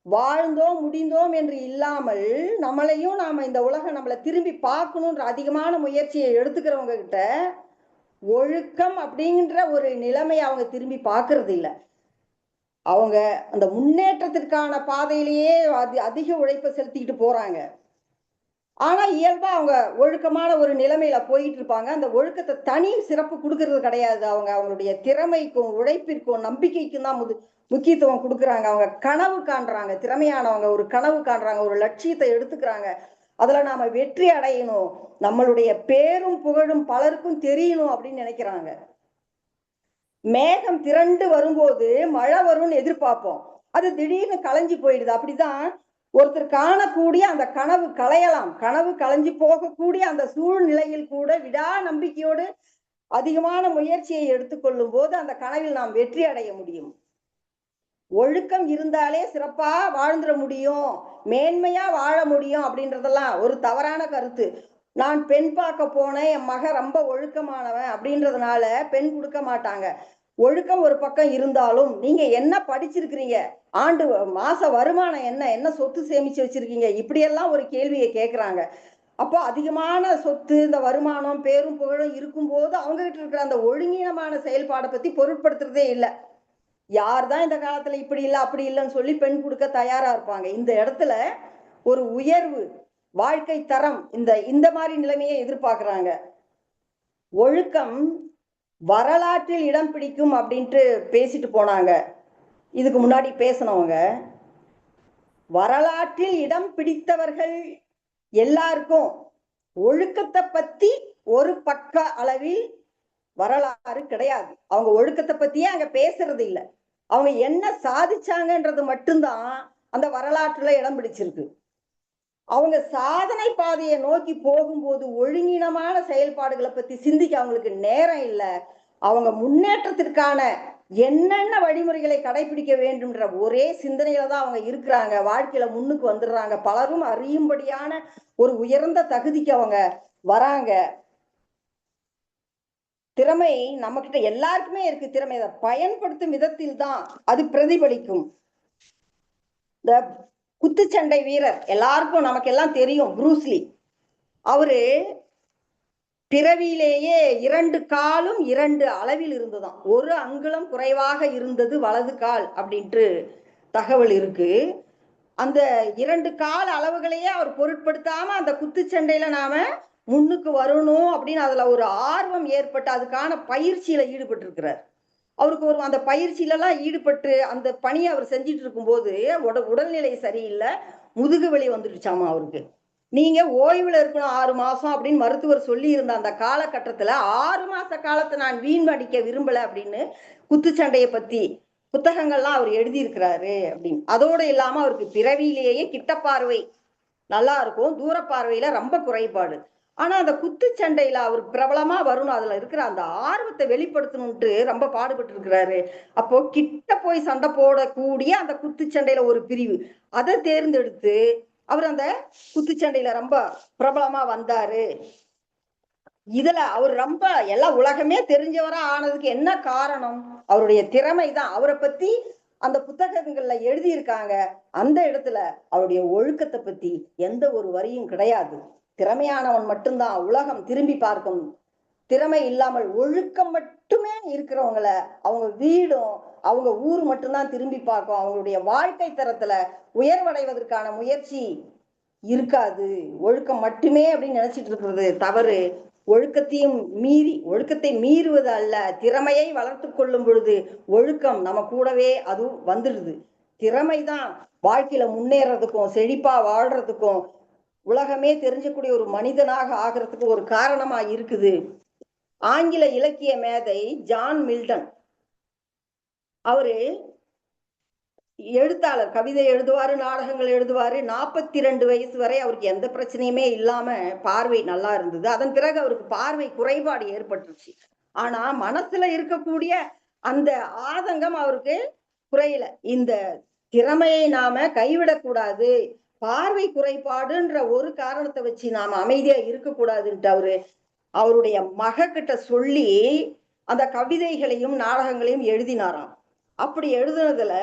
Speaker 6: வாழ்ந்தோம், முடிந்தோம் என்று இல்லாமல் நம்மளையும் நாம இந்த உலகம் நம்மளை திரும்பி பார்க்கணுன்ற அதிகமான முயற்சியை எடுத்துக்கிறவங்க கிட்ட ஒழுக்கம் அப்படிங்கிற ஒரு நிலைமையை அவங்க திரும்பி பார்க்கறது இல்லை. அவங்க அந்த முன்னேற்றத்திற்கான பாதையிலேயே அதிக உழைப்பை செலுத்திக்கிட்டு போறாங்க. ஆனா இயல்பா அவங்க ஒழுக்கமான ஒரு நிலைமையில போயிட்டு இருப்பாங்க. அந்த ஒழுக்கத்தை தனி சிறப்பு கொடுக்கறது கிடையாது. அவங்களுடைய திறமைக்கும் உழைப்பிற்கும் நம்பிக்கைக்கும் தான் முக்கியத்துவம் கொடுக்குறாங்க. அவங்க கனவு காண்றாங்க. திறமையானவங்க ஒரு கனவு காண்றாங்க, ஒரு லட்சியத்தை எடுத்துக்கிறாங்க. அதுல நாம வெற்றி அடையணும், நம்மளுடைய பேரும் புகழும் பலருக்கும் தெரியணும் அப்படின்னு நினைக்கிறாங்க. மேகம் திரண்டு வரும்போது மழை வரும்னு எதிர்பார்ப்போம், அது திடீர்னு களைஞ்சி போயிடுது. அப்படிதான் ஒருத்தர் காணக்கூடிய அந்த கனவு களையலாம். கனவு களைஞ்சி போகக்கூடிய அந்த சூழ்நிலையில் கூட விடா நம்பிக்கையோடு அதிகமான முயற்சியை எடுத்துக்கொள்ளும் போது அந்த கனவில் நாம் வெற்றி அடைய முடியும். ஒழுக்கம் இருந்தாலே சிறப்பா வாழ்ந்துட முடியும், மேன்மையா வாழ முடியும் அப்படின்றதெல்லாம் ஒரு தவறான கருத்து. நான் பெண் பார்க்க போனேன், என் மகன் ரொம்ப ஒழுக்கமானவன் அப்படின்றதுனால பெண் கொடுக்க மாட்டாங்க. ஒழுக்கம் ஒரு பக்கம் இருந்தாலும் நீங்க என்ன படிச்சிருக்கிறீங்க, ஆண்டு மாச வருமானம் என்ன சொத்து சேமிச்சு வச்சிருக்கீங்க, இப்படியெல்லாம் ஒரு கேள்வியை கேட்குறாங்க. அப்போ அதிகமான சொத்து, இந்த வருமானம், பேரும் புகழும் இருக்கும்போது அவங்க கிட்ட இருக்கிற அந்த ஒழுங்கீனமான செயல்பாடை பத்தி பொருட்படுத்துறதே இல்லை. யார் தான் இந்த காலத்துல இப்படி இல்லை அப்படி இல்லைன்னு சொல்லி பெண் கொடுக்க தயாரா இருப்பாங்க. இந்த இடத்துல ஒரு உயர்வு, வாழ்க்கை தரம், இந்த மாதிரி நிலைமையை எதிர்பார்க்கிறாங்க. ஒழுக்கம் வரலாற்றில் இடம் பிடிக்கும் அப்படின்ட்டு பேசிட்டு போனாங்க. இதுக்கு முன்னாடி பேசினவங்க வரலாற்றில் இடம் பிடித்தவர்கள் எல்லாருக்கும் ஒழுக்கத்தை பத்தி ஒரு பக்க அளவில் வரலாறு கிடையாது. அவங்க ஒழுக்கத்தை பத்தியே அங்க பேசுறது இல்லை. அவங்க என்ன சாதிச்சாங்கன்றது மட்டும்தான் அந்த வரலாற்றுல இடம் பிடிச்சிருக்கு. அவங்க சாதனை பாதையை நோக்கி போகும்போது ஒழுங்கீனமான செயல்பாடுகளை பத்தி சிந்திக்க அவங்களுக்கு நேரம் இல்லை. அவங்க முன்னேற்றத்திற்கான என்னென்ன வழிமுறைகளை கடைபிடிக்க வேண்டும்ன்ற ஒரே சிந்தனையில தான் அவங்க இருக்கிறாங்க. வாழ்க்கையில முன்னுக்கு வந்துடுறாங்க. பலரும் அறியும்படியான ஒரு உயர்ந்த தகுதிக்கு அவங்க வராங்க. திறமை நம்ம கிட்ட எல்லாருக்குமே இருக்கு. திறமை அதை பயன்படுத்தும் விதத்தில் தான் அது பிரதிபலிக்கும். இந்த குத்துச்சண்டை வீரர் எல்லாருக்கும் நமக்கெல்லாம் தெரியும், ப்ரூஸ்லி. அவரு பிறவியிலேயே 2 காலும் 2 அளவில் இருந்ததாம். ஒரு அங்குலம் குறைவாக இருந்தது வலது கால் அப்படின்ட்டு தகவல் இருக்கு. அந்த 2 கால் அளவுகளையே அவர் பொருட்படுத்தாம அந்த குத்துச்சண்டையில நாம முன்னுக்கு வரணும் அப்படின்னு அதுல ஒரு ஆர்வம் ஏற்பட்டு அதுக்கான பயிற்சியில ஈடுபட்டு இருக்கிறார். அவருக்கு அந்த பயிற்சியிலலாம் ஈடுபட்டு அந்த பணியை அவர் செஞ்சிட்டு இருக்கும்போது உடல்நிலை சரியில்லை, முதுகு வலி வந்துடுச்சாமா அவருக்கு. நீங்க ஓய்வுல இருக்கணும் 6 மாசம் அப்படின்னு மருத்துவர் சொல்லி இருந்த அந்த காலகட்டத்துல 6 மாச காலத்தை நான் வீண்படிக்க விரும்பல அப்படின்னு குத்துச்சண்டையை பத்தி புத்தகங்கள்லாம் அவர் எழுதியிருக்கிறாரு அப்படின்னு. அதோடு இல்லாம அவருக்கு பிறவியிலேயே கிட்ட பார்வை நல்லா இருக்கும், தூர பார்வையில ரொம்ப குறைபாடு. ஆனா அந்த குத்துச்சண்டையில அவர் பிரபலமா வரணும், அதுல இருக்கிற அந்த ஆர்வத்தை வெளிப்படுத்தணும்ட்டு ரொம்ப பாடுபட்டு இருக்கிறாரு. அப்போ கிட்ட போய் சண்டை போடக்கூடிய அந்த குத்துச்சண்டையில ஒரு பிரிவு அதை தேர்ந்தெடுத்து அவர் அந்த குத்துச்சண்டையில ரொம்ப பிரபலமா வந்தாரு. இதுல அவர் ரொம்ப எல்லாம் உலகமே தெரிஞ்சவரா ஆனதுக்கு என்ன காரணம்? அவருடைய திறமை தான். அவரை பத்தி அந்த புத்தகங்கள்ல எழுதியிருக்காங்க. அந்த இடத்துல அவருடைய ஒழுக்கத்தை பத்தி எந்த ஒரு வரியும் கிடையாது. திறமையானவன் மட்டும்தான் உலகம் திரும்பி பார்க்கும். திறமை இல்லாமல் ஒழுக்கம் மட்டுமே இருக்கிறவங்கள அவங்க வீடும் அவங்க ஊர் மட்டும்தான் திரும்பி பார்க்கும். அவங்களுடைய வாழ்க்கை தரத்துல உயர்வடைவதற்கான முயற்சி இருக்காது. ஒழுக்கம் மட்டுமே அப்படின்னு நினைச்சிட்டு இருக்கிறது தவறு. ஒழுக்கத்தையும் ஒழுக்கத்தை மீறுவது அல்ல, திறமையை வளர்த்து கொள்ளும் பொழுது ஒழுக்கம் நம்ம கூடவே அதுவும் வந்துடுது. திறமைதான் வாழ்க்கையில முன்னேறதுக்கும் செழிப்பா வாழ்றதுக்கும் உலகமே தெரிஞ்சக்கூடிய ஒரு மனிதனாக ஆகிறதுக்கு ஒரு காரணமா இருக்குது. ஆங்கில இலக்கிய மேதை ஜான் மில்டன் அவரு எழுத்தாளர், கவிதை எழுதுவாரு, நாடகங்கள் எழுதுவாரு. 42 வயசு வரை அவருக்கு எந்த பிரச்சனையுமே இல்லாம பார்வை நல்லா இருந்தது. அதன் பிறகு அவருக்கு பார்வை குறைபாடு ஏற்பட்டுருச்சு. ஆனா மனசுல இருக்கக்கூடிய அந்த ஆதங்கம் அவருக்கு குறையல. இந்த திறமையை நாம கைவிடக்கூடாது, பார்வை குறைபாடுன்ற ஒரு காரணத்தை வச்சு நாம அமைதியா இருக்கக்கூடாதுன்ட்டு அவருடைய மகக்கிட்ட சொல்லி அந்த கவிதைகளையும் நாடகங்களையும் எழுதினாராம். அப்படி எழுதுனதுல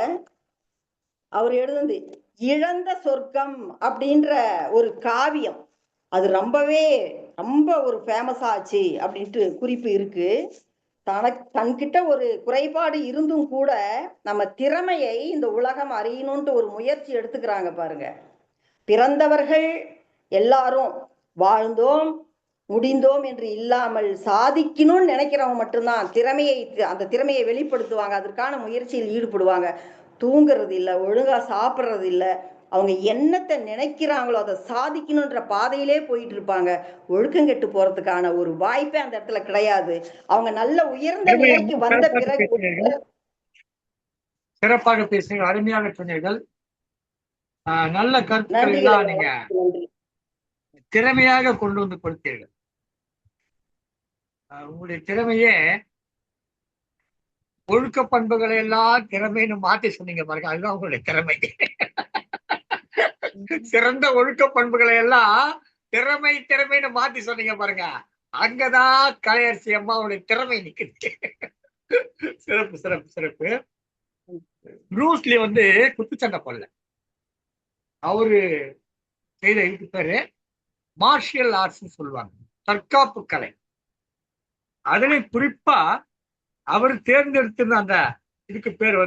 Speaker 6: அவர் எழுதுனது இழந்த சொர்க்கம் அப்படின்ற ஒரு காவியம், அது ரொம்ப ஒரு ஃபேமஸ் ஆச்சு அப்படின்ட்டு குறிப்பு இருக்கு. தன்கிட்ட ஒரு குறைபாடு இருந்தும் கூட நம்ம திறமையை இந்த உலகம் அறியணும்ட்டு ஒரு முயற்சி எடுத்துக்கிறாங்க பாருங்க. பிறந்தவர்கள் எல்லாரும் வாழ்ந்தோம் முடிந்தோம் என்று இல்லாமல் சாதிக்கணும்னு நினைக்கிறவங்க மட்டும்தான் அந்த திறமையை வெளிப்படுத்துவாங்க, அதற்கான முயற்சியில் ஈடுபடுவாங்க. தூங்குறது இல்லை, ஒழுங்கா சாப்பிட்றது இல்லை, அவங்க என்னத்தை நினைக்கிறாங்களோ அதை சாதிக்கணுன்ற பாதையிலே போயிட்டு இருப்பாங்க. ஒழுக்கம் கெட்டு போறதுக்கான ஒரு வாய்ப்பே அந்த இடத்துல கிடையாது. அவங்க நல்ல உயர்ந்த நிலைக்கு வந்த பிறகு
Speaker 1: சிறப்பாக பேசுங்க, அருமையாக சொன்னீர்கள். நல்ல கருத்துக்கள் எல்லாம் நீங்க திறமையாக கொண்டு வந்து கொடுத்தீர்கள். உங்களுடைய திறமையே ஒழுக்க பண்புகளை எல்லாம் திறமைன்னு மாத்தி சொன்னீங்க பாருங்க, அதுதான் உங்களுடைய திறமை. சிறந்த ஒழுக்க பண்புகளை எல்லாம் திறமைன்னு மாத்தி சொன்னீங்க பாருங்க, அங்கதான் கலையரசி அம்மாவுடைய திறமை நிக்குது. சிறப்பு சிறப்பு சிறப்பு. ப்ரூஸ்லி குத்துச்சண்டை போடல, அவரு செய்த இதுக்கு பேரு மார்ஷியல் ஆர்ட்ஸ் சொல்லுவாங்க, தற்காப்பு கலை. அதுல குறிப்பா அவர் தேர்ந்தெடுத்திருந்த அந்த இதுக்கு பேர்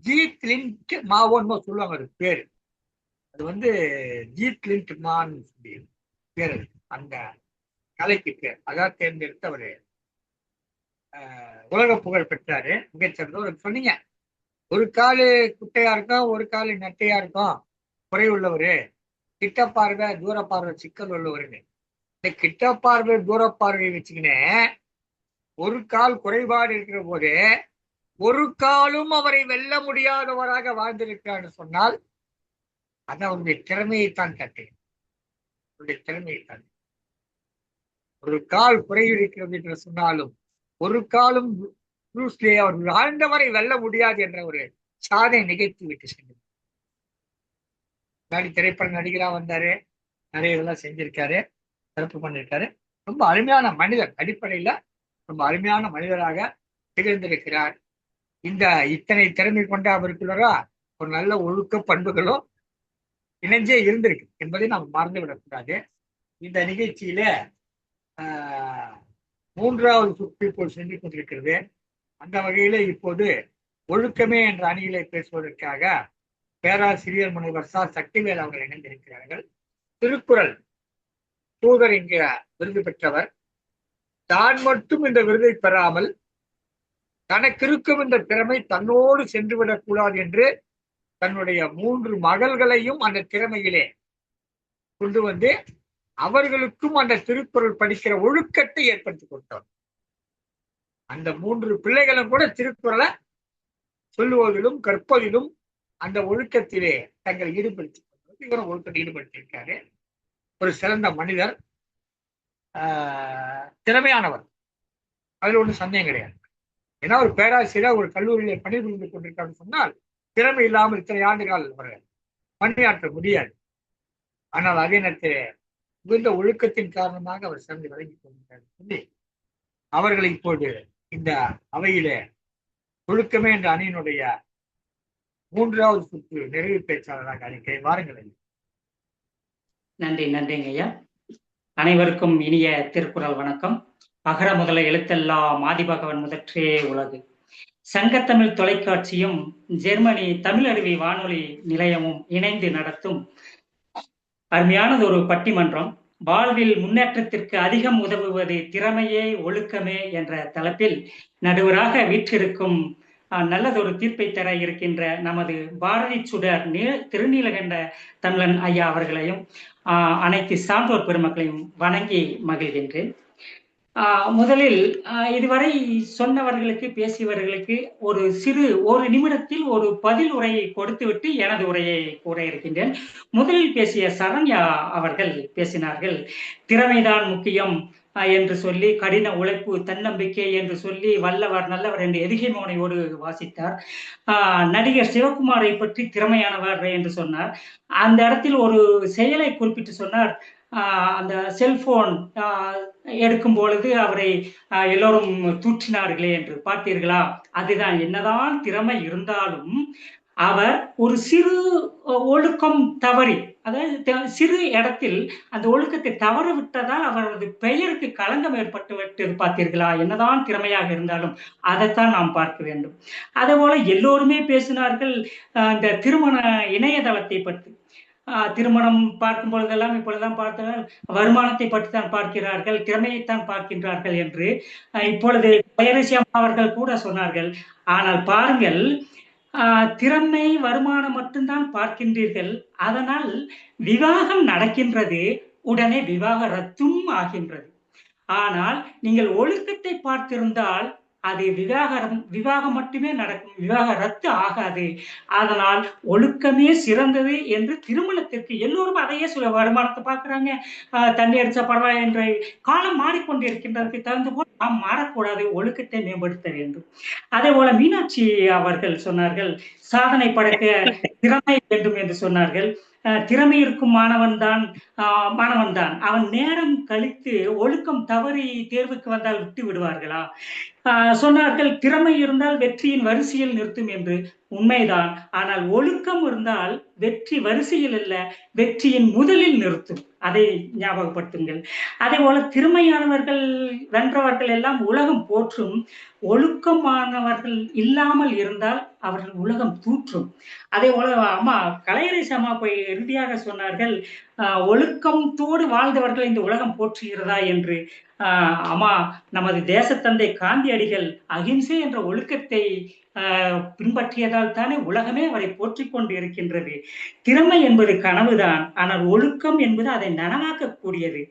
Speaker 1: ஜீத் லிண்ட் மாவோன்னு சொல்லுவாங்க. அது பேரு அது ஜீத் லிண்ட் மான் பேர், அந்த கலைக்கு பேர். அதான் தேர்ந்தெடுத்து அவரு உலக புகழ் பெற்றாரு. மிகச்சிறந்த சொன்னீங்க, ஒரு காலு குட்டையா இருக்கும், ஒரு காலு நட்டையா இருக்கும், குறை உள்ளவரு, கிட்ட பார்வை தூர பார்வை சிக்கல் உள்ளவருன்னு. இந்த கிட்ட பார்வை தூர பார்வையை வச்சுக்கினேன் ஒரு கால் குறைபாடு இருக்கிற போது ஒரு காலும் அவரை வெல்ல முடியாதவராக வாழ்ந்திருக்கிறான்னு சொன்னால் அது அவருடைய திறமையைத்தான் காட்டுகிறேன். அவருடைய திறமையைத்தான். ஒரு கால் குறைவு இருக்கிறது என்று சொன்னாலும் ஒரு காலும் ப்ரூஸ்லி அவர் வாழ்ந்தவரை வெல்ல முடியாது என்ற ஒரு சாதனை நிகழ்த்தி விட்டு சென்றார். திரைப்பட நடிகரா வந்தாரு, நிறைய இதெல்லாம் செஞ்சிருக்காரு, சிறப்பு பண்ணிருக்காரு. ரொம்ப அருமையான மனிதர், அடிப்படையில ரொம்ப அருமையான மனிதராக திகழ்ந்திருக்கிறார். இத்தனை திறமை கொண்ட அவருக்குள்ளரா ஒரு நல்ல ஒழுக்க பண்புகளும் இணைஞ்சே இருந்திருக்கு என்பதை நாம் மறந்து விடக்கூடாது. இந்த நிகழ்ச்சியில 3வது சுற்று இப்போது சென்று கொண்டிருக்கிறது. அந்த வகையில இப்போது ஒழுக்கமே என்ற அணியிலே பேசுவதற்காக பேராசிரியர் முனைவர் ச. சக்திவேல் அவர்கள் இணைந்திருக்கிறார்கள். திருக்குறள் தூதர் இங்க விருது பெற்றவர். தான் மட்டும் இந்த விருதை பெறாமல் தனக்கு இருக்கும் இந்த திறமை தன்னோடு சென்றுவிடக் கூடாது என்று தன்னுடைய 3 மகள்களையும் அந்த திறமையிலே கொண்டு அவர்களுக்கும் அந்த திருக்குறள் படிக்கிற ஒழுக்கத்தை ஏற்படுத்தி கொடுத்தார். அந்த 3 பிள்ளைகளும் கூட திருக்குறளை சொல்லுவதிலும் கற்பதிலும் அந்த ஒழுக்கத்திலே தங்களை ஈடுபடுத்தி இவரும் ஒழுக்கத்தை ஈடுபடுத்தியிருக்காரு. ஒரு சிறந்த மனிதர், திறமையானவர், அதுல ஒன்றும் சந்தேகம் கிடையாது. ஏன்னா ஒரு பேராசிரியர் ஒரு கல்லூரியில பணிபுரிந்து கொண்டிருக்காருன்னு சொன்னால் திறமை இல்லாமல் இத்தனை ஆண்டுகள் அவர்கள் பணியாற்ற முடியாது. ஆனால் அதே நேரத்தில் மிகுந்த ஒழுக்கத்தின் காரணமாக அவர் சிறந்து விளங்கி கொண்டிருக்கார் சொல்லி அவர்களை இப்போது இந்த அவையிலே ஒழுக்கமே என்ற அணியினுடைய 3வது சுற்று நிறைவு பேச்சாளராக அழைக்கிறேன். வாருங்கள்.
Speaker 7: நன்றிங்க ஐயா. அனைவருக்கும் இனிய திருக்குறள் வணக்கம். அகர முதல எழுத்தெல்லாம் ஆதிபகவன் முதற்றே உலகு. சங்கத்தமிழ் தொலைக்காட்சியும் ஜெர்மனி தமிழருவி வானொலி நிலையமும் இணைந்து நடத்தும் அருமையானது ஒரு பட்டிமன்றம். வாழ்வில் முன்னேற்றத்திற்கு அதிகம் உதவுவது திறமையே ஒழுக்கமே என்ற தலைப்பில் நடுவராக வீற்றிருக்கும் நல்லதொரு தீர்ப்பை தர இருக்கின்ற நமது பாரதி சுடர் திருநீலகண்ட தமிழன் ஐயா அவர்களையும் அனைத்து சான்றோர் பெருமக்களையும் வணங்கி மகிழ்கின்றேன். முதலில் இதுவரை சொன்னவர்களுக்கு, பேசியவர்களுக்கு ஒரு நிமிடத்தில் ஒரு பதில் உரையை கொடுத்துவிட்டு எனது உரையை கூற இருக்கின்றேன். முதலில் பேசிய சரண்யா அவர்கள் பேசினார்கள், திறமைதான் முக்கியம் என்று சொல்லி, கடின உழைப்பு, தன்னம்பிக்கை என்று சொல்லி, வல்லவர் நல்லவர் என்று எதுகை மோனையோடு வாசித்தார். நடிகர் சிவகுமாரை பற்றி திறமையானவர் என்று சொன்னார். அந்த இடத்தில் ஒரு செயலை குறிப்பிட்டு சொன்னார். அந்த செல்போன் எடுக்கும் பொழுது அவரை எல்லோரும் தூற்றினார்களே என்று பார்த்தீர்களா? அதுதான், என்னதான் திறமை இருந்தாலும் அவர் ஒரு சிறு ஒழுக்கம் தவறி, அதாவது சிறு இடத்தில் அந்த ஒழுக்கத்தை தவற விட்டதால் அவரது பெயருக்கு களங்கம் ஏற்பட்டு விட்டது. பார்த்தீர்களா? என்னதான் திறமையாக இருந்தாலும் அதைத்தான் நாம் பார்க்க வேண்டும். அதே போல எல்லோருமே பேசினார்கள் இந்த திருமண இணையதளத்தை பற்றி. திருமணம் பார்க்கும் பொழுதெல்லாம் இப்பொழுதுதான் பார்த்தால் வருமானத்தை பற்றி தான் பார்க்கிறார்கள், திறமையைத்தான் பார்க்கின்றார்கள் என்று இப்பொழுது அவர்கள் கூட சொன்னார்கள். ஆனால் பாருங்கள், திறமை வருமானம் மட்டும்தான் பார்க்கின்றீர்கள், அதனால் விவாகம் நடக்கின்றது, உடனே விவாகரத்தும் ஆகின்றது. ஆனால் நீங்கள் ஒழுக்கத்தை பார்த்திருந்தால் அது விவாகம் மட்டுமே நடக்கும், விவாகரத்து ஆகாது. அதனால் ஒழுக்கமே சிறந்தது என்று திருமணத்திற்கு எல்லோரும் அதையே சொல்ல, வருமானத்தை பார்க்கிறாங்க, தண்ணி அடிச்சா பரவாயில்லை என்ற காலம் மாறிக்கொண்டிருக்கின்றதுக்கு தகுந்த போது நாம் மாறக்கூடாது, ஒழுக்கத்தை மேம்படுத்த வேண்டும். அதே போல மீனாட்சி அவர்கள் சொன்னார்கள், சாதனை படைக்க திறமை வேண்டும் என்று சொன்னார்கள். திறமை இருக்கும் மாணவன் தான் அவன் நேரம் கழித்து ஒழுக்கம் தவறி தேர்வுக்கு வந்தால் விட்டு விடுவார்களா? சொன்னார்கள், திறமை இருந்தால் வெற்றியின் வரிசையில் நிறுத்தும் என்று. உண்மைதான். ஆனால் ஒழுக்கம் இருந்தால் வெற்றி வரிசையில் அல்ல, வெற்றியின் முதலில் நிறுத்தும். அதை ஞாபகப்படுத்துங்கள். அதே போல திறமையானவர்கள், வென்றவர்கள் எல்லாம் உலகம் போற்றும். ஒழுக்கமானவர்கள் இல்லாமல் இருந்தால் அவர்கள் உலகம் தூற்றும். அதே போல கலையரசி அம்மா போய் இறுதியாக சொன்னார்கள், ஒழுக்கத்தோடு வாழ்ந்தவர்கள் இந்த உலகம் போற்றுகிறதா என்று. அம்மா, நமது தேசத்தந்தை காந்தியடிகள் அகிம்சை என்ற ஒழுக்கத்தை பின்பற்றியதால் தானே உலகமே அவரை போற்றிக் கொண்டு இருக்கின்றது. திறமை என்பது கனவுதான், ஆனால் ஒழுக்கம் என்பது அதை நனவாக்கக்கூடியது.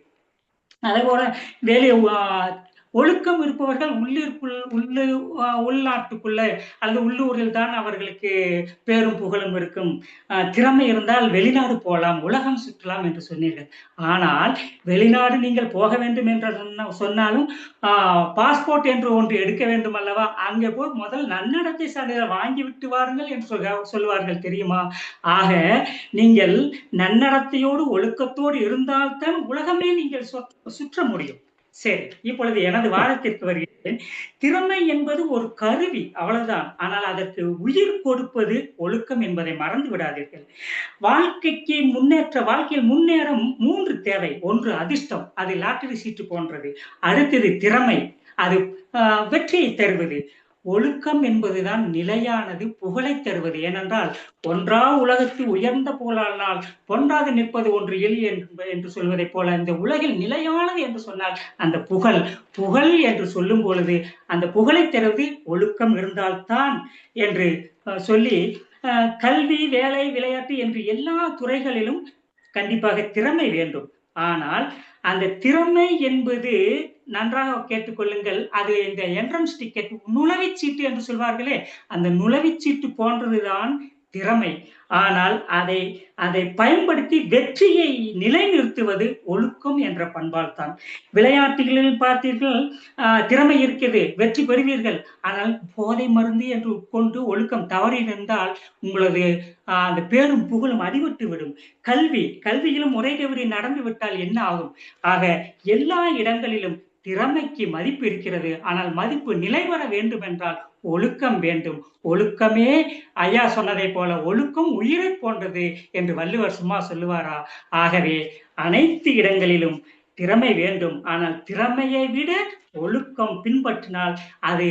Speaker 7: அதே போல ஒழுக்கம் இருப்பவர்கள் உள்நாட்டுக்குள்ள அல்லது உள்ளூரில் தான் அவர்களுக்கு பேரும் புகழும் இருக்கும். திறமை இருந்தால் வெளிநாடு போகலாம், உலகம் சுற்றலாம் என்று சொன்னீர்கள். ஆனால் வெளிநாடு நீங்கள் போக வேண்டும் என்று சொன்னாலும் பாஸ்போர்ட் என்று ஒன்று எடுக்க வேண்டும் அல்லவா? அங்கே போய் முதல் நன்னடத்தை சான்றிதழ் வாங்கி விட்டு வாருங்கள் என்று சொல்லுவார்கள், தெரியுமா? ஆக நீங்கள் நன்னடத்தையோடு ஒழுக்கத்தோடு இருந்தால்தான் உலகமே நீங்கள் சுற்ற முடியும். சரி, இப்பொழுது எனது வாதத்திற்கு வருகிறேன். திறமை என்பது ஒரு கருவி, அவ்வளவுதான். ஆனால் அதற்கு உயிர் கொடுப்பது ஒழுக்கம் என்பதை மறந்து விடாதீர்கள். வாழ்க்கையில் முன்னேற 3 தேவை. ஒன்று அதிர்ஷ்டம், அது லாட்டரி சீட்டு போன்றது. அடுத்தது திறமை, அது வெற்றியை தருவது. ஒழுக்கம் என்பதுதான் நிலையானது, புகழை தருவது. ஏனென்றால் ஒன்றா உலகத்து உயர்ந்த புகழானால் பொன்றாக நிற்பது ஒன்று எளிய என்று சொல்வதை போல இந்த உலகில் நிலையானது என்று சொன்னால் அந்த புகழ் என்று சொல்லும் பொழுது அந்த புகழை தருவது ஒழுக்கம் இருந்தால்தான் என்று சொல்லி, கல்வி, வேலை, விளையாட்டு என்று எல்லா துறைகளிலும் கண்டிப்பாக திறமை வேண்டும். ஆனால் அந்த திறமை என்பது, நன்றாக கேட்டுக்கொள்ளுங்கள், அது இந்த என்ட்ரன்ஸ் டிக்கெட், நுழைவுச்சீட்டு என்று சொல்வார்களே, அந்த நுழைவுச்சீட்டு போன்றதுதான் திறமை. ஆனால் அதை பயன்படுத்தி வெற்றியை நிலைநிறுத்துவது ஒழுக்கம் என்ற பண்பால் தான். விளையாட்டுகளில் பார்த்தீர்கள், திறமை இருக்கிறது, வெற்றி பெறுவீர்கள். ஆனால் போதை மருந்து என்று உட்கொண்டு ஒழுக்கம் தவறியிருந்தால் உங்களது அந்த பேரும் புகழும் அடிபட்டு விடும். கல்வியிலும் முறை தவறி நடந்து விட்டால் என்ன ஆகும்? ஆக எல்லா இடங்களிலும் திறமைக்கு மதிப்பு இருக்கிறது. ஆனால் மதிப்பு நிலைவர வேண்டும் என்றால் ஒழுக்கம் வேண்டும். ஒழுக்கமே, ஐயா சொன்னதை போல, ஒழுக்கம் உயிரை போன்றது என்று வள்ளுவர் சும்மா சொல்லுவாரா? ஆகவே அனைத்து இடங்களிலும் திறமை வேண்டும். ஆனால் திறமையை விட ஒழுக்கம் பின்பற்றினால் அது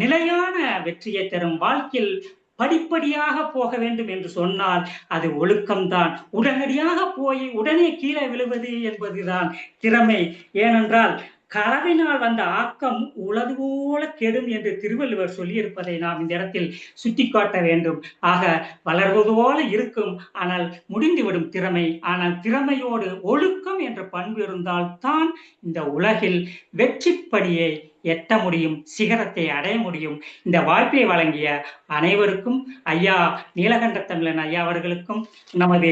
Speaker 7: நிலையான வெற்றியை தரும். வாழ்க்கையில் படிப்படியாக போக வேண்டும் என்று சொன்னால் அது ஒழுக்கம்தான். உடனடியாக போய் உடனே கீழே விழுவது என்பதுதான் திறமை. ஏனென்றால் களவினால் வந்த ஆக்கம் உளது போல கெடும் என்று திருவள்ளுவர் சொல்லியிருப்பதை நாம் இந்த இடத்தில் சுட்டிக்காட்ட வேண்டும். ஆக வளர்வது போல இருக்கும், ஆனால் முடிந்துவிடும் திறமை. ஆனால் திறமையோடு ஒழுக்கம் என்ற பண்பு இருந்தால் தான் இந்த உலகில் வெற்றிப்படியை எட்ட முடியும், சிகரத்தை அடைய முடியும். இந்த வாய்ப்பை வழங்கிய அனைவருக்கும், ஐயா நீலகண்ட தமிழன் ஐயா அவர்களுக்கும், நமது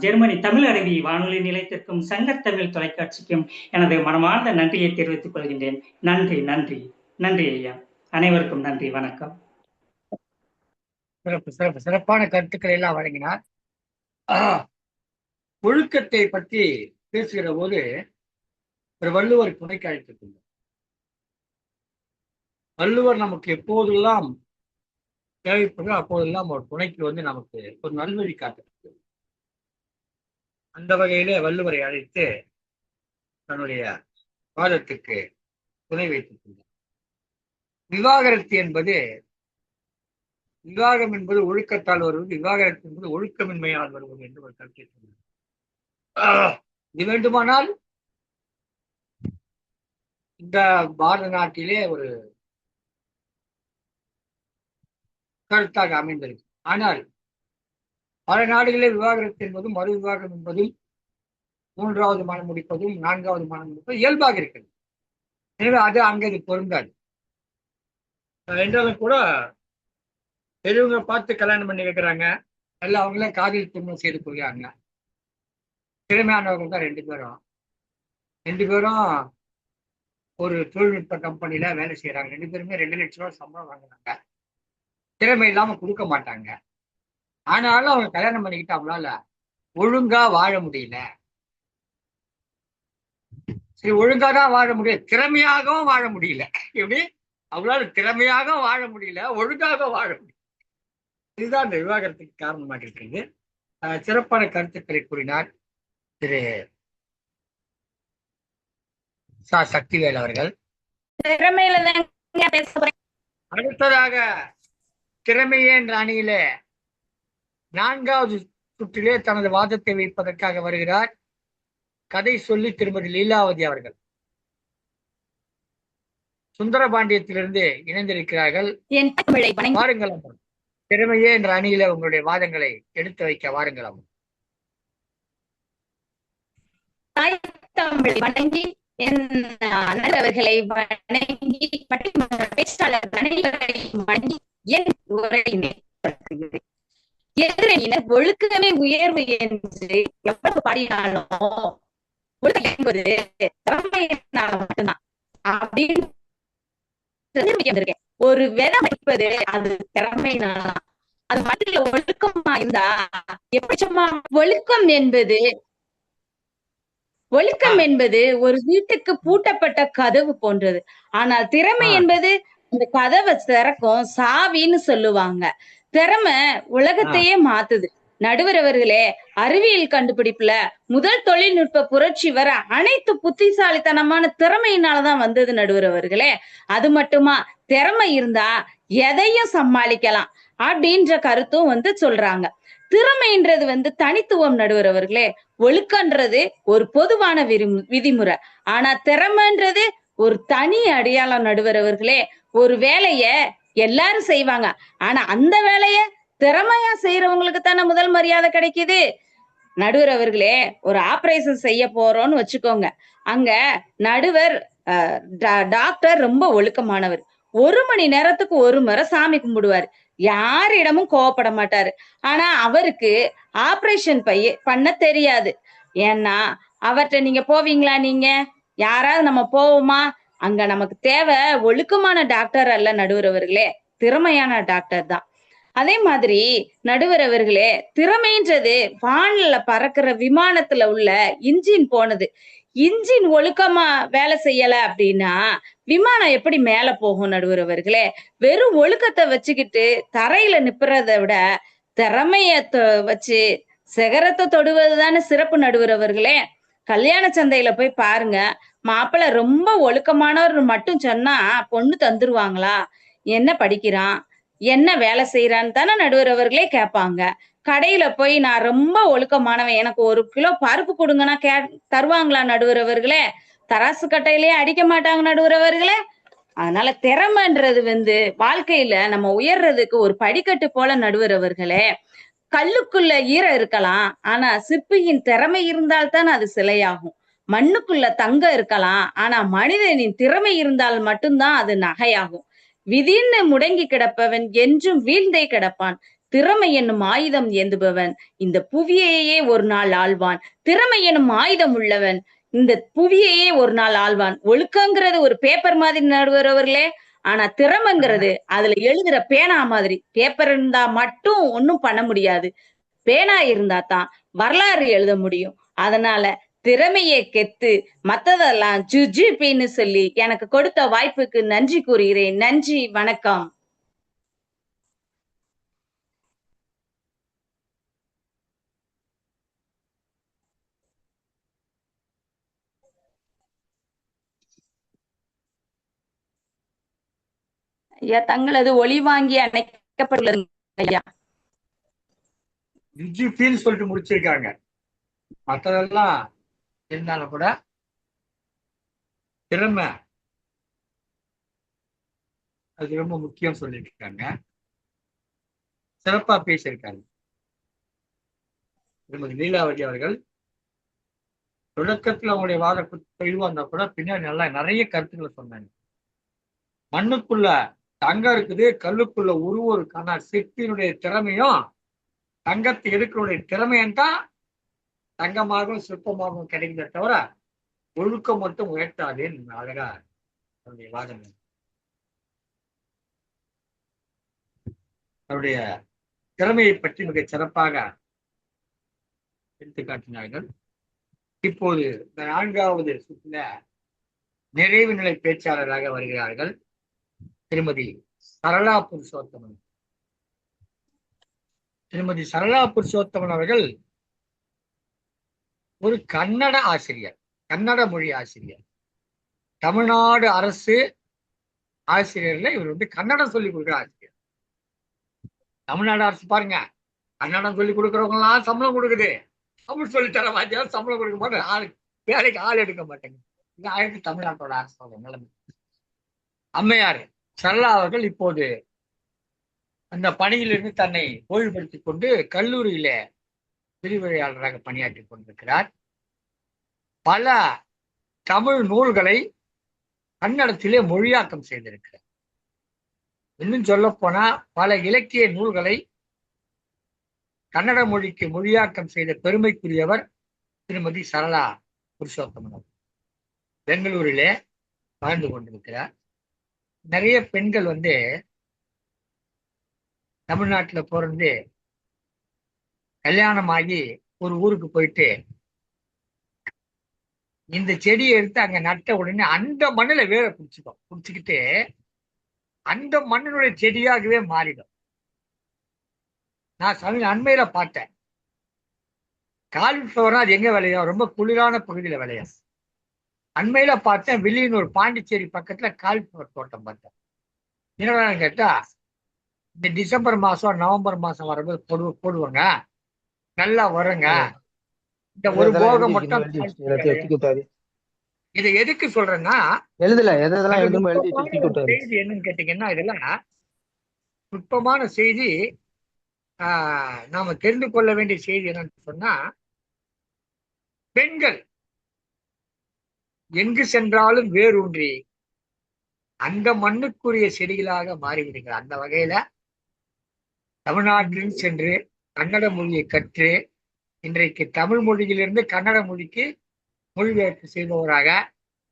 Speaker 7: ஜெர்மனி தமிழ் அருவி வானொலி நிலையத்திற்கும், சங்கத்தமிழ் தொலைக்காட்சிக்கும் எனது மனமார்ந்த நன்றியை தெரிவித்துக் கொள்கின்றேன். நன்றி நன்றி நன்றி ஐயா. அனைவருக்கும் நன்றி, வணக்கம்.
Speaker 1: சிறப்பு சிறப்பு சிறப்பான கருத்துக்களை எல்லாம் வழங்கினார். ஒழுக்கத்தை பற்றி பேசுகிற போது ஒரு வள்ளுவர் துணைக்கு அழைத்துக்கொண்டார். வள்ளுவர் நமக்கு எப்போதெல்லாம் தேவைப்படுதோ அப்போதெல்லாம் ஒரு துணைக்கு நமக்கு ஒரு நல்வழி காட்டு. அந்த வகையிலே வள்ளுவரை அழைத்து தன்னுடைய வாதத்துக்கு துணை வைத்துக் கொண்டார். விவாகரத்து என்பது, விவாகம் என்பது ஒழுக்கத்தால் வருவது, விவாகரத்து என்பது ஒழுக்கமின்மையால் வருவது என்று ஒரு கருத்தை சொன்னார். இது வேண்டுமானால் இந்த பாரத நாட்டிலே ஒரு கருத்தாக அமைந்திருக்கு. ஆனால் பல நாடுகளிலே விவாகரத்து என்பதும் மறு விவாகம் என்பதும் மூன்றாவது மனம் முடிப்பதும் நான்காவது மனம் முடிப்பதும் இயல்பாக இருக்கிறது. எனவே அது அங்கே இது பொருந்தாது. என்றாலும் கூட பெரியவங்க பார்த்து கல்யாணம் பண்ணி வைக்கிறாங்க, எல்லாம் அவங்களே காதல் திருமணம் செய்து கொள்கிறாங்க. திறமையானவர்கள் தான் ரெண்டு பேரும் ஒரு தொழில்நுட்ப கம்பெனியில வேலை செய்யறாங்க. 2 பேருமே 2 லட்சம் ரூபாய் சம்பளம் வாங்குறாங்க. திறமை இல்லாம கொடுக்க மாட்டாங்க. ஆனாலும் அவங்க கல்யாணம் பண்ணிக்கிட்டு அவங்களால ஒழுங்கா வாழ முடியல. சரி, ஒழுங்காதான் வாழ முடியல, திறமையாகவும் வாழ முடியல. எப்படி? அவங்களால திறமையாக வாழ முடியல, ஒழுங்காக வாழ முடியல. இதுதான் இந்த விவாகரத்துக்கு காரணமாக இருக்கிறது. சிறப்பான கருத்துக்களை கூறினார் திரு சா சக்திவேல் அவர்கள். அடுத்ததாக திறமையே என்ற அணியில 4வது சுற்றிலே தனது வாதத்தை வைப்பதற்காக வருகிறார் கதை சொல்லி திருமதி லீலாவதி அவர்கள். சுந்தரபாண்டியத்திலிருந்து இணைந்திருக்கிறார்கள். வாருங்கள் அம்மா. திறமையே என்ற அணியில உங்களுடைய வாதங்களை எடுத்து வைக்க வாருங்கள் அம்மா.
Speaker 8: வணங்கி அவர்களை வணங்கி பேச்சாளர் வணங்கி என் உரையினை எதிரினர் ஒழுக்கமே உயர்வு என்று எவ்வளவு பாடினாலும் ஒழுக்கம் என்பது திறமையினால மட்டும்தான் அப்படின்னு ஒரு விதை படிப்பது அது திறமையினாலதான். அது மட்டும் ஒழுக்கமா இருந்தா எப்படி சும்மா ஒழுக்கம் என்பது ஒரு வீட்டுக்கு பூட்டப்பட்ட கதவு போன்றது. ஆனால் திறமை என்பது அந்த கதவை திறக்கும் சாவின்னு சொல்லுவாங்க. திறமை உலகத்தையே மாத்துது. நடுவர் அவர்களே, அறிவியல் கண்டுபிடிப்புல முதல் தொழில்நுட்ப புரட்சி வர அனைத்து புத்திசாலித்தனமான திறமையினாலதான் வந்தது நடுவர் அவர்களே. அது மட்டுமா, திறமை இருந்தா எதையும் சமாளிக்கலாம் அப்படின்ற கருத்தும் சொல்றாங்க. திறமைன்றது தனித்துவம் நடுவர் அவர்களே. ஒழுக்கன்றது ஒரு பொதுவான விதிமுறை. ஆனா திறமைன்றது ஒரு தனி அடையாளம் நடுவர் அவர்களே. ஒரு வேலைய எல்லாரும் செய்வாங்க, ஆனா அந்த வேலைய திறமையா செய்யறவங்களுக்கு தானே முதல் மரியாதை கிடைக்குது. நடுவர் அவர்களே, ஒரு ஆபரேஷன் செய்ய போறோம்னு வச்சுக்கோங்க. அங்க நடுவர் டாக்டர் ரொம்ப ஒழுக்கமானவர். 1 மணி நேரத்துக்கு 1 முறை சாமி கும்பிடுவாரு. யாரிடமும் கோவப்பட மாட்டாரு. ஆனா அவருக்கு ஆபரேஷன் பண்ண தெரியாது. ஏன்னா அவர்கிட்ட நீங்க போவீங்களா? நீங்க யாராவது நம்ம போவோமா? அங்க நமக்கு தேவை ஒழுக்கமான டாக்டர் அல்ல நடுவர் அவர்களே, திறமையான டாக்டர் தான். அதே மாதிரி நடுவர் அவர்களே, திறமைன்றது வானில பறக்கிற விமானத்துல உள்ள இன்ஜின் போனது. இன்ஜின் ஒழுக்கமா வேலை செய்யல அப்படின்னா விமானம் எப்படி மேல போகும் நடுவர் அவர்களே? வெறும் ஒழுக்கத்தை வச்சுக்கிட்டு தரையில நிப்புறத விட திறமைய வச்சு சிகரத்தை தொடுவதுதானே சிறப்பு நடுவர் அவர்களே. கல்யாண சந்தையில போய் பாருங்க, மாப்பிள்ளை ரொம்ப ஒழுக்கமானவர் மட்டும் சொன்னா பொண்ணு தந்துருவாங்களா? என்ன படிக்கிறான், என்ன வேலை செய்யறான்னு தானே நடுவர் அவர்களே கேட்பாங்க. கடையில போய் நான் ரொம்ப ஒழுக்கமானவன், எனக்கு 1 கிலோ பருப்பு கொடுங்கன்னா தருவாங்களா நடுவர் அவர்களே? தராசு கட்டையிலேயே அடிக்க மாட்டாங்க நடுவர் அவர்களே. அதனால திறமைன்றது வாழ்க்கையில நம்ம உயர்றதுக்கு ஒரு படிக்கட்டு போல நடுவர் அவர்களே. கல்லுக்குள்ள ஈரம் இருக்கலாம், ஆனா சிற்பியின் திறமை இருந்தால்தான் அது சிலையாகும். மண்ணுக்குள்ள தங்கம் இருக்கலாம், ஆனா மனிதனின் திறமை இருந்தால் மட்டும்தான் அது நகையாகும். விதின்னு முடங்கி கிடப்பவன் என்றும் வீழ்ந்தே கிடப்பான். திறமை என்னும் ஆயுதம் ஏந்துபவன் இந்த புவியையே ஒரு நாள் ஆள்வான். திறமை என்னும் ஆயுதம் உள்ளவன் இந்த புவியையே ஒரு நாள் ஆள்வான். ஒழுக்கங்கிறது ஒரு பேப்பர் மாதிரி நடுவர் அவர்களே. ஆனா திறமைங்கிறது அதுல எழுதுற பேனா மாதிரி. பேப்பர் இருந்தா மட்டும் ஒன்னும் பண்ண முடியாது, பேனா இருந்தா தான் வரலாறு எழுத முடியும். அதனால திறமையை கெத்து, மத்ததெல்லாம் ஜுஜிபின்னு சொல்லி எனக்கு கொடுத்த வாய்ப்புக்கு நன்றி கூறுகிறேன். நன்றி, வணக்கம். ஐயா, தங்களது ஒளி வாங்கி அணைக்கப்பட்டுள்ளது ஐயா.
Speaker 1: ஜிஜிபின்னு சொல்லிட்டு முடிச்சிருக்காங்க. மற்றதெல்லாம் இருந்தாலும் கூட திறமை அது ரொம்ப முக்கியம் சொல்லியிருக்காங்க. சிறப்பா பேசியிருக்காங்க திருமதி லீலாவதி அவர்கள். தொடக்கத்தில் அவங்களுடைய வாத தெளிவா இருந்தா கூட பின்னாடி நல்லா நிறைய கருத்துக்களை சொன்னாங்க. மண்ணுக்குள்ள தங்கம் இருக்குது, கல்லுக்குள்ள உருவம் இருக்கான சிற்பியினுடைய திறமையும் தங்கத்தை எடுக்கிறோடைய திறமையும் தான் தங்கமாகவும் சிற்பமாகவும் கிடைக்கிறத தவிர ஒழுக்கம் மட்டும் உயர்த்தாதுன்னு அழகா அவருடைய வாதம் அவருடைய திறமையை பற்றி மிக சிறப்பாக எடுத்துக்காட்டினார்கள். இப்போது இந்த 4வது சுற்றுல நிறைவு நிலை பேச்சாளராக வருகிறார்கள் திருமதி சரளா புருஷோத்தமன். திருமதி சரளா புருஷோத்தமன் அவர்கள் ஒரு கன்னட ஆசிரியர், கன்னட மொழி ஆசிரியர். தமிழ்நாடு அரசு ஆசிரியர்ல இவர் கன்னடம் சொல்லிக் கொடுக்குற ஆசிரியர். தமிழ்நாடு அரசு பாருங்க, கன்னடம் சொல்லி கொடுக்குறவங்க எல்லாம் சம்பளம் கொடுக்குது. தமிழ் சொல்லித்தர வாத்தியார் சம்பளம் கொடுக்க மாட்டேன், வேலைக்கு ஆள் எடுக்க மாட்டேங்க. இது ஆயிரத்தி தமிழ்நாட்டோட அரசோட நிலைமை. அம்மையார் சரளா அவர்கள் இப்போது அந்த பணியிலிருந்து தன்னை ஓய்வுபடுத்திக் கொண்டு கல்லூரியில விரிவுரையாளராக பணியாற்றி கொண்டிருக்கிறார். பல தமிழ் நூல்களை கன்னடத்திலே மொழியாக்கம் செய்திருக்கிறார். இன்னும் சொல்ல போனா பல இலக்கிய நூல்களை கன்னட மொழிக்கு மொழியாக்கம் செய்த பெருமைக்குரியவர் திருமதி சரளா புருஷோத்தமன். பெங்களூரிலே வாழ்ந்து கொண்டிருக்கிறார். நிறைய பெண்கள் தமிழ்நாட்டுல பிறந்து கல்யாணம் ஆகி ஒரு ஊருக்கு போயிட்டு இந்த செடியை எடுத்து அங்க நட்ட உடனே அந்த மண்ணுல வேற பிடிச்சிக்கிட்டு அந்த மண்ணினுடைய செடியாகவே மாறிடும். நான் அண்மையில பார்த்தேன், காலிஃப்ளவர் அது எங்க விளையும், ரொம்ப குளிரான பகுதியில விளையும். அண்மையில பார்த்தேன், வில்லியனூர் பாண்டிச்சேரி பக்கத்துல காலிஃப்ளவர் தோட்டம் பார்த்தேன். என்னடான்னு கேட்டா, இந்த டிசம்பர் மாசம் நவம்பர் மாசம் வரும்போது போடுவாங்க, நல்லா வருங்க. இந்த ஒரு போகம் மட்டும். இதை எதுக்கு சொல்றேன்னா, செய்தி என்னன்னு கேட்டீங்கன்னா, இதெல்லாம் நுட்பமான செய்தி. நாம தெரிந்து கொள்ள வேண்டிய செய்தி என்னன்னு சொன்னா, பெண்கள் எங்கு சென்றாலும் வேரூன்றி அந்த மண்ணுக்குரிய செடிகளாக மாறிவிடுகிறார். அந்த வகையில தமிழ்நாட்டில் சென்று கன்னட மொழியை கற்று இன்றைக்கு தமிழ் மொழியிலிருந்து கன்னட மொழிக்கு மொழிபெயர்ப்பு செய்பவராக,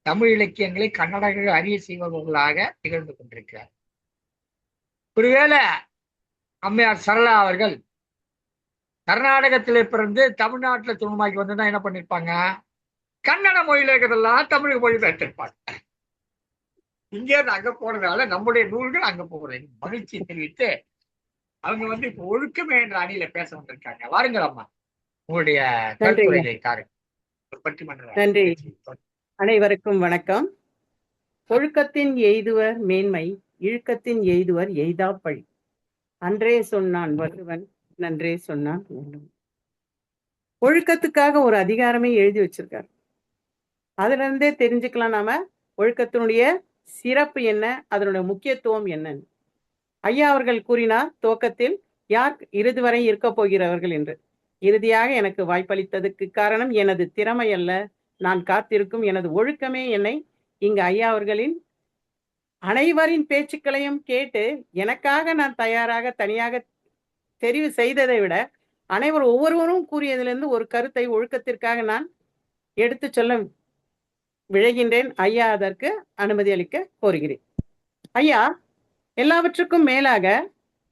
Speaker 1: தமிழ் இலக்கியங்களை கன்னடர்கள் அறிய செய்பவர்களாக திகழ்ந்து கொண்டிருக்கிறார். ஒருவேளை அம்மையார் சரளா அவர்கள் கர்நாடகத்திலே பிறந்து தமிழ்நாட்டில் திருமணமாக்கி வந்துதான் என்ன பண்ணிருப்பாங்க, கன்னட மொழியில இருக்கிறதெல்லாம் தமிழ் மொழி பெற்றிருப்பாங்க. இங்கே அங்க போறதுனால நம்முடைய நூல்கள் அங்க போகிறேன் மகிழ்ச்சி தெரிவித்து அவங்க இப்ப ஒழுக்கமே என்ற அணியில பேச வந்திருக்காங்க. வாருங்கள் அம்மா, உங்களுடைய கருத்துரையை தாருங்கள்.
Speaker 9: நன்றி. அனைவருக்கும் வணக்கம். ஒழுக்கத்தின் எய்துவர் மேன்மை, இழுக்கத்தின் எய்துவர் எய்தா பழி. அன்றே சொன்னான் வள்ளுவன், நன்றே சொன்னான் வள்ளுவன். ஒழுக்கத்துக்காக ஒரு அதிகாரமே எழுதி வச்சிருக்காரு. அதுல இருந்தே தெரிஞ்சுக்கலாம் நாம ஒழுக்கத்தினுடைய சிறப்பு என்ன, அதனுடைய முக்கியத்துவம் என்னன்னு. ஐயா அவர்கள் கூறினார் துவக்கத்தில், யார் இறுதி வரை இருக்க போகிறவர்கள் என்று. இறுதியாக எனக்கு வாய்ப்பளித்ததுக்கு காரணம் எனது திறமை அல்ல, நான் காத்திருக்கும் எனது ஒழுக்கமே என்னை இங்கு ஐயா அவர்களின் அனைவரின் பேச்சுக்களையும் கேட்டு எனக்காக நான் தனியாக தெரிவு செய்ததை விட ஒவ்வொருவரும் கூறியதிலிருந்து ஒரு கருத்தை ஒழுக்கத்திற்காக நான் எடுத்து சொல்ல விழைகின்றேன். ஐயா அதற்கு அனுமதி அளிக்க கோருகிறேன். ஐயா, எல்லாவற்றுக்கும் மேலாக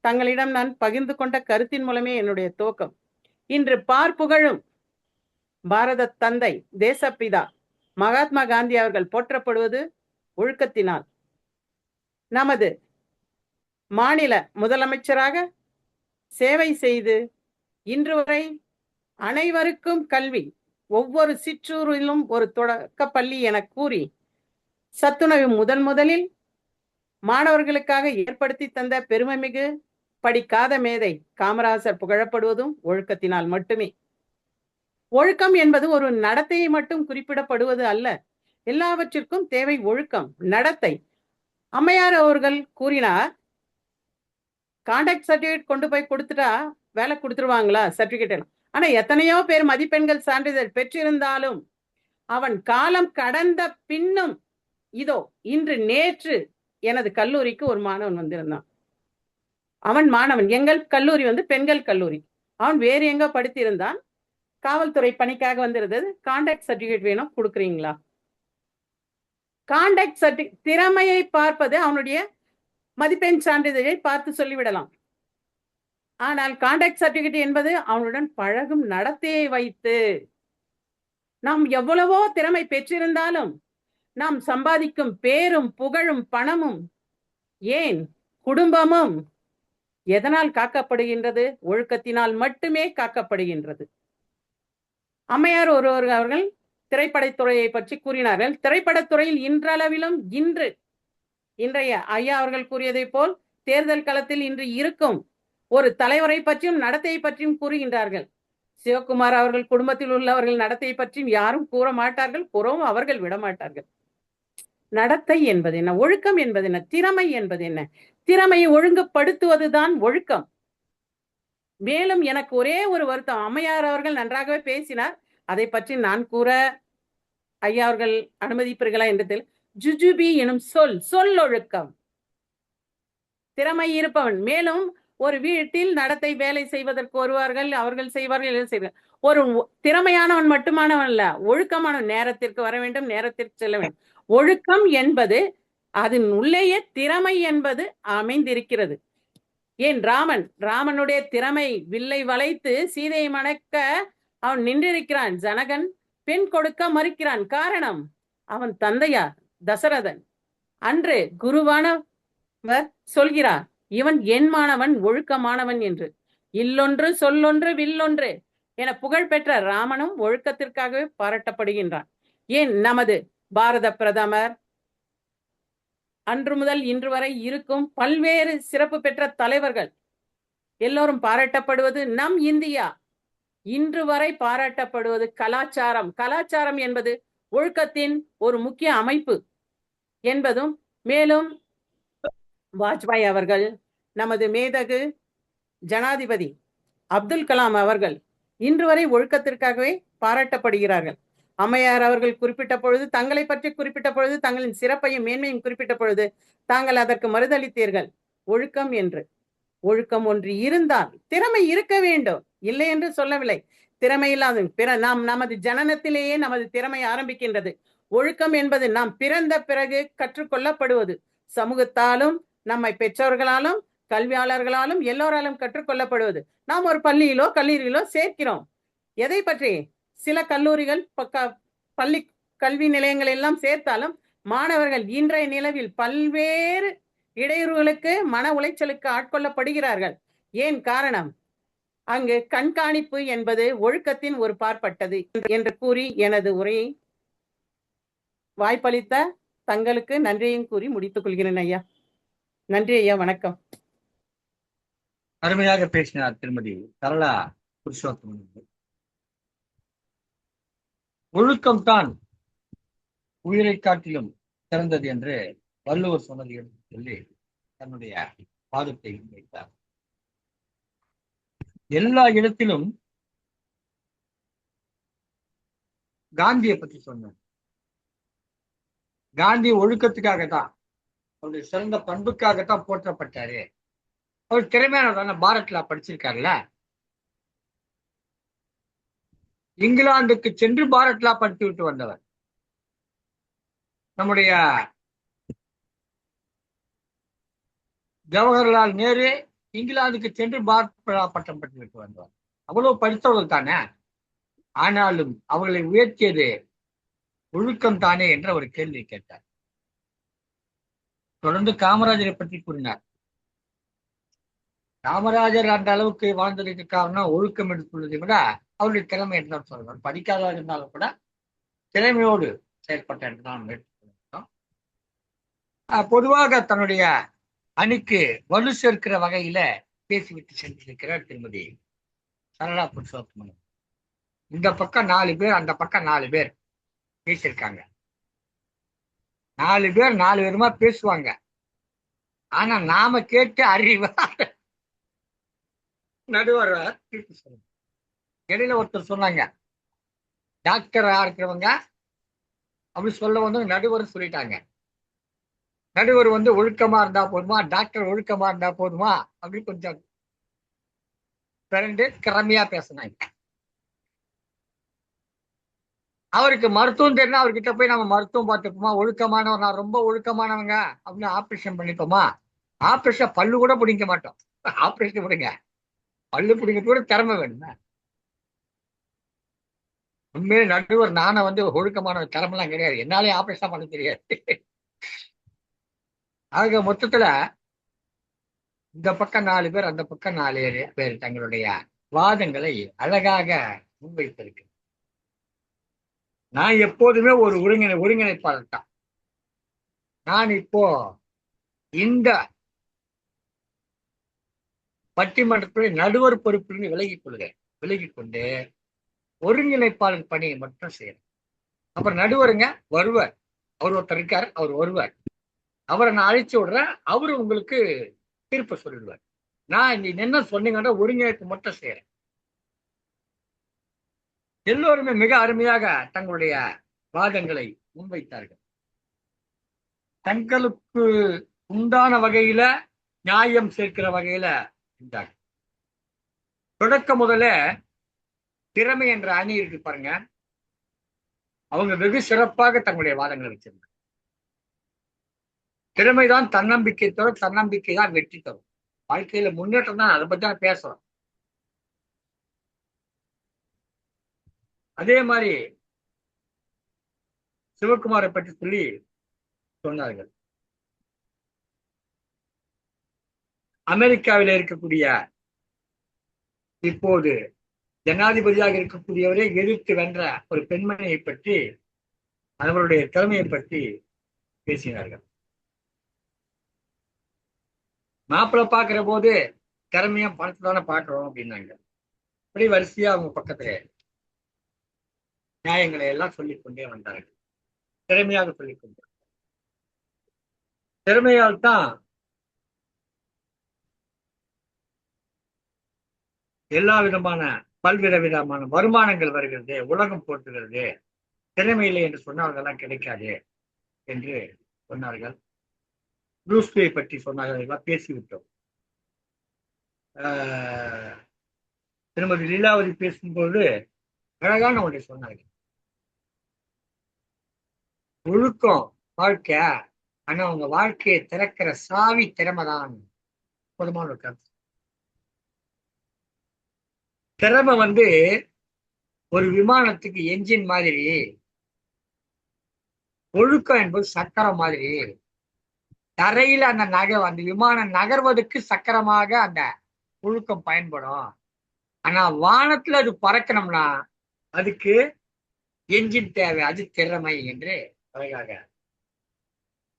Speaker 9: தங்களிடம் நான் பகிர்ந்து கொண்ட கருத்தின் மூலமே என்னுடைய துவக்கம். இன்று பார்ப்புகழும் பாரத தந்தை தேசப்பிதா மகாத்மா காந்தி அவர்கள் போற்றப்படுவது ஒழுக்கத்தினால். நமது மாநில முதலமைச்சராக சேவை செய்து இன்று வரை அனைவருக்கும் கல்வி, ஒவ்வொரு சிற்றூரிலும் ஒரு தொடக்க பள்ளி என கூறி சத்துணவு முதலில் மாணவர்களுக்காக ஏற்படுத்தி தந்த பெருமைமிகு படிக்காத மேதை காமராசர் புகழப்படுவதும் ஒழுக்கத்தினால் மட்டுமே. ஒழுக்கம் என்பது ஒரு நடத்தையை மட்டும் குறிப்பிடப்படுவது அல்ல, எல்லாவற்றிற்கும் தேவை ஒழுக்கம், நடத்தை. அம்மையார் அவர்கள் கூறினார், கான்டாக்ட் சர்டிபிகேட் கொண்டு போய் கொடுத்துட்டா வேலை கொடுத்துருவாங்களா சர்டிபிகேட். ஆனா எத்தனையோ பேர் மதிப்பெண்கள் சான்றிதழ் பெற்றிருந்தாலும் அவன் காலம் கடந்த பின்னும், இதோ இன்று நேற்று எனது கல்லூரிக்கு ஒரு மாணவன் வந்திருந்தான். அவன் மாணவன், எங்கள் கல்லூரி பெண்கள் கல்லூரி. அவன் வேறு எங்க படித்திருந்தான், காவல்துறை பணிக்காக வந்திருந்தது. கான்டாக்ட் சர்டிபிகேட் வேணும், கொடுக்குறீங்களா? கான்டாக்ட் சர்டிபிகேட் திறமையை பார்ப்பது அவனுடைய மதிப்பெண் சான்றிதழை பார்த்து சொல்லிவிடலாம். ஆனால் கான்டாக்ட் சர்டிபிகேட் என்பது அவனுடன் பழகும் நடத்தையை வைத்து. நாம் எவ்வளவோ திறமை பெற்றிருந்தாலும் நாம் சம்பாதிக்கும் பேரும் புகழும் பணமும் ஏன் குடும்பமும் எதனால் காக்கப்படுகின்றது? ஒழுக்கத்தினால் மட்டுமே காக்கப்படுகின்றது. அம்மையார் அவர்கள் திரைப்படத்துறையை பற்றி கூறினார்கள். திரைப்படத்துறையில் இன்றளவிலும் இன்றைய ஐயா அவர்கள் கூறியதை போல் தேர்தல் களத்தில் இன்று இருக்கும் ஒரு தலைவரை பற்றியும் நடத்தையை பற்றியும் கூறுகின்றார்கள். சிவகுமார் அவர்கள் குடும்பத்தில் உள்ளவர்கள் நடத்தையை பற்றியும் யாரும் கூற மாட்டார்கள், கூறவும் அவர்கள் விடமாட்டார்கள். நடத்தை என்பது என்ன? ஒழுக்கம் என்பது என்ன? திறமை என்பது என்ன? திறமையை ஒழுங்குபடுத்துவதுதான் ஒழுக்கம். மேலும் எனக்கு ஒரே ஒரு வருத்தம், அம்மையார் அவர்கள் நன்றாகவே பேசினார், அதை பற்றி நான் கூற ஐயா அவர்கள் அனுமதிப்பீர்களா என்று ஜுஜுபி எனும் சொல்லொழுக்கம். திறமை இருப்பவன், மேலும் ஒரு வீட்டில் நடத்தை வேலை செய்வதற்கு வருவார்கள், அவர்கள் செய்வார்கள். ஒரு திறமையானவன் மட்டுமானவன் அல்ல, ஒழுக்கமானவன். நேரத்திற்கு வர வேண்டும், நேரத்திற்கு செல்ல வேண்டும். ஒழுக்கம் என்பது அதன் உள்ளேயே திறமை என்பது அமைந்திருக்கிறது. ஏன் ராமனுடைய திறமை, வில்லை வளைத்து சீதையை மணக்க அவன் நின்றிருக்கிறான். ஜனகன் பெண் கொடுக்க மறுக்கிறான். காரணம், அவன் தந்தையார் தசரதன். அன்று குருவானவர் சொல்கிறார், இவன் என் மாணவன், ஒழுக்கமானவன் என்று. இல்லொன்று சொல்லொன்று வில்லொன்று என புகழ் பெற்ற ராமனும் ஒழுக்கத்திற்காகவே பாராட்டப்படுகின்றான். ஏன் நமது பாரத பிரதமர் அன்று முதல் இன்று வரை இருக்கும் பல்வேறு சிறப்பு பெற்ற தலைவர்கள் எல்லோரும் பாராட்டப்படுவது நம் இந்தியா. இன்று வரை பாராட்டப்படுவது கலாச்சாரம். கலாச்சாரம் என்பது ஒழுக்கத்தின் ஒரு முக்கிய அமைப்பு என்பதும், மேலும் வாஜ்பாய் அவர்கள், நமது மேதகு ஜனாதிபதி அப்துல் கலாம் அவர்கள் இன்று வரை ஒழுக்கத்திற்காகவே பாராட்டப்படுகிறார்கள். அம்மையார் அவர்கள் குறிப்பிட்ட பொழுது, தங்களை பற்றி குறிப்பிட்ட பொழுது, தங்களின் சிறப்பையும் மேன்மையும் குறிப்பிட்ட பொழுது தாங்கள் அதற்கு மறுதளித்தீர்கள் ஒழுக்கம் என்று. ஒழுக்கம் ஒன்று இருந்தால் திறமை இருக்க வேண்டும், இல்லை என்று சொல்லவில்லை. திறமை இல்லாத நமது ஜனனத்திலேயே நமது திறமை ஆரம்பிக்கின்றது. ஒழுக்கம் என்பது நாம் பிறந்த பிறகு கற்றுக்கொள்ளப்படுவது. சமூகத்தாலும், நம்மை பெற்றோர்களாலும், கல்வியாளர்களாலும், எல்லோராலும் கற்றுக்கொள்ளப்படுவது. நாம் ஒரு பள்ளியிலோ கல்லூரியிலோ சேர்க்கிறோம். எதை பற்றி? சில கல்லூரிகள் பள்ளி கல்வி நிலையங்கள் எல்லாம் சேர்த்தாலும் மாணவர்கள் இன்றைய நிலவில் பல்வேறு இடையூறுகளுக்கு, மன உளைச்சலுக்கு ஆட்கொள்ளப்படுகிறார்கள். ஏன் காரணம்? அங்கு கண்காணிப்பு என்பது ஒழுக்கத்தின் ஒரு பார்ப்பட்டது என்று கூறி எனது உரையை வாய்ப்பளித்த தங்களுக்கு நன்றியும் கூறி முடித்துக் கொள்கிறேன் ஐயா. நன்றி ஐயா, வணக்கம்.
Speaker 1: அருமையாக பேசினார் திருமதி சரளா புருஷோத்தமன். ஒழுக்கம்தான் உயிரை காட்டிலும் சிறந்தது என்று வள்ளுவர் சொன்னதை எடுத்து சொல்லி தன்னுடைய வாதத்தை வைத்தார். எல்லா இடத்திலும் காந்தியை பற்றி சொன்னார். காந்தி ஒழுக்கத்துக்காகத்தான், அவருடைய சிறந்த பண்புக்காகத்தான் போற்றப்பட்டாரு. அவர் திறமையானதான பாரத்லா படிச்சிருக்காருல்ல. இங்கிலாந்துக்கு சென்று பாரத்லா படித்து விட்டு வந்தவர். நம்முடைய ஜவஹர்லால் நேரு இங்கிலாந்துக்கு சென்று பாரத்லா பட்டம் பெற்று விட்டு வந்தவர். அவ்வளவு படித்தவர்கள் தானே. ஆனாலும் அவர்களை உயர்த்தியது ஒழுக்கம் தானே என்று அவர் கேள்வி கேட்டார். தொடர்ந்து காமராஜரை பற்றி கூறினார். காமராஜர் அந்த அளவுக்கு வாழ்ந்ததற்கு காரணம் ஒழுக்கம் எடுத்துள்ளதை விட அவருடைய திறமை என்று தான் சொல்றார். படிக்காதவர் இருந்தாலும் கூட திறமையோடு செயல்பட்ட என்று தான் எடுத்துக்கொள்கிறோம். பொதுவாக தன்னுடைய அணிக்கு வலு சேர்க்கிற வகையில பேசிவிட்டு சென்றிருக்கிறார் திருமதி சரளா புருஷோத்தமன். இந்த பக்கம் 4 பேர், அந்த பக்கம் 4 பேர் பேசியிருக்காங்க. 4 பேர் 4 விதமா பேசுவாங்க. ஆனா நாம கேட்டு அறிவா நடுவர் தீர்ப்பு சொல்லுங்க. இடையில ஒருத்தர் சொன்னாங்க, டாக்டரா இருக்கிறவங்க அப்படி சொல்ல வந்து நடுவர் சொல்லிட்டாங்க. நடுவர் வந்து ஒழுக்கமா இருந்தா போதுமா, டாக்டர் ஒழுக்கமா இருந்தா போதுமா அப்படி கொஞ்சம் பிறண்டு திறமையா பேசினாங்க. அவருக்கு மருத்துவம் தெரியும், அவர்கிட்ட போய் நம்ம மருத்துவம் பார்த்துப்போமா, ஒழுக்கமானவர், நான் ரொம்ப ஒழுக்கமானவங்க அப்படின்னு ஆப்ரேஷன் பண்ணிப்போமா? ஆப்ரேஷன் பல்லு கூட பிடிக்க மாட்டோம். ஆப்ரேஷன் பிடிங்க, பல்லு பிடிக்க கூட திறமை வேணுமே. உண்மையிலே நடுவர் நானே வந்து ஒழுக்கமான திறமெல்லாம் கிடையாது, என்னாலே ஆப்ரேஷன் பண்ண தெரியாது. ஆக மொத்தத்துல இந்த பக்கம் 4 பேர், அந்த பக்கம் 4 பேர் தங்களுடைய வாதங்களை அழகாக முன்வைத்திருக்கு. நான் எப்போதுமே ஒரு ஒருங்கிணைப்பாளர் தான். நான் இப்போ இந்த பட்டிமன்றத்தில் நடுவர் பொறுப்பிலிருந்து விலகிக் கொண்டு ஒருங்கிணைப்பாளர் பணியை மட்டும் செய்யறேன். அப்புறம் நடுவருங்க வருவார், அவர் ஒருத்தர் இருக்காரு, அவர் வருவார், அவரை நான் அழைச்சு விடுறேன், அவரு உங்களுக்கு தீர்ப்பு சொல்லிடுவார். நான் என்ன சொன்னீங்கன்னா ஒருங்கிணைப்பு மட்டும் செய்யறேன். எல்லோருமே மிக அருமையாக தங்களுடைய வாதங்களை முன்வைத்தார்கள். தங்களுக்கு உண்டான வகையில நியாயம் சேர்க்கிற வகையில இருந்தார்கள். தொடக்க முதல்ல திறமை என்ற அணி இருக்கு பாருங்க, அவங்க வெகு சிறப்பாக தங்களுடைய வாதங்களை வச்சிருந்தாங்க. திறமைதான் தன்னம்பிக்கை தரும், தன்னம்பிக்கை தான் வெற்றி தரும். வாழ்க்கையில முன்னேற்றம் தான், அதை பத்தி தான் பேசுறோம். அதே மாதிரி சிவகுமாரை பற்றி சொல்லி சொன்னார்கள். அமெரிக்காவில் இருக்கக்கூடிய இப்போது ஜனாதிபதியாக இருக்கக்கூடியவரை எதிர்த்து வென்ற ஒரு பெண்மணியை பற்றி, அவருடைய திறமையை பற்றி பேசினார்கள். மாப்பிள்ளை பார்க்கிற போது திறமையா பணத்தை தானே பார்க்கிறோம் அப்படின்னாங்க. அப்படி வரிசையா அவங்க பக்கத்துல நியாயங்களை எல்லாம் சொல்லிக் கொண்டே வந்தார்கள். திறமையாக சொல்லிக் கொண்டு, திறமையால் தான் எல்லா விதமான பல்வேறு விதமான வருமானங்கள் வருகிறது, உலகம் போட்டுகிறது. திறமையில்லை என்று சொன்னால் அதெல்லாம் கிடைக்காது என்று சொன்னார்கள். ப்ரூஸ்லியை பற்றி சொன்னார்கள், பேசிவிட்டோம். திருமதி லீலாவதி பேசும்போது அழகான ஒன்றை சொன்னார்கள். ஒழுக்கம் வாழ்க்கை, ஆனா அவங்க வாழ்க்கையை திறக்கிற சாவி திறமைதான். பொதுமான ஒரு கருத்து. திறமை வந்து ஒரு விமானத்துக்கு என்ஜின் மாதிரி, ஒழுக்கம் என்பது சக்கரம் மாதிரி. தரையில அந்த விமானம் நகர்வதற்கு சக்கரமாக அந்த ஒழுக்கம் பயன்படும். ஆனா வானத்துல அது பறக்கணும்னா அதுக்கு என்ஜின் தேவை, அது திறமை என்று அழகாக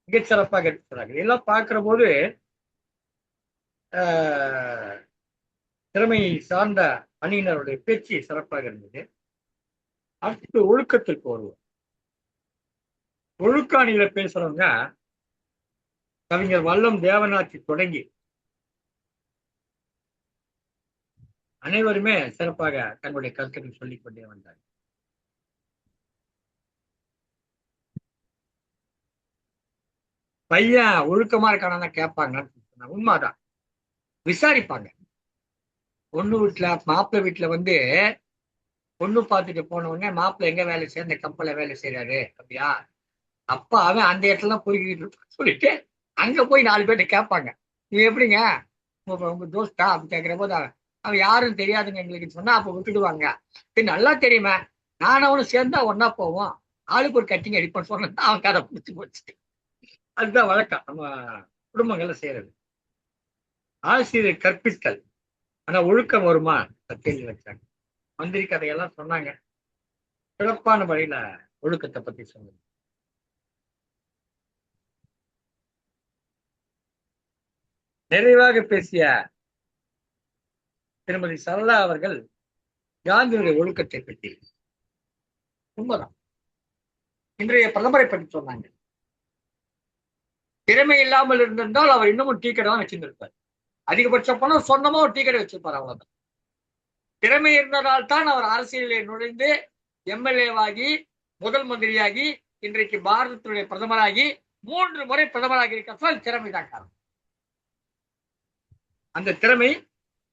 Speaker 1: மிகச் சிறப்பாக எடுத்துக்கிறார்கள். இதெல்லாம் பார்க்கிற போது திறமையை சார்ந்த அணியினருடைய பேச்சு சிறப்பாக இருந்தது. அடுத்து ஒழுக்கத்திற்கு வருவோம். ஒழுக்க அணியில பேசுறவங்க கவிஞர் வல்லம் தேவநாச்சி தொடங்கி அனைவருமே சிறப்பாக தங்களுடைய கருத்துக்கள் சொல்லிக் கொண்டே வந்தார். பையன் ஒழுக்கமா இருக்கானா கேட்பாங்க, உண்மைதான். விசாரிப்பாங்க. பொண்ணு வீட்டுல மாப்பிள்ளை வீட்டுல வந்து பொண்ணு பார்த்துட்டு போன உடனே மாப்பிள்ளை எங்க வேலை செய்ய, இந்த கம்பெனில வேலை செய்யறாரு அப்படியா, அப்ப அவன் அந்த இடத்துல போய்கிட்டு சொல்லிட்டு அங்க போய் 4 பேர்ட்ட கேட்பாங்க, நீ எப்படிங்க உங்க தோஸ்தா அப்படி கேட்கிற போது அவன் யாரும் தெரியாதுங்க எங்களுக்கு சொன்னா அப்ப விட்டுடுவாங்க. நல்லா தெரியுமே, நானும் அவனும் சேர்ந்தா ஒன்னா போவோம், ஆளுக்கு ஒரு கட்டிங் அடிப்போம் சொன்னா அவன் கதை பிடிச்சி போச்சு. அதுதான் வழக்கம் நம்ம குடும்பங்கள்ல செய்யறது. ஆசிரியர் கற்பித்தல், ஆனா ஒழுக்கம் வருமா கேள்வி வச்சாங்க. மந்திரி கதையெல்லாம் சொன்னாங்க. சிறப்பான வழியில ஒழுக்கத்தை பத்தி சொன்னாங்க. நிறைவாக பேசிய திருமதி சரளா அவர்கள் காந்தியுடைய ஒழுக்கத்தை பற்றி உண்மைதான். இன்றைய பிரதமரை பற்றி சொன்னாங்க. திறமை இல்லாமல் இருந்திருந்தால் அவர் இன்னமும் டீ கடை தான் வச்சிருந்திருப்பார். அதிகபட்ச பணம் சொந்தமா ஒரு டீ கடை வச்சிருப்பார், அவ்வளவுதான். திறமை இருந்ததால் தான் அவர் அரசியலில் நுழைந்து எம்எல்ஏவாகி முதல் மந்திரியாகி இன்றைக்கு பாரதத்தினுடைய பிரதமராகி 3 முறை பிரதமராகி இருக்கிறதால் திறமைதான் காரணம். அந்த திறமை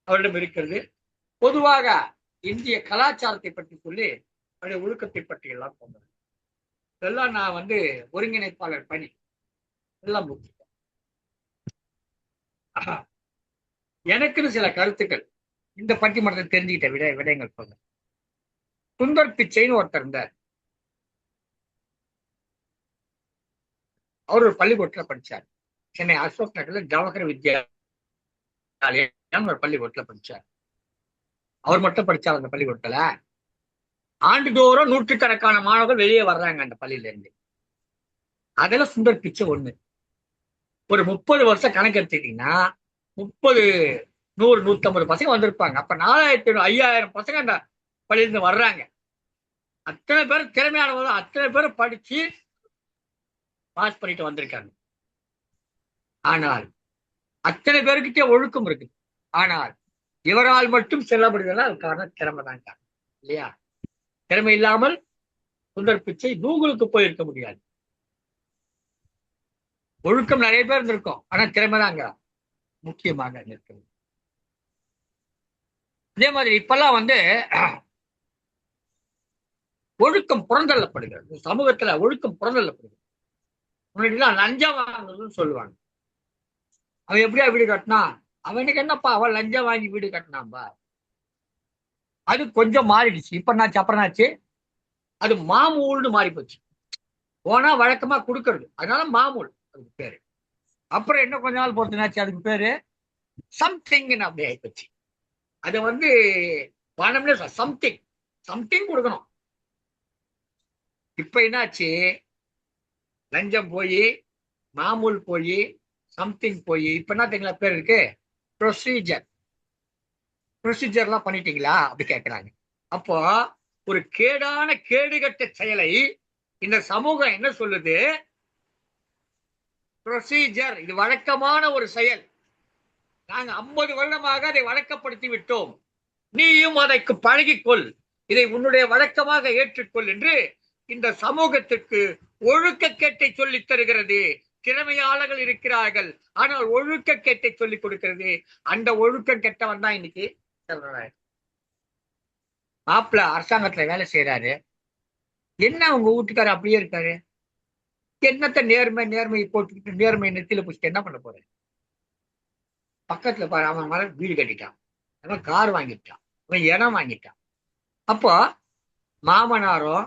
Speaker 1: அவரிடம் இருக்கிறது. பொதுவாக இந்திய கலாச்சாரத்தை பற்றி சொல்லி அவருடைய ஒழுக்கத்தை பற்றி எல்லாம் சொன்னார். இதெல்லாம் நான் வந்து ஒருங்கிணைப்பாளர் பணி எல்லாம் முடிச்சுட்டேன். எனக்குன்னு சில கருத்துக்கள் இந்த பட்டிமன்றத்தை தெரிஞ்சுக்கிட்ட விடயங்கள் சொல்ல. சுந்தர் பிச்சைன்னு ஒருத்தர் இருந்தார். அவர் ஒரு பள்ளிக்கூடத்துல படிச்சார். சென்னை அசோக் நகர்ல ஜவஹர் வித்யாலயம் ஒரு பள்ளிக்கூடத்துல படிச்சார். அவர் மட்டும் படிச்சார் அந்த பள்ளிக்கூடத்துல. ஆண்டுதோறும் 100கணக்கான மாணவர்கள் வெளியே வர்றாங்க அந்த பள்ளியில இருந்து. அதெல்லாம் சுந்தர் பிச்சை ஒண்ணு. ஒரு 30 வருஷம் கணக்கு எடுத்துட்டீங்கன்னா 30, 100, 150 பசங்க வந்திருப்பாங்க. அப்ப 4000, 5000 பசங்க அந்த பள்ளியிலிருந்து வர்றாங்க. அத்தனை பேர் திறமையானவங்க, அத்தனை பேர் படிச்சு பாஸ் பண்ணிட்டு வந்திருக்காங்க. ஆனால் அத்தனை பேருக்கிட்டே ஒழுக்கம் இருக்கு. ஆனால் இவரால் மட்டும் செல்லப்படுகிறதா அது காரணம் திறமை தான் காரணம், இல்லையா? திறமை இல்லாமல் சுந்தர் பிச்சை கூகுளுக்கு போயிருக்க முடியாது. ஒழுக்கம் நிறைய பேர் இருந்திருக்கும், ஆனா திறமை தாங்க முக்கியமாக நிற்கிறது. அதே மாதிரி இப்பெல்லாம் வந்து ஒழுக்கம் புறந்தள்ளப்படுகிறது. சமூகத்துல ஒழுக்கம் புறந்தள்ளப்படுகிறது. முன்னாடிலாம் லஞ்சம் வாங்குறதுன்னு சொல்லுவாங்க. அவன் எப்படியா வீடு கட்டினா, அவனுக்கு என்னப்பா அவன் லஞ்சம் வாங்கி வீடு கட்டினான்பா. அது கொஞ்சம் மாறிடுச்சு. இப்ப என்னாச்சு, அப்புறம் என்னாச்சு, அது மாமூல்னு மாறி போச்சு. போனா வழக்கமா கொடுக்கறது, அதனால மாமூல் அதுக்கு பேரு. அப்புறம் என்ன கொஞ்ச நாள் பொறுத்து என்னாச்சு, அதுக்கு பேரு சம்திங் அப்படி ஆயிப்போச்சு. அது வந்து பணம்னு சம்திங் சம்திங் கொடுக்கணும். இப்ப என்னாச்சு, லஞ்சம் போய் மாமூல் போய் சம்திங் போய் இப்ப என்ன தெரியுங்களா பேர் இருக்கு, ப்ரொசீஜர். ப்ரொசீஜர்லாம் பண்ணிட்டீங்களா அப்படி கேட்கிறாங்க. அப்போ ஒரு கேடான கேடுகட்ட செயலை இந்த சமூகம் என்ன சொல்லுது, ப்ரொசீஜர், இது வழக்கமான ஒரு செயல், நாங்க 50 வருடமாக அதை வழக்கப்படுத்தி விட்டோம், நீயும் அதற்கு பழகிக்கொள், இதை உன்னுடைய வழக்கமாக ஏற்றுக்கொள் என்று இந்த சமூகத்திற்கு ஒழுக்கக்கேட்டை சொல்லித் தருகிறது. திறமையாளர்கள் இருக்கிறார்கள், ஆனால் ஒழுக்கக்கேட்டை சொல்லிக் கொடுக்கிறது. அந்த ஒழுக்கம் கெட்டவன் தான் இன்னைக்கு மாப்பிள்ள அரசாங்கத்துல வேலை செய்யறாரு. என்ன உங்க வீட்டுக்காரர் அப்படியே இருக்காரு, என்னத்த நேர்மை போட்டுக்கிட்டு நேர்மை நெத்தியில பிடிச்சிட்டு என்ன பண்ண போற? பக்கத்துல பாரு, அவன் மேல வீடு கட்டிட்டான், அவன் கார் வாங்கிட்டான், அவன் இடம் வாங்கிட்டான். அப்போ மாமனாரும்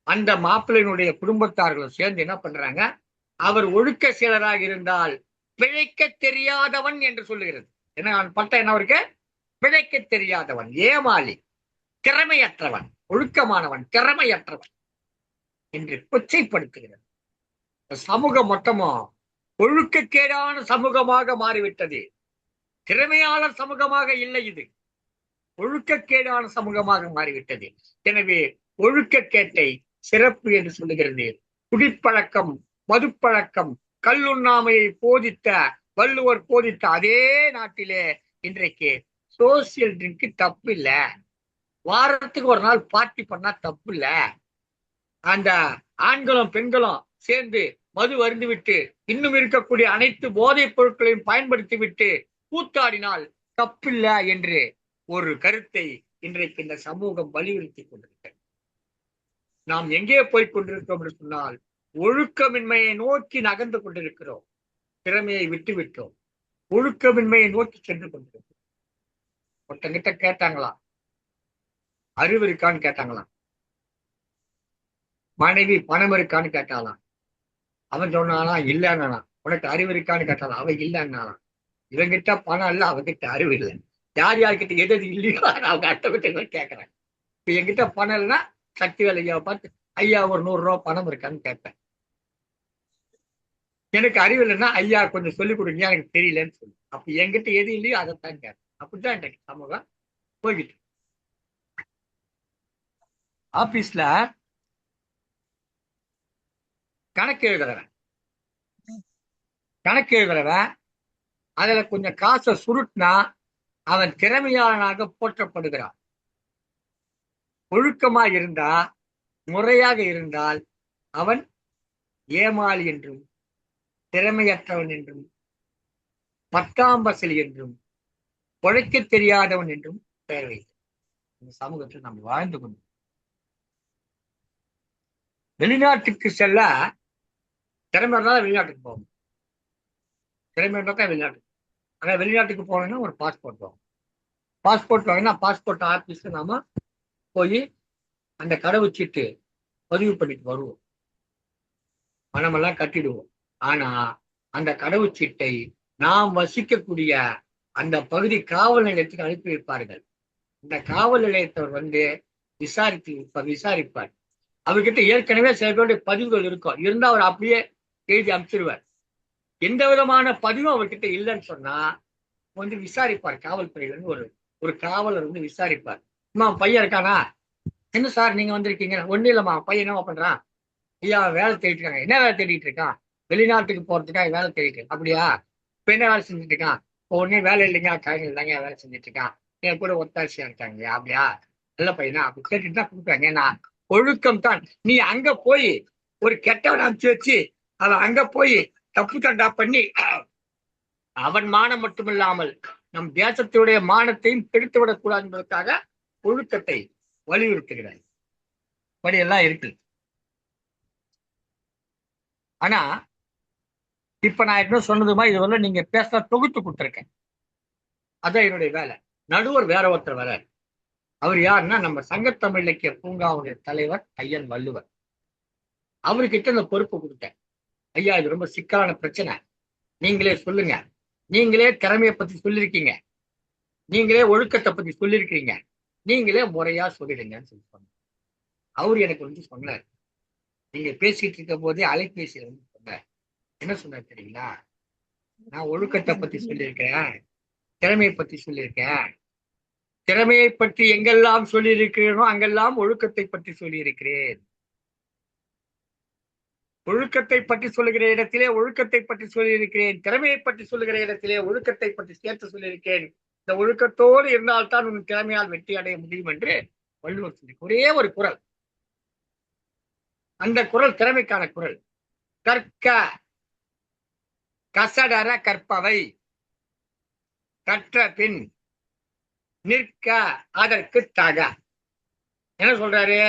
Speaker 1: அந்த மாப்பிள்ளையினுடைய குடும்பத்தார்களும் சேர்ந்து என்ன பண்றாங்க, அவர் ஒழுக்க செயலராக இருந்தால் பிழைக்க தெரியாதவன் என்று சொல்லுகிறது. என்ன பட்டம் என்ன இருக்கு, பிழைக்க தெரியாதவன், ஏமாளி, திறமையற்றவன், ஒழுக்கமானவன் திறமையற்றவன் என்று கொச்சைப்படுத்துகிறது. சமூகம் மொத்தமும் ஒழுக்கக்கேடான சமூகமாக மாறிவிட்டது. திறமையாளர் சமூகமாக இல்லை, இது ஒழுக்கக்கேடான சமூகமாக மாறிவிட்டது. எனவே ஒழுக்கக்கேட்டை சிறப்பு என்று சொல்லுகிறது. குடிப்பழக்கம், மதுப்பழக்கம், கல்லுண்ணாமையை போதித்த வள்ளுவர் போதித்த அதே நாட்டிலே இன்றைக்கு சோசியல் ட்ரிங்க் தப்பு இல்ல, வாரத்துக்கு ஒரு நாள் பார்ட்டி பண்ணா தப்பு இல்ல, அந்த ஆண்களும் பெண்களும் சேர்ந்து மது அருந்து விட்டு இன்னும் இருக்கக்கூடிய அனைத்து போதைப் பொருட்களையும் பயன்படுத்தி விட்டு கூத்தாடினால் தப்பில்ல என்று ஒரு கருத்தை இன்றைக்கு இந்த சமூகம் வலியுறுத்தி கொண்டிருக்கிறது. நாம் எங்கே போய் கொண்டிருக்கிறோம் என்று சொன்னால் ஒழுக்கமின்மையை நோக்கி நகர்ந்து கொண்டிருக்கிறோம். திறமையை விட்டு விட்டோம், ஒழுக்கமின்மையை நோக்கி சென்று கொண்டிருக்கிறோம். ஒருத்தங்கிட்ட கேட்டாங்களாம், அறிவு இருக்கான்னு கேட்டாங்களாம். மனைவி பணம் இருக்கான்னு கேட்டாலாம். அவன் சொன்னானா இல்லைன்னா. உனக்கு அறிவு இருக்கான்னு கேட்டாலாம். அவன் இல்லைன்னாலாம். இவங்கிட்ட பணம் இல்லை, அவங்கிட்ட அறிவு இல்லை. யார் யார்கிட்ட எது எது இல்லையோ அவங்க அட்டை கேட்கறாங்க. இப்ப என்கிட்ட பணம் இல்லைன்னா சக்திவேல் ஐயாவை பார்த்து, ஐயா ஒரு 100 ரூபா பணம் இருக்கான்னு கேட்பேன். எனக்கு அறிவு இல்லைன்னா ஐயா கொஞ்சம் சொல்லிக் கொடுங்க, எனக்கு தெரியலன்னு சொல்லு. அப்ப என்கிட்ட எது இல்லையோ அதைத்தான் கேட்பேன். அப்படித்தான் இன்றைக்கு சமூகம் போய்கிட்டு. ஆபீஸ்ல கணக்கு எழுதுறவன் அதுல கொஞ்சம் காசை சுருட்டினா அவன் திறமையாளனாக போற்றப்படுகிறான். ஒழுக்கமா இருந்தா, முறையாக இருந்தால் அவன் ஏமாளி என்றும் திறமையற்றவன் என்றும் 10ஆம் பசலி என்றும் உழைக்க தெரியாதவன் என்றும் பெயர் வைத்து இந்த சமூகத்தில் நாம் வாழ்ந்து கொண்டு வெளிநாட்டுக்கு செல்ல திறமை இருந்தாலும் வெளிநாட்டுக்கு போகணும். திறமை இருந்தால் தான் வெளிநாட்டுக்கு. ஆனால் வெளிநாட்டுக்கு போனோம்னா ஒரு பாஸ்போர்ட் வாங்கணும். பாஸ்போர்ட் வாங்கினா பாஸ்போர்ட் ஆஃபீஸ்க்கு நாம போய் அந்த கடவுச்சீட்டு பதிவு பண்ணிட்டு வருவோம், பணமெல்லாம் கட்டிடுவோம். ஆனா அந்த கடவுச்சீட்டை நாம் வசிக்கக்கூடிய அந்த பகுதி காவல் நிலையத்துக்கு அனுப்பி வைப்பார்கள். இந்த காவல் நிலையத்தவர் விசாரிப்பார். அவர்கிட்ட ஏற்கனவே சில பேருடைய பதிவுகள் இருக்கும், இருந்தா அவர் அப்படியே எழுதி அனுப்பிச்சிருவார். எந்த விதமான பதிவும் அவர்கிட்ட இல்லைன்னு சொன்னா விசாரிப்பார். காவல்துறையில இருந்து ஒரு காவலர் விசாரிப்பார். பையன் இருக்கானா? என்ன சார் நீங்க வந்திருக்கீங்க? ஒன்னும் இல்லம்மா, பையன் என்னவா பண்றான்? ஐயா வேலை தேடிட்டு இருக்காங்க. என்ன வேலை தேடிட்டு இருக்கான்? வெளிநாட்டுக்கு போறதுக்காக வேலை தேடிட்டு. அப்படியா? இப்ப என்ன வேலை செஞ்சுட்டு இருக்கான்? உடனே வேலை இல்லைங்க, கலைஞர் இல்லைங்க, வேலை செஞ்சுட்டு இருக்கான். என் கூட ஒத்தாசியா இருக்காங்க. அப்படியா? நல்ல பையனா? அப்படி கேட்டுட்டு தான் கொடுக்குறாங்க. ஏன்னா ஒழுக்கம் தான். நீ அங்க போய் ஒரு கெட்டவன் அனுப்பிச்சு வச்சு அவன் அங்க போய் தப்பு தண்டா பண்ணி அவன் மானம் மட்டுமில்லாமல் நம் தேசத்துடைய மானத்தையும் கெடுத்து விடக்கூடாது என்பதற்காக ஒழுக்கத்தை வலியுறுத்துகிறார். படியெல்லாம் இருக்கு. ஆனா இப்ப நான் என்ன சொன்னதுமா இதுவரை நீங்க பேச தொகுத்து கொடுத்துருக்கேன். அதான் என்னுடைய வேலை. நடுவர் வேற ஒருத்தர் வர. அவர் யாருன்னா நம்ம சங்கத்தமிழ் இலக்கிய பூங்காவுடைய தலைவர் ஐயன் வள்ளுவர். அவர்கிட்ட இந்த பொறுப்பு கொடுத்தேன். ஐயா இது ரொம்ப சிக்கலான பிரச்சனை, நீங்களே சொல்லுங்க. நீங்களே திறமையை பத்தி சொல்லியிருக்கீங்க, நீங்களே ஒழுக்கத்தை பத்தி சொல்லியிருக்கீங்க, நீங்களே முறையா சொல்லிடுங்கன்னு சொல்லி சொன்னார். அவரு எனக்கு சொன்னார். நீங்க பேசிட்டு இருக்க போதே அலைபேசியில சொன்னார். என்ன சொன்னார் தெரியுங்களா? நான் ஒழுக்கத்தை பத்தி சொல்லியிருக்கிறேன், திறமையை பத்தி சொல்லியிருக்கேன். திறமையை பற்றி எங்கெல்லாம் சொல்லியிருக்கிறேனோ அங்கெல்லாம் ஒழுக்கத்தை பற்றி சொல்லியிருக்கிறேன். ஒழுக்கத்தை பற்றி சொல்லுகிற இடத்திலே ஒழுக்கத்தை பற்றி சொல்லியிருக்கிறேன். திறமையை பற்றி சொல்லுகிற இடத்திலே ஒழுக்கத்தை பற்றி சேர்த்து சொல்லியிருக்கிறேன். இந்த ஒழுக்கத்தோடு இருந்தால்தான் உன் திறமையால் வெற்றி அடைய முடியும் என்று வள்ளுவர் சொல்லி ஒரே ஒரு குறள். அந்த குறள் திறமைக்கான குறள். கற்க கசடர கற்பவை, கற்ற பின் நிற்க அதற்கு தக. என்ன சொல்றாரு?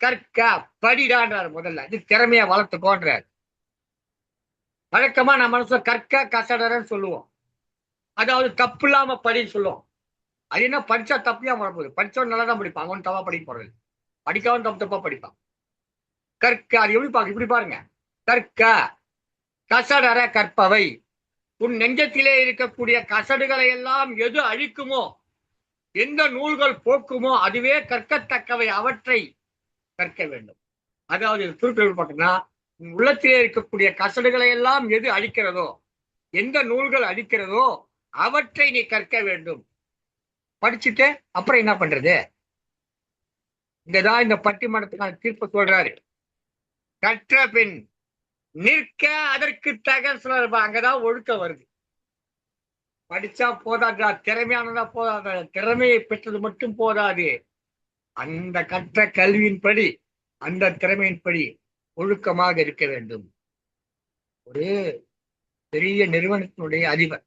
Speaker 1: கற்க படிடான்றாரு. முதல்ல இது திறமைய வளர்த்துக்கோன்றாரு. வழக்கமா நம்ம மனசுல கற்க கசடரன்னு சொல்லுவோம், அதாவது தப்பு இல்லாம படின்னு சொல்லுவோம். அது என்ன படிச்சா தப்பியா வரப்போகுது? படிச்சவன் நல்லா தான் படிப்பான், அவன் தப்பா படிக்க போறது. படிக்காமன் தப்பா படிப்பான். கற்க அது எப்படி இப்படி பாருங்க. கற்க கசடர கற்பவை, உன் நெஞ்சத்திலே இருக்கக்கூடிய கசடுகளை எல்லாம் எது அழிக்குமோ, எந்த நூல்கள் போக்குமோ அதுவே கற்கத்தக்கவை, அவற்றை கற்க வேண்டும். அதாவது சுருக்கம் பார்த்தீங்கன்னா, உள்ளத்திலே இருக்கக்கூடிய கசடுகளை எல்லாம் எது அழிக்கிறதோ, எந்த நூல்கள் அழிக்கிறதோ அவற்றை நீ கற்க வேண்டும். படிச்சுட்டு அப்புறம் என்ன பண்றது? இங்கதான் இந்த பட்டிமன்றத்துக்கான தீர்ப்பு சொல்றாரு. கற்ற பின் நிற்க அதற்கு தக சொல்ற. அங்கதான் ஒழுக்கம் வருது. படிச்சா போதாதா, திறமையானதா போதாதா, திறமையை பெற்றது மட்டும் போதாது. அந்த கற்ற கல்வியின்படி, அந்த திறமையின்படி ஒழுக்கமாக இருக்க வேண்டும். ஒரு பெரிய நிறுவனத்தினுடைய அதிபர்,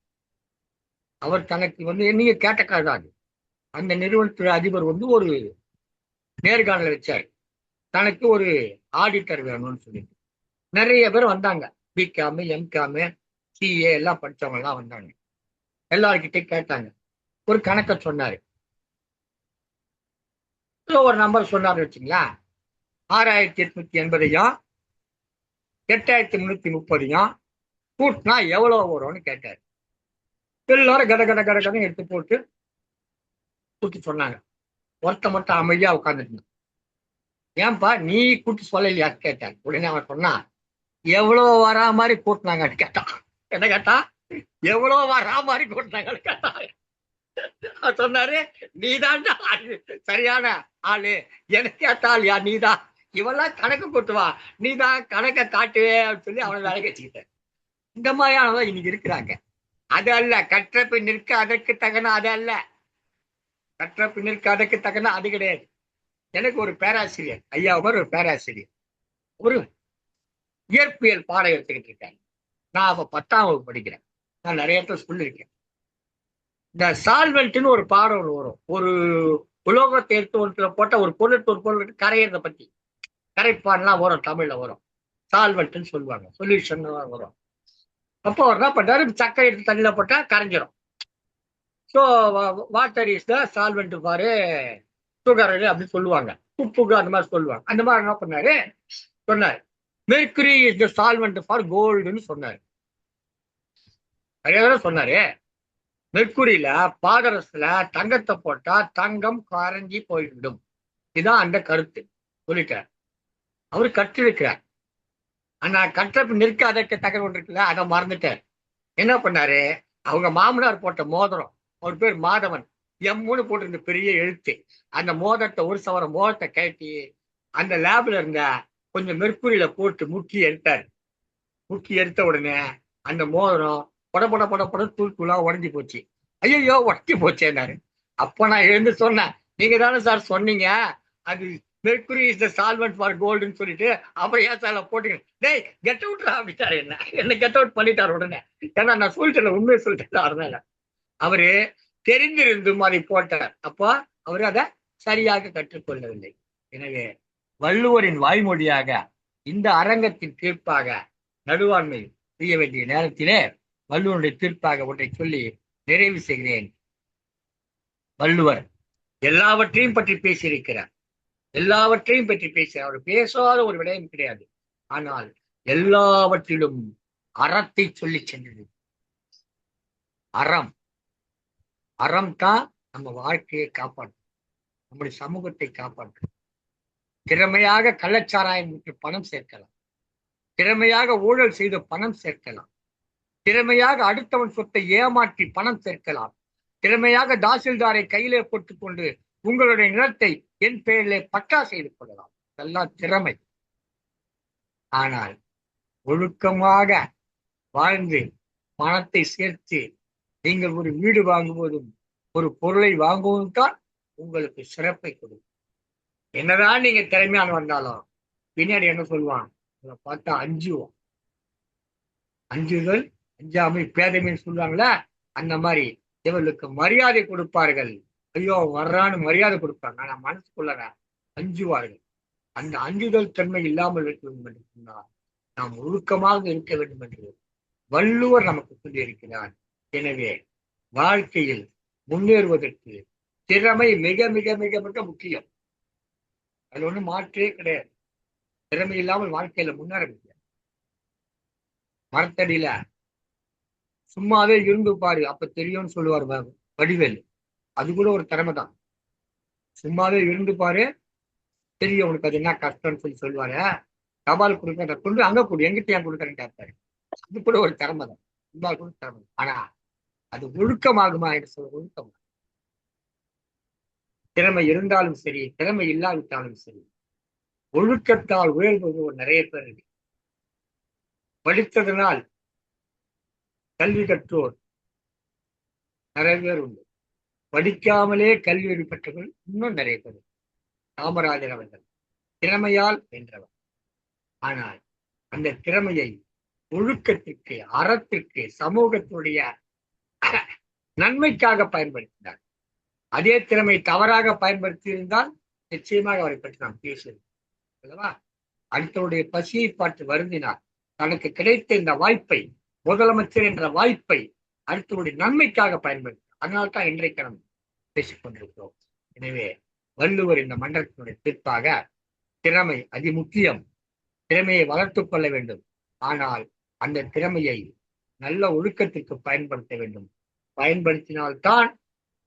Speaker 1: அவர் தனக்கு நீங்க கேட்ட கதாது, அந்த நிறுவனத்துடைய அதிபர் ஒரு நேர்காணல் வச்சார். தனக்கு ஒரு ஆடிட்டர் வேணும்னு சொல்லிட்டு நிறைய பேர் வந்தாங்க. பிகாம், எம்காம், சிஏ எல்லாம் படிச்சவங்க எல்லாம் வந்தாங்க. எல்லார்கிட்ட கேட்டாங்க. ஒரு கணக்க சொன்னாரு. ஒரு நம்பர் சொன்னாரு வச்சுங்களா. 6880 8330 கூட்டினா எவ்வளவு வரும்னு கேட்டாரு. எல்லாரும் கட கட கட கதை எடுத்து போட்டு கூட்டி சொன்னாங்க. ஒருத்த மட்டும் அமைதியா உட்காந்துட்டு, ஏன்பா நீ கூட்டி சொல்லலையா கேட்டார். உடனே அவன் சொன்னா, எவ்வளவு வரா மாதிரி கூட்டினாங்கன்னு கேட்டான். என்ன கேட்டா? எவ்வளவு வரா மாதிரி கூட்டினாங்கன்னு கேட்டாங்க. சொன்னாரு, நீதான் சரியான ஆளு, எனக்கு கேட்டால் யா நீதான், இவெல்லாம் கணக்கு கூட்டுவா, நீதான் கணக்கை காட்டுவே அப்படின்னு சொல்லி அவனை வேலைக்கு வச்சுக்கிட்டேன். இந்த மாதிரியானதான் இன்னைக்கு இருக்கிறாங்க. அது அல்ல கற்ற பின் நிற்க அதற்கு தகன, அது அல்ல கற்ற பின் நிற்க அதற்கு தகன, அது கிடையாது. எனக்கு ஒரு பேராசிரியர், ஐயா ஒரு பேராசிரியர், ஒரு இயற்பியல் பாடம் எடுத்துக்கிட்டு இருக்காங்க. நான் அப்ப 10ஆம் வகுப்பு படிக்கிறேன். நான் நிறைய இடத்துல சொல்லியிருக்கேன். இந்த சால்வெண்ட்னு ஒரு பாடம் வரும். ஒரு உலோகத்தை எடுத்து ஒன்றுல போட்ட ஒரு பொருள் கரையிறத பத்தி கரைப்பான்லாம் வரும், தமிழ்ல வரும். சால்வெண்ட்னு சொல்லுவாங்க, சொல்யூஷன் வரும். அப்போ அவர் என்ன பண்றாரு, சக்கரை எடுத்து தண்ணியில போட்டா கரைஞ்சிரும். So water is the solvent பாரு, சுகர் அப்படின்னு சொல்லுவாங்க, உப்புக்கு அந்த மாதிரி சொல்லுவாங்க. அந்த மாதிரி என்ன பண்ணாரு, சொன்னார் mercury is the solvent for கோல்டுன்னு சொன்னாரு. சரியாக சொன்னாரு. மெர்க்குரியில பாதரசத்துல தங்கத்தை போட்டா தங்கம் கரைஞ்சி போய்விடும். இதுதான் அந்த கருத்து சொல்லிட்டார். அவரு கற்றிருக்கிறார். ஆனா கற்ற நிற்க அதற்கு தகவல் ஒன்று இருக்குல்ல, அதை மறந்துட்டார். என்ன பண்ணாரு, அவங்க மாமனார் போட்ட மோதிரம், அவர் பேர் மாதவன், M3 போட்டிருந்த பெரிய எழுத்து, அந்த மோதிரத்தை, ஒரு சவரம் மோதிரத்தை கட்டி அந்த லேப்ல இருந்த கொஞ்சம் மெர்க்குரியில போட்டு முக்கி எடுத்தாரு. முக்கி எடுத்த உடனே அந்த மோதிரம் பட தூள் தூளா உடஞ்சி போச்சு. ஐயோ உடஞ்சி போச்சேன்னாரு. அப்ப நான் எழுந்து சொன்னேன், நீங்க தானே சார் சொன்னீங்க அது mercury is the solvent for கோல்டுன்னு சொல்லிட்டு, அப்புறம் ஏன் சார் போட்டீங்க, டேய் கெட் அவுட்ரா அப்படிட்டாரு. என்ன கெட் அவுட் பண்ணிட்டாரு உடனே. ஏன்னா நான் சொல்லிட்டேன், உண்மையை சொல்லிட்டேன். அதனால அவரு தெரிந்திருந்தும் அதை போட்டார். அப்போ அவரு அதை சரியாக கற்றுக்கொள்ளவில்லை. எனவே வள்ளுவரின் வாய்மொழியாக இந்த அரங்கத்தின் தீர்ப்பாக நடுவாண்மை செய்ய வேண்டிய நேரத்திலே வள்ளுவனுடைய தீர்ப்பாக ஒன்றை சொல்லி நிறைவு செய்கிறேன். வள்ளுவர் எல்லாவற்றையும் பற்றி பேசியிருக்கிறார். எல்லாவற்றையும் பற்றி பேசுகிறார். அவர் பேசாத ஒரு விடயம் கிடையாது. ஆனால் எல்லாவற்றிலும் அறத்தை சொல்லி சென்றது. அறம் தான் நம்ம வாழ்க்கையை காப்பாற்றும், நம்முடைய சமூகத்தை காப்பாற்றும். திறமையாக கள்ளச்சாராயம் விட்டு பணம் சேர்க்கலாம், திறமையாக ஊழல் செய்து பணம் சேர்க்கலாம், திறமையாக அடுத்தவன் சொத்தை ஏமாற்றி பணம் சேர்க்கலாம், திறமையாக தாசில்தாரை கையிலே போட்டுக்கொண்டு உங்களுடைய நிலத்தை என் பெயரிலே பட்டா செய்து கொள்ளலாம். இதெல்லாம் திறமை. ஆனால் ஒழுக்கமாக வாழ்ந்து பணத்தை சேர்த்து நீங்கள் ஒரு வீடு வாங்குவதும் ஒரு பொருளை வாங்குவதும் தான் உங்களுக்கு சிறப்பை கொடுக்கும். என்னதான் நீங்க திறமையான வந்தாலும் பின்னாடி என்ன சொல்லுவான், உங்களை பார்த்தா அஞ்சுவோம். அஞ்சுதல் அஞ்சாமை பேதமைன்னு சொல்லுவாங்களே, அந்த மாதிரி இவர்களுக்கு மரியாதை கொடுப்பார்கள். ஐயோ வர்றான்னு மரியாதை கொடுப்பாங்க. ஆனா மனசுக்குள்ள அஞ்சுவார்கள். அந்த அஞ்சுதல் தன்மை இல்லாமல் இருக்க வேண்டும் என்று சொன்னால் நாம் ஒழுக்கமாக இருக்க வேண்டும் என்று வள்ளுவர் நமக்கு சொல்லி இருக்கிறார். எனவே வாழ்க்கையில் முன்னேறுவதற்கு திறமை மிக மிக மிக மிக முக்கியம். அது ஒண்ணும் மாற்றே கிடையாது. திறமை இல்லாமல் வாழ்க்கையில முன்னேற முடியாது. மரத்தடியில சும்மாவே இருந்து பாரு அப்ப தெரியும்னு சொல்லுவார் வடிவேல். அது கூட ஒரு திறமை தான். சும்மாவே இருந்து பாரு தெரியும் உனக்கு அது என்ன கஷ்டம்னு சொல்லி சொல்லுவாரு. தபால் கொடுக்க கொண்டு அங்க கொடு, எங்கிட்ட ஏன் கொடுக்குறேன்னு கேட்பாரு. அது கூட ஒரு திறமை தான். சும்மா கூட திறமை. ஆனா அது ஒழுக்கமாகுமா என்று சொல்ல ஒழுக்கம். திறமை இருந்தாலும் சரி, திறமை இல்லாவிட்டாலும் சரி, ஒழுக்கத்தால் உயர்வுபவர் நிறைய பேர் இருக்கு. படித்ததனால் கல்வி கற்றோர் நிறைய பேர் உண்டு. படிக்காமலே கல்வி பெற்றவர்கள் இன்னும் நிறைய பேர். காமராஜர் அவர்கள் திறமையால் வென்றவர். ஆனால் அந்த திறமையை ஒழுக்கத்திற்கு, அறத்திற்கு, சமூகத்துடைய நன்மைக்காக பயன்படுத்தினார். அதே திறமை தவறாக பயன்படுத்தி இருந்தால் நிச்சயமாக அவரை பற்றி நாம் பேசுவோம் அல்லவா? அடுத்தவருடைய பசியை பார்த்து வருந்தினார். தனக்கு கிடைத்த இந்த வாய்ப்பை, முதலமைச்சர் என்ற வாய்ப்பை அடுத்தவருடைய நன்மைக்காக பயன்படுத்தினார். அதனால்தான் இன்றைக்கு நாம் பேசிக் கொண்டிருக்கிறோம். எனவே வள்ளுவர் இந்த மன்றத்தினுடைய தீர்ப்பாக திறமை அதிமுக்கியம், திறமையை வளர்த்துக் கொள்ள வேண்டும். ஆனால் அந்த திறமையை நல்ல ஒழுக்கத்திற்கு பயன்படுத்த வேண்டும். பயன்படுத்தினால்தான்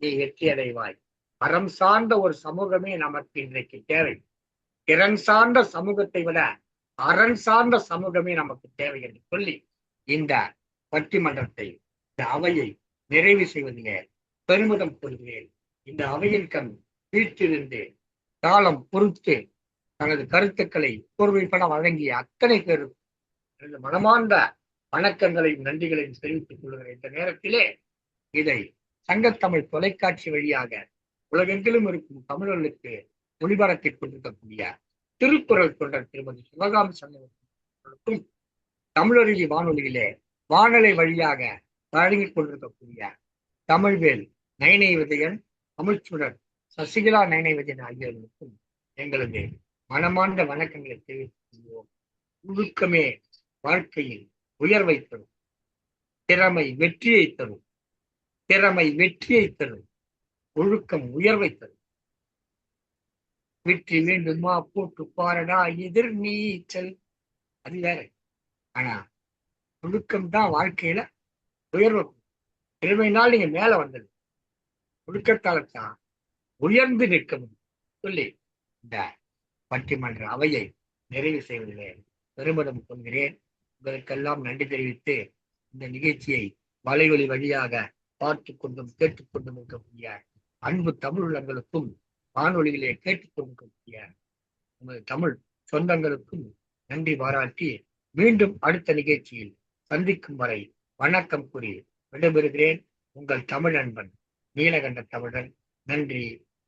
Speaker 1: நீ வெற்றி அடைவாய். அறம் சார்ந்த ஒரு சமூகமே நமக்கு இன்றைக்கு தேவை. திறன் சார்ந்த சமூகத்தை விட அரண் சார்ந்த சமூகமே நமக்கு தேவை என்று சொல்லி இந்த பட்டிமன்றத்தை, இந்த அவையை நிறைவு செய்வதிலே பெருமிதம் கொள்கிறேன். இந்த அவையின் கண் வீட்டிலிருந்து காலம் பொறுத்து தனது கருத்துக்களை பொறுமைப்பட வழங்கிய அத்தனை பேரும் எனது மனமார்ந்த வணக்கங்களையும் நன்றிகளையும் தெரிவித்துக் கொள்கிற இந்த நேரத்திலே இதை சங்கத்தமிழ் தொலைக்காட்சி வழியாக உலகெங்கிலும் இருக்கும் தமிழர்களுக்கு ஒளிபரப்பிக் கொண்டிருக்கக்கூடிய திருக்குறள் தொண்டர் திருமதி சிவகாமி சங்கங்களுக்கும், தமிழருவி வானொலியிலே வானொலி வழியாக வழங்கிக் கொண்டிருக்கக்கூடிய தமிழ்வேல் நயனை விஜயன், தமிழ்ச்சுடர் சசிகலா நயனை விஜயன் ஆகியோருக்கும் எங்களது மனமார்ந்த வணக்கங்களை தெரிவித்துக் கொள்வோம். ஒழுக்கமே வாழ்க்கையில் உயர்வை தரும். திறமை வெற்றியை தரும். திறமை வெற்றியை தரும். ஒழுக்கம் உயர்வை தரும். வெற்றி வேண்டுமா போட்டு பாரடா எதிர் நீச்சல், அது வேற. ஆனா ஒழுக்கம் தான் வாழ்க்கையில உயர்வு. திறமையினால் நீங்க மேல வந்தது, ஒழுக்கத்தால்தான் உயர்ந்து நிற்க முடியும் சொல்லி இந்த பட்டிமன்ற அவையை நிறைவு செய்வதிலே பெருமிதம் கொள்கிறேன். உங்களுக்கெல்லாம் நன்றி தெரிவித்து இந்த நிகழ்ச்சியை வலையொலி வழியாக பார்த்து கொண்டும் கேட்டுக்கொண்டும் இருக்கக்கூடிய அன்பு தமிழ் உள்ளங்களுக்கும், வானொலியிலே கேட்டுக்கொண்டிருக்கக்கூடிய நமது தமிழ் சொந்தங்களுக்கும் நன்றி பாராட்டி மீண்டும் அடுத்த நிகழ்ச்சியில் சந்திக்கும் வரை வணக்கம் கூறி விடைபெறுகிறேன். உங்கள் தமிழ் நண்பன் நீலகண்ட தமிழன். நன்றி.